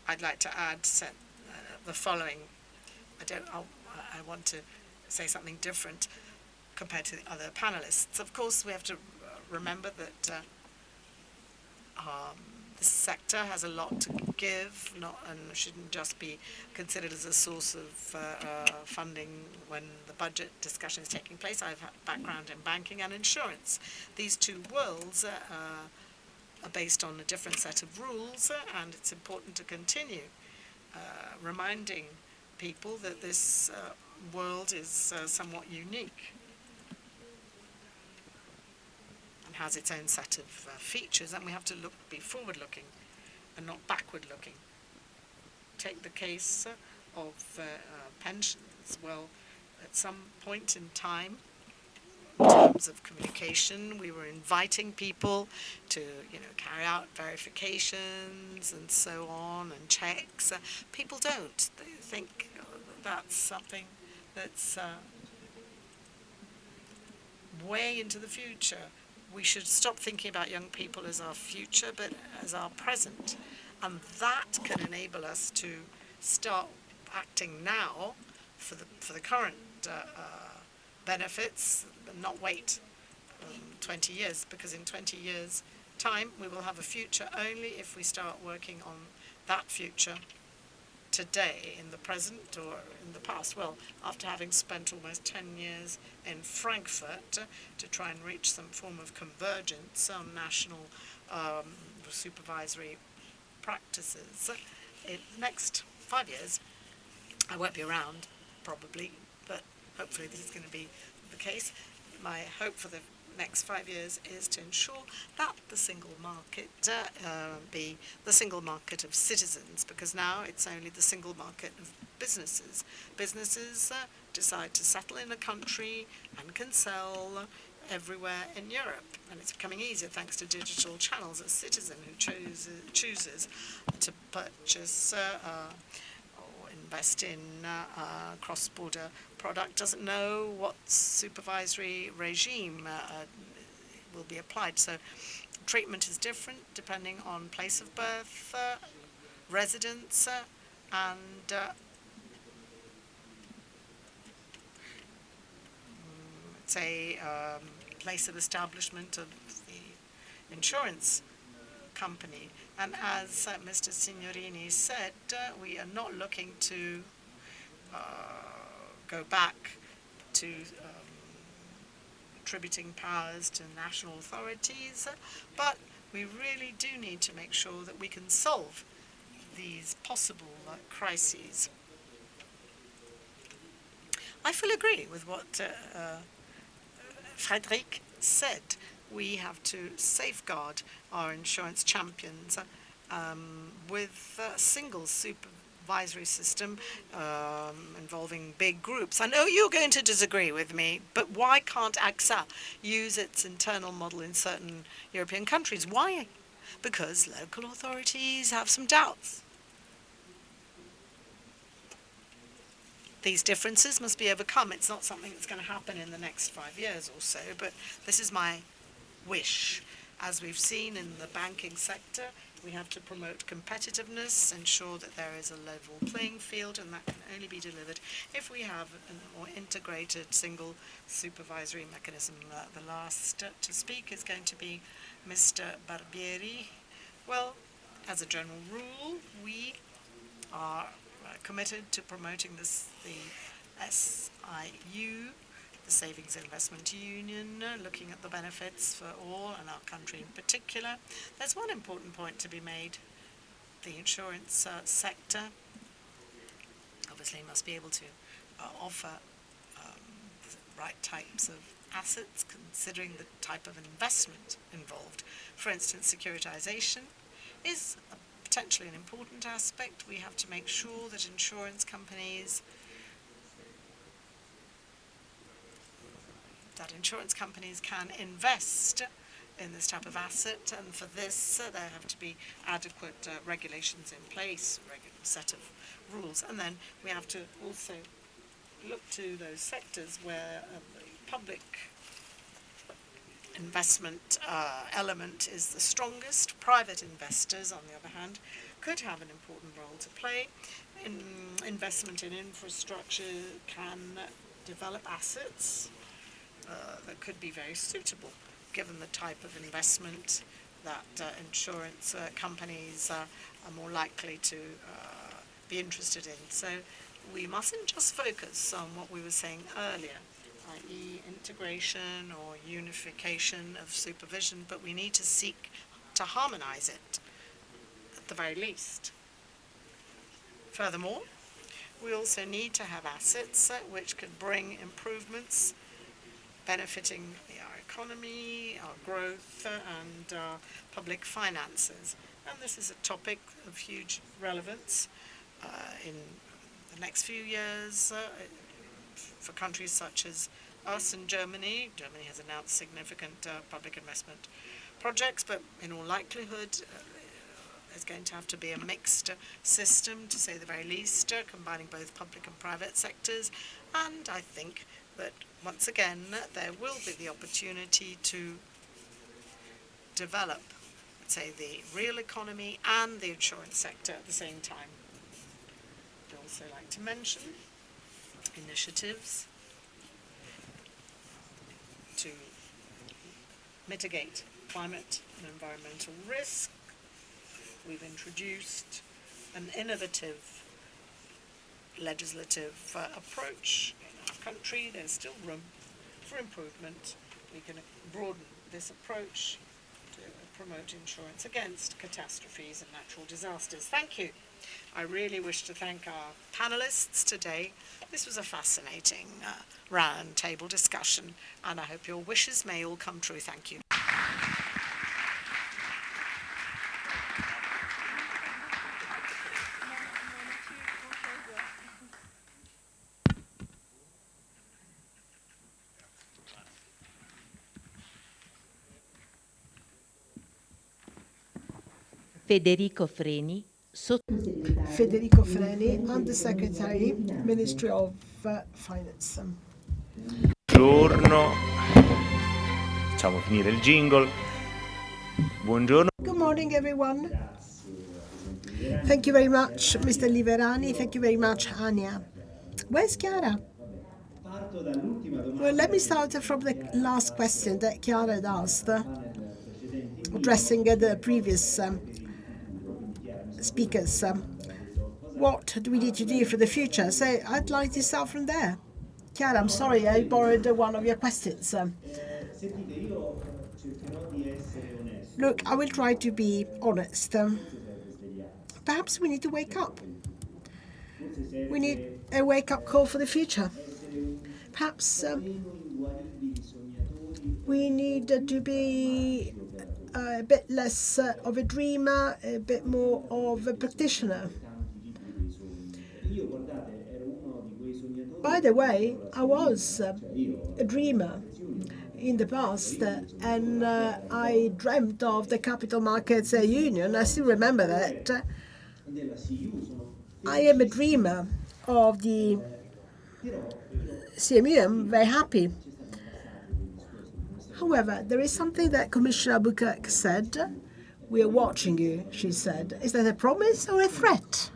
I'd like to add the following. I want to say something different compared to the other panelists. Of course, we have to remember that this sector has a lot to give, and shouldn't just be considered as a source of funding when the budget discussion is taking place. I've had a background in banking and insurance. These two worlds are based on a different set of rules, and it's important to continue reminding people that this world is somewhat unique and has its own set of features, and we have to be forward-looking and not backward-looking. Take the case of pensions. Well, at some point in time, in terms of communication, we were inviting people to, carry out verifications and so on, and checks. People don't. They think that's something that's way into the future. We should stop thinking about young people as our future, but as our present. And that can enable us to start acting now for the current benefits, and not wait 20 years, because in 20 years' time we will have a future only if we start working on that future today, in the present or in the past. Well, after having spent almost 10 years in Frankfurt to try and reach some form of convergence on national supervisory practices, in the next 5 years, I won't be around, probably, but hopefully this is going to be the case. My hope for the next 5 years is to ensure that the single market be the single market of citizens, because now it's only the single market of businesses. Businesses decide to settle in a country and can sell everywhere in Europe, and it's becoming easier thanks to digital channels. A citizen who chooses to purchase or invest in a cross-border product doesn't know what supervisory regime will be applied. So treatment is different depending on place of birth, residence, and say place of establishment of the insurance company. And as Mr. Signorini said, we are not looking to go back to attributing powers to national authorities, but we really do need to make sure that we can solve these possible crises. I fully agree with what Frédéric said. We have to safeguard our insurance champions with a single supervisory system involving big groups. I know you're going to disagree with me, but why can't AXA use its internal model in certain European countries? Why? Because local authorities have some doubts. These differences must be overcome. It's not something that's going to happen in the next 5 years or so, but this is my wish. As we've seen in the banking sector, we have to promote competitiveness, ensure that there is a level playing field, and that can only be delivered if we have a more integrated single supervisory mechanism. The last to speak is going to be Mr. Barbieri. Well, as a general rule, we are committed to promoting the SIU, the Savings Investment Union, looking at the benefits for all and our country in particular. There's one important point to be made. The insurance sector obviously must be able to offer the right types of assets, considering the type of investment involved. For instance, securitization is potentially an important aspect. We have to make sure that insurance companies can invest in this type of asset, and for this there have to be adequate regulations in place, a regular set of rules. And then we have to also look to those sectors where the public investment element is the strongest. Private investors, on the other hand, could have an important role to play. Investment in infrastructure can develop assets that could be very suitable given the type of investment that insurance companies are more likely to be interested in. So we mustn't just focus on what we were saying earlier, i.e. integration or unification of supervision, but we need to seek to harmonize it at the very least. Furthermore, we also need to have assets which can bring improvements benefiting our economy, our growth, and our public finances. And this is a topic of huge relevance in the next few years for countries such as us and Germany. Germany has announced significant public investment projects, but in all likelihood there's going to have to be a mixed system, to say the very least, combining both public and private sectors. And I think that once again there will be the opportunity to develop, let's say, the real economy and the insurance sector at the same time. I'd also like to mention initiatives to mitigate climate and environmental risk. We've introduced an innovative legislative approach in our country. There's still room for improvement. We can broaden this approach to promote insurance against catastrophes and natural disasters. Thank you. I really wish to thank our panelists today. This was a fascinating round table discussion, and I hope your wishes may all come true. Thank you. Federico Freni, Federico Freni, Undersecretary, Ministry of Finance. Buongiorno, facciamo finire il jingle. Buongiorno. Good morning, everyone. Thank you very much, Mr. Liverani. Thank you very much, ANIA. Where's Chiara? Well, let me start from the last question that Chiara had asked, addressing the previous speakers. What do we need to do for the future? So I'd like to start from there. Chiara, I'm sorry, I borrowed one of your questions. Look, I will try to be honest. Perhaps we need to wake up. We need a wake-up call for the future. Perhaps we need to be a bit less of a dreamer, a bit more of a practitioner. By the way, I was a dreamer in the past, and I dreamt of the Capital Markets Union. I still remember that. I am a dreamer of the CMU. I'm very happy. However, there is something that Commissioner Albuquerque said. We are watching you, she said. Is that a promise or a threat?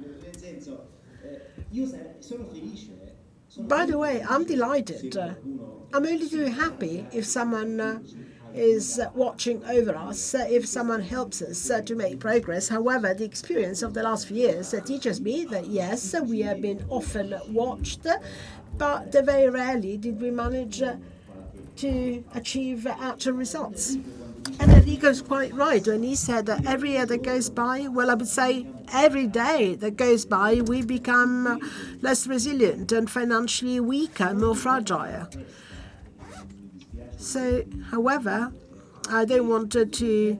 By the way, I'm delighted. I'm only too happy if someone is watching over us, if someone helps us to make progress. However, the experience of the last few years teaches me that, yes, we have been often watched, but very rarely did we manage to achieve actual results. And Enrico's quite right when he said that every year that goes by, well, I would say every day that goes by, we become less resilient and financially weaker, more fragile. So, however, I don't want to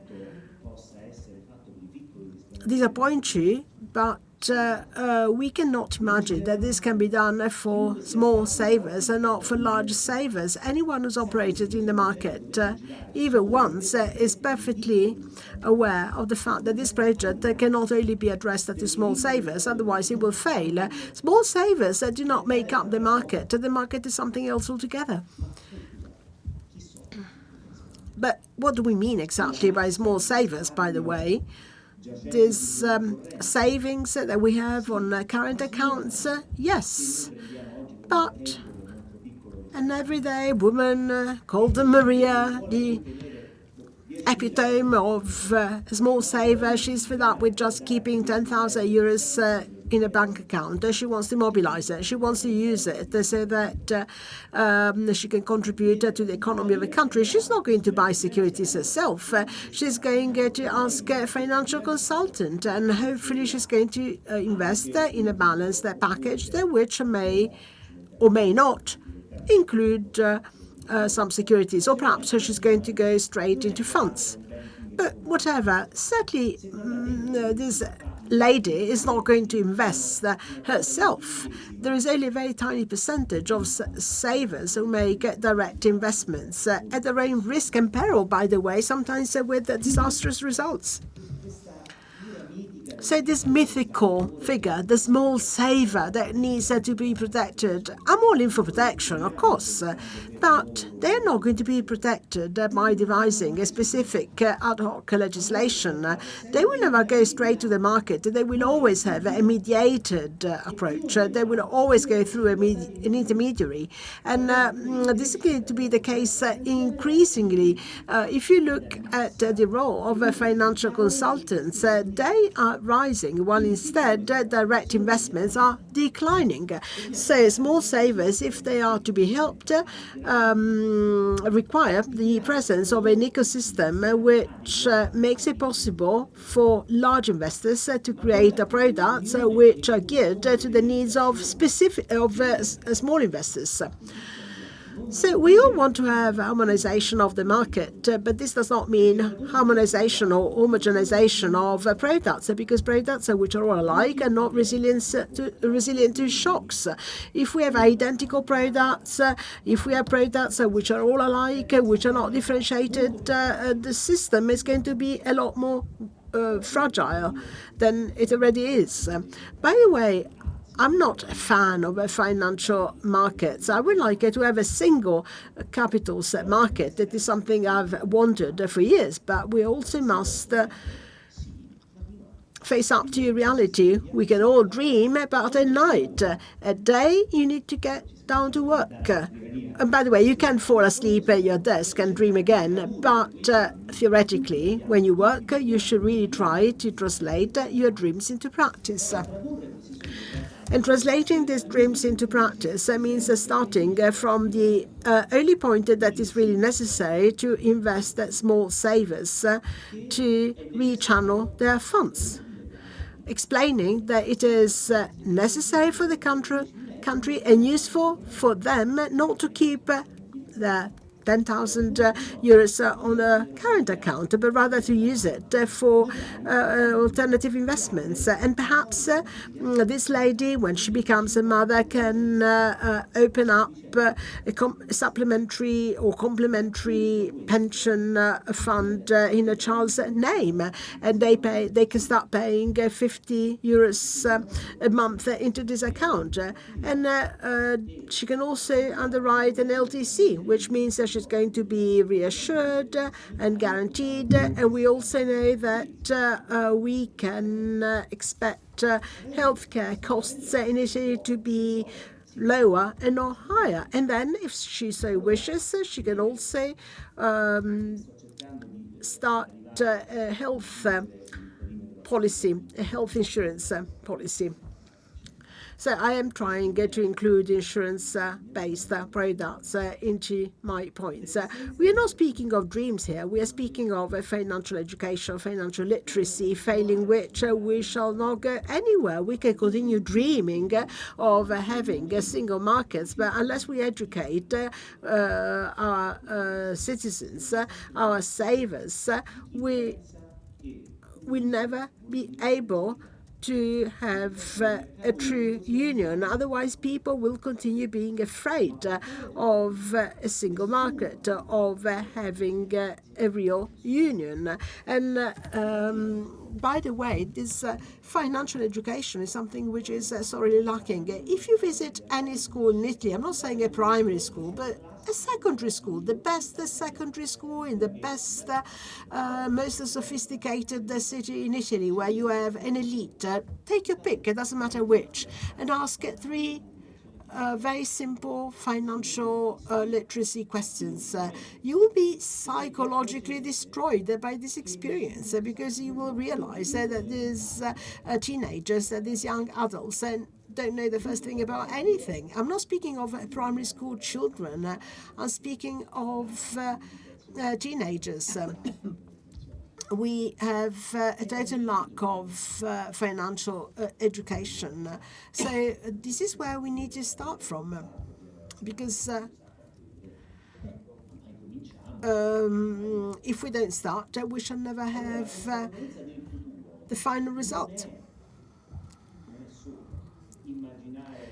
disappoint you, but we cannot imagine that this can be done for small savers and not for large savers. Anyone who's operated in the market, even once, is perfectly aware of the fact that this project cannot only be addressed to small savers, otherwise it will fail. Small savers do not make up the market. The market is something else altogether. But what do we mean exactly by small savers, by the way? These savings that we have on current accounts, yes. But an everyday woman called Maria, the epitome of a small saver, she's fed up with just keeping 10,000 euros in a bank account. She wants to mobilize it. She wants to use it so that she can contribute to the economy of the country. She's not going to buy securities herself. She's going to ask a financial consultant, and hopefully she's going to invest in a balanced package which may or may not include some securities, or perhaps she's going to go straight into funds. But whatever, certainly this lady is not going to invest herself. There is only a very tiny percentage of savers who make direct investments at their own risk and peril, by the way, sometimes with disastrous results. So this mythical figure, the small saver that needs to be protected, I'm all in for protection, of course, but they're not going to be protected by devising a specific ad hoc legislation. They will never go straight to the market. They will always have a mediated approach. They will always go through an intermediary. And this is going to be the case increasingly. If you look at the role of financial consultants, they are rising, while instead direct investments are declining. So small savers, if they are to be helped, require the presence of an ecosystem which makes it possible for large investors to create products which are geared to the needs of small investors. So we all want to have harmonization of the market, but this does not mean harmonization or homogenization of products, because products which are all alike are not resilient to shocks. If we have identical products, if we have products which are all alike, which are not differentiated, the system is going to be a lot more fragile than it already is. By the way, I'm not a fan of financial markets. I would like to have a single capitals market. That is something I've wanted for years, but we also must face up to reality. We can all dream about a night. At day, you need to get down to work. And by the way, you can fall asleep at your desk and dream again, but theoretically, when you work, you should really try to translate your dreams into practice. And translating these dreams into practice means starting from the only point that is really necessary to invest small savers to rechannel their funds, explaining that it is necessary for the country and useful for them not to keep their 10,000 euros on a current account, but rather to use it for alternative investments. And perhaps this lady, when she becomes a mother, can open up a supplementary or complementary pension fund in a child's name, and they can start paying 50 euros a month into this account. And she can also underwrite an LTC, which means that she's going to be reassured and guaranteed. And we also know that we can expect healthcare costs in Italy to be lower and not higher. And then, if she so wishes, she can also start a health policy, a health insurance policy. So I am trying to include insurance-based products into my points. We are not speaking of dreams here. We are speaking of financial education, financial literacy, failing which we shall not go anywhere. We can continue dreaming of having single markets, but unless we educate our citizens, our savers, we will never be able to have a true union. Otherwise, people will continue being afraid of a single market, of having a real union. And by the way, this financial education is something which is sorely lacking. If you visit any school in Italy, I'm not saying a primary school, but a secondary school, the best secondary school in the best, most sophisticated city in Italy, where you have an elite, take your pick, it doesn't matter which, and ask 3 very simple financial literacy questions. You will be psychologically destroyed by this experience, because you will realize that these teenagers, these young adults, and don't know the first thing about anything. I'm not speaking of primary school children. I'm speaking of teenagers. We have a total lack of financial education. So this is where we need to start from, because if we don't start, we shall never have the final result.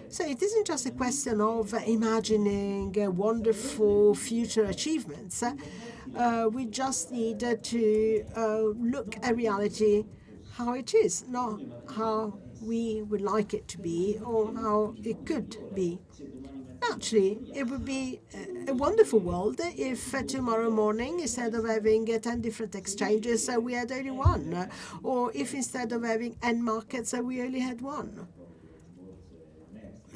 So it isn't just a question of imagining wonderful future achievements. We just need to look at reality how it is, not how we would like it to be or how it could be. Actually, it would be a wonderful world if tomorrow morning, instead of having 10 different exchanges, we had only one, or if instead of having N markets, we only had one.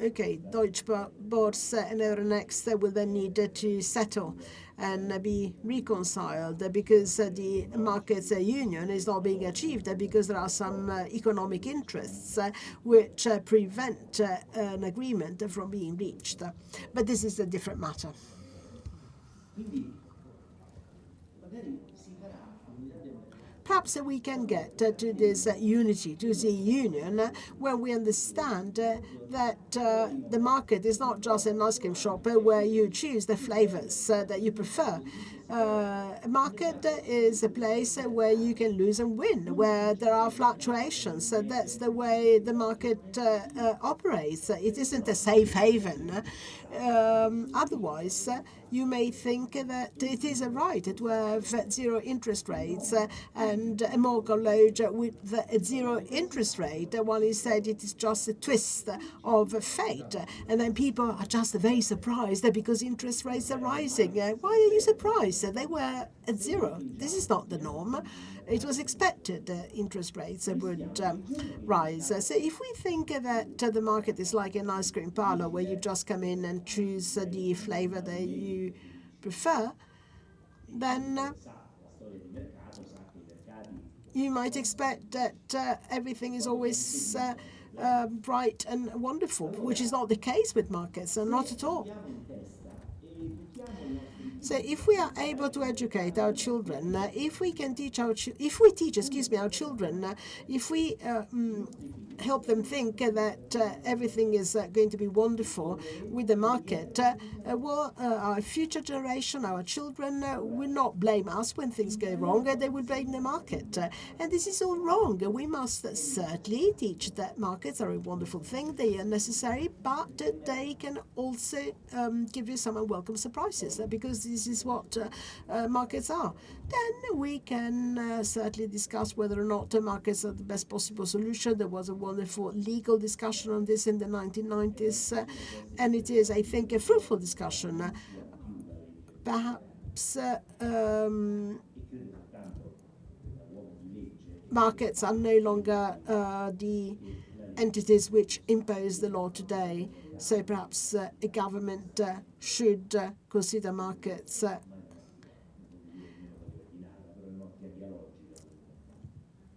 okay, Deutsche Börse and Euronext will then need to settle and be reconciled because the markets union is not being achieved because there are some economic interests which prevent an agreement from being reached. But this is a different matter. Perhaps we can get to this unity, to the union, where we understand that the market is not just an ice cream shop where you choose the flavors that you prefer. A market is a place where you can lose and win, where there are fluctuations. That's the way the market operates. It isn't a safe haven. Otherwise, you may think that it is a right to have zero interest rates and a mortgage with a zero interest rate. One is said it is just a twist of fate, and then people are just very surprised because interest rates are rising. Why are you surprised? They were at zero. This is not the norm. It was expected interest rates would rise. So if we think that the market is like an ice cream parlor where you just come in and choose the flavor that you prefer, then you might expect that everything is always bright and wonderful, which is not the case with markets, and not at all. So if we are able to educate our children, if we can teach our our children, if we help them think that everything is going to be wonderful with the market, our future generation, our children, will not blame us when things go wrong. They will blame the market. And this is all wrong. We must certainly teach that markets are a wonderful thing. They are necessary, but they can also give you some unwelcome surprises because this is what markets are. Then we can certainly discuss whether or not markets are the best possible solution. There was a wonderful legal discussion on this in the 1990s, and it is, I think, a fruitful discussion. Perhaps markets are no longer the entities which impose the law today. So perhaps a government should consider markets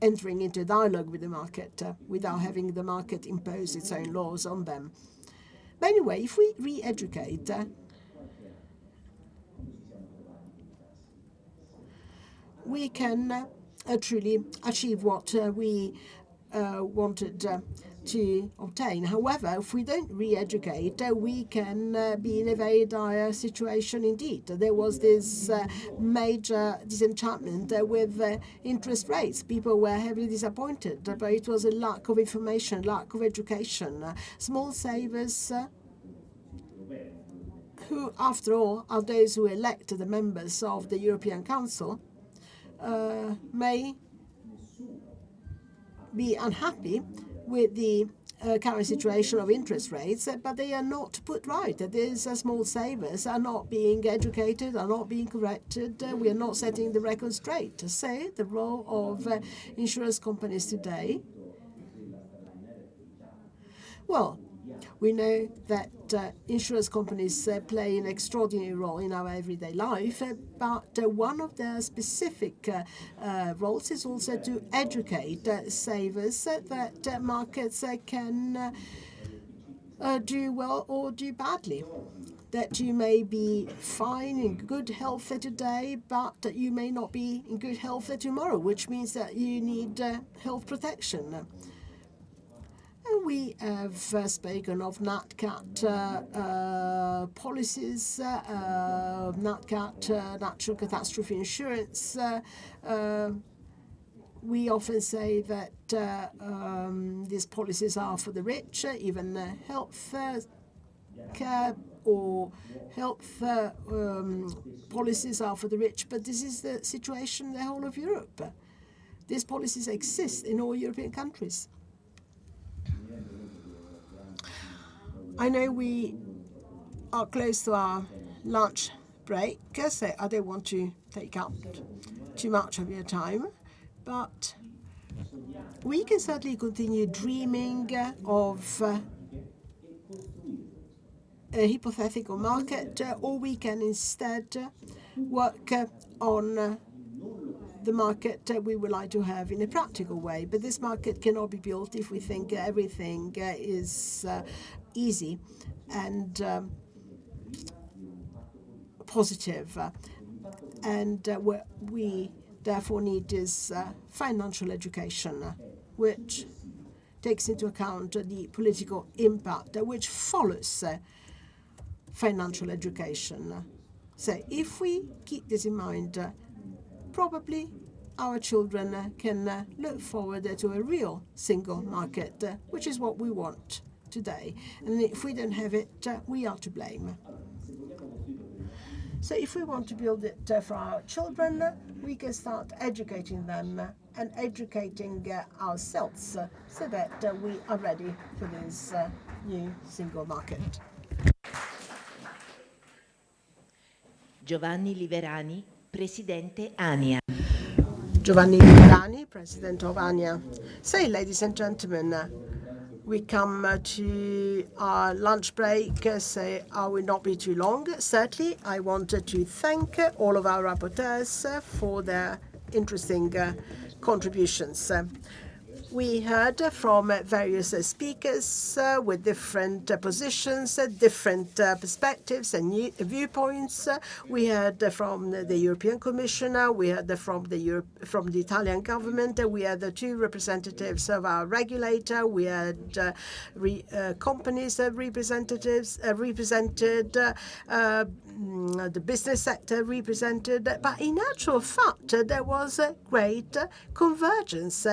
entering into dialogue with the market without having the market impose its own laws on them. But anyway, if we re-educate, we can truly achieve what we wanted to obtain. However, if we don't re-educate, we can be in a very dire situation indeed. There was this major disenchantment with interest rates. People were heavily disappointed, but it was a lack of information, lack of education. Small savers, who, after all, are those who elect the members of the European Council, may be unhappy with the current situation of interest rates, but they are not put right. These small savers are not being educated, are not being corrected. We are not setting the record straight. So the role of insurance companies today, well, we know that insurance companies play an extraordinary role in our everyday life, but one of their specific roles is also to educate savers that markets can do well or do badly. That you may be fine, in good health today, but you may not be in good health tomorrow, which means that you need health protection. We have spoken of NatCat policies, NatCat natural catastrophe insurance. We often say that these policies are for the rich, even health care or health policies are for the rich, but this is the situation in the whole of Europe. These policies exist in all European countries. I know we are close to our lunch break, so I don't want to take up too much of your time, but we can certainly continue dreaming of a hypothetical market, or we can instead work on the market we would like to have in a practical way. But this market cannot be built if we think everything is easy and positive. And what we therefore need is financial education, which takes into account the political impact which follows financial education. So if we keep this in mind, probably our children can look forward to a real single market, which is what we want today. And if we don't have it, we are to blame. So if we want to build it for our children, we can start educating them and educating ourselves so that we are ready for this new single market. Giovanni Liverani, Presidente ANIA. Giovanni Liverani, President of ANIA. So, ladies and gentlemen, we come to our lunch break, so I will not be too long. Certainly, I wanted to thank all of our rapporteurs for their interesting contributions. We heard from various speakers with different positions, different perspectives and new viewpoints. We heard from the European Commissioner, we heard from the Italian government, we had the two representatives of our regulator, we had companies representatives represented, the business sector represented. But in actual fact, there was a great convergence.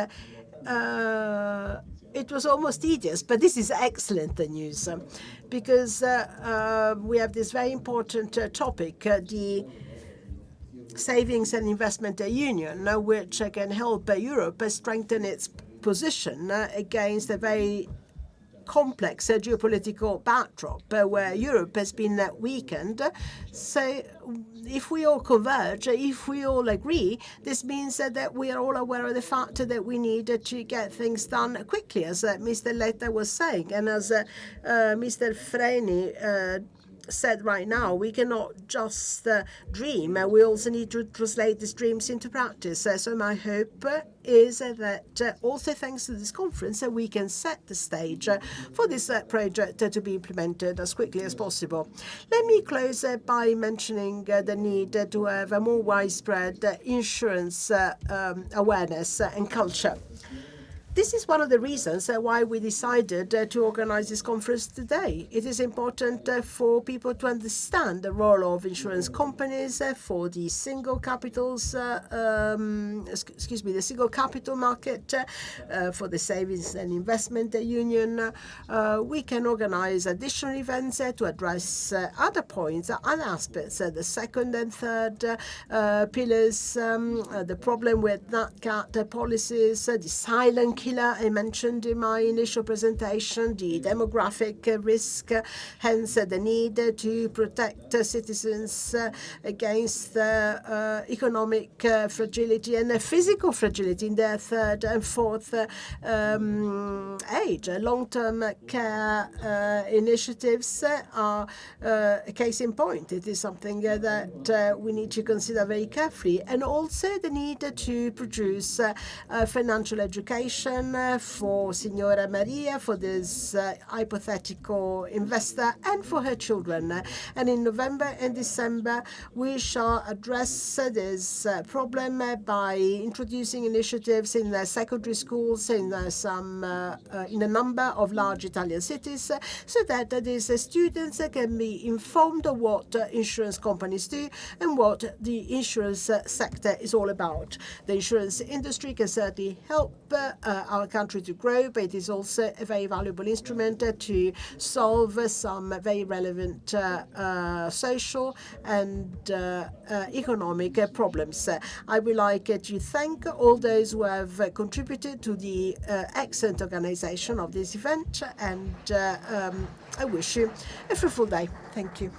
It was almost tedious, but this is excellent news because we have this very important topic, the Savings and Investment Union, which can help Europe strengthen its position against a very complex geopolitical backdrop where Europe has been weakened. So if we all converge, if we all agree, this means that we are all aware of the fact that we need to get things done quickly, as Mr. Letta was saying, and as Mr. Freni said right now, we cannot just dream. We also need to translate these dreams into practice. So my hope is that also thanks to this conference, we can set the stage for this project to be implemented as quickly as possible. Let me close by mentioning the need to have a more widespread insurance awareness and culture. This is one of the reasons why we decided to organize this conference today. It is important for people to understand the role of insurance companies for the single capitals, the single capital market, for the Savings and Investment Union. We can organize additional events to address other points, other aspects, the second and third pillars, the problem with NatCat policies, the silent killer I mentioned in my initial presentation, the demographic risk, hence the need to protect citizens against economic fragility and physical fragility in their third and fourth age. Long-term care initiatives are a case in point. It is something that we need to consider very carefully, and also the need to produce financial education for Signora Maria, for this hypothetical investor, and for her children. And in November and December, we shall address this problem by introducing initiatives in the secondary schools in in a number of large Italian cities, so that these students can be informed of what insurance companies do and what the insurance sector is all about. The insurance industry can certainly help our country to grow, but it is also a very valuable instrument to solve some very relevant social and economic problems. I would like to thank all those who have contributed to the excellent organization of this event, and I wish you a fruitful day. Thank you.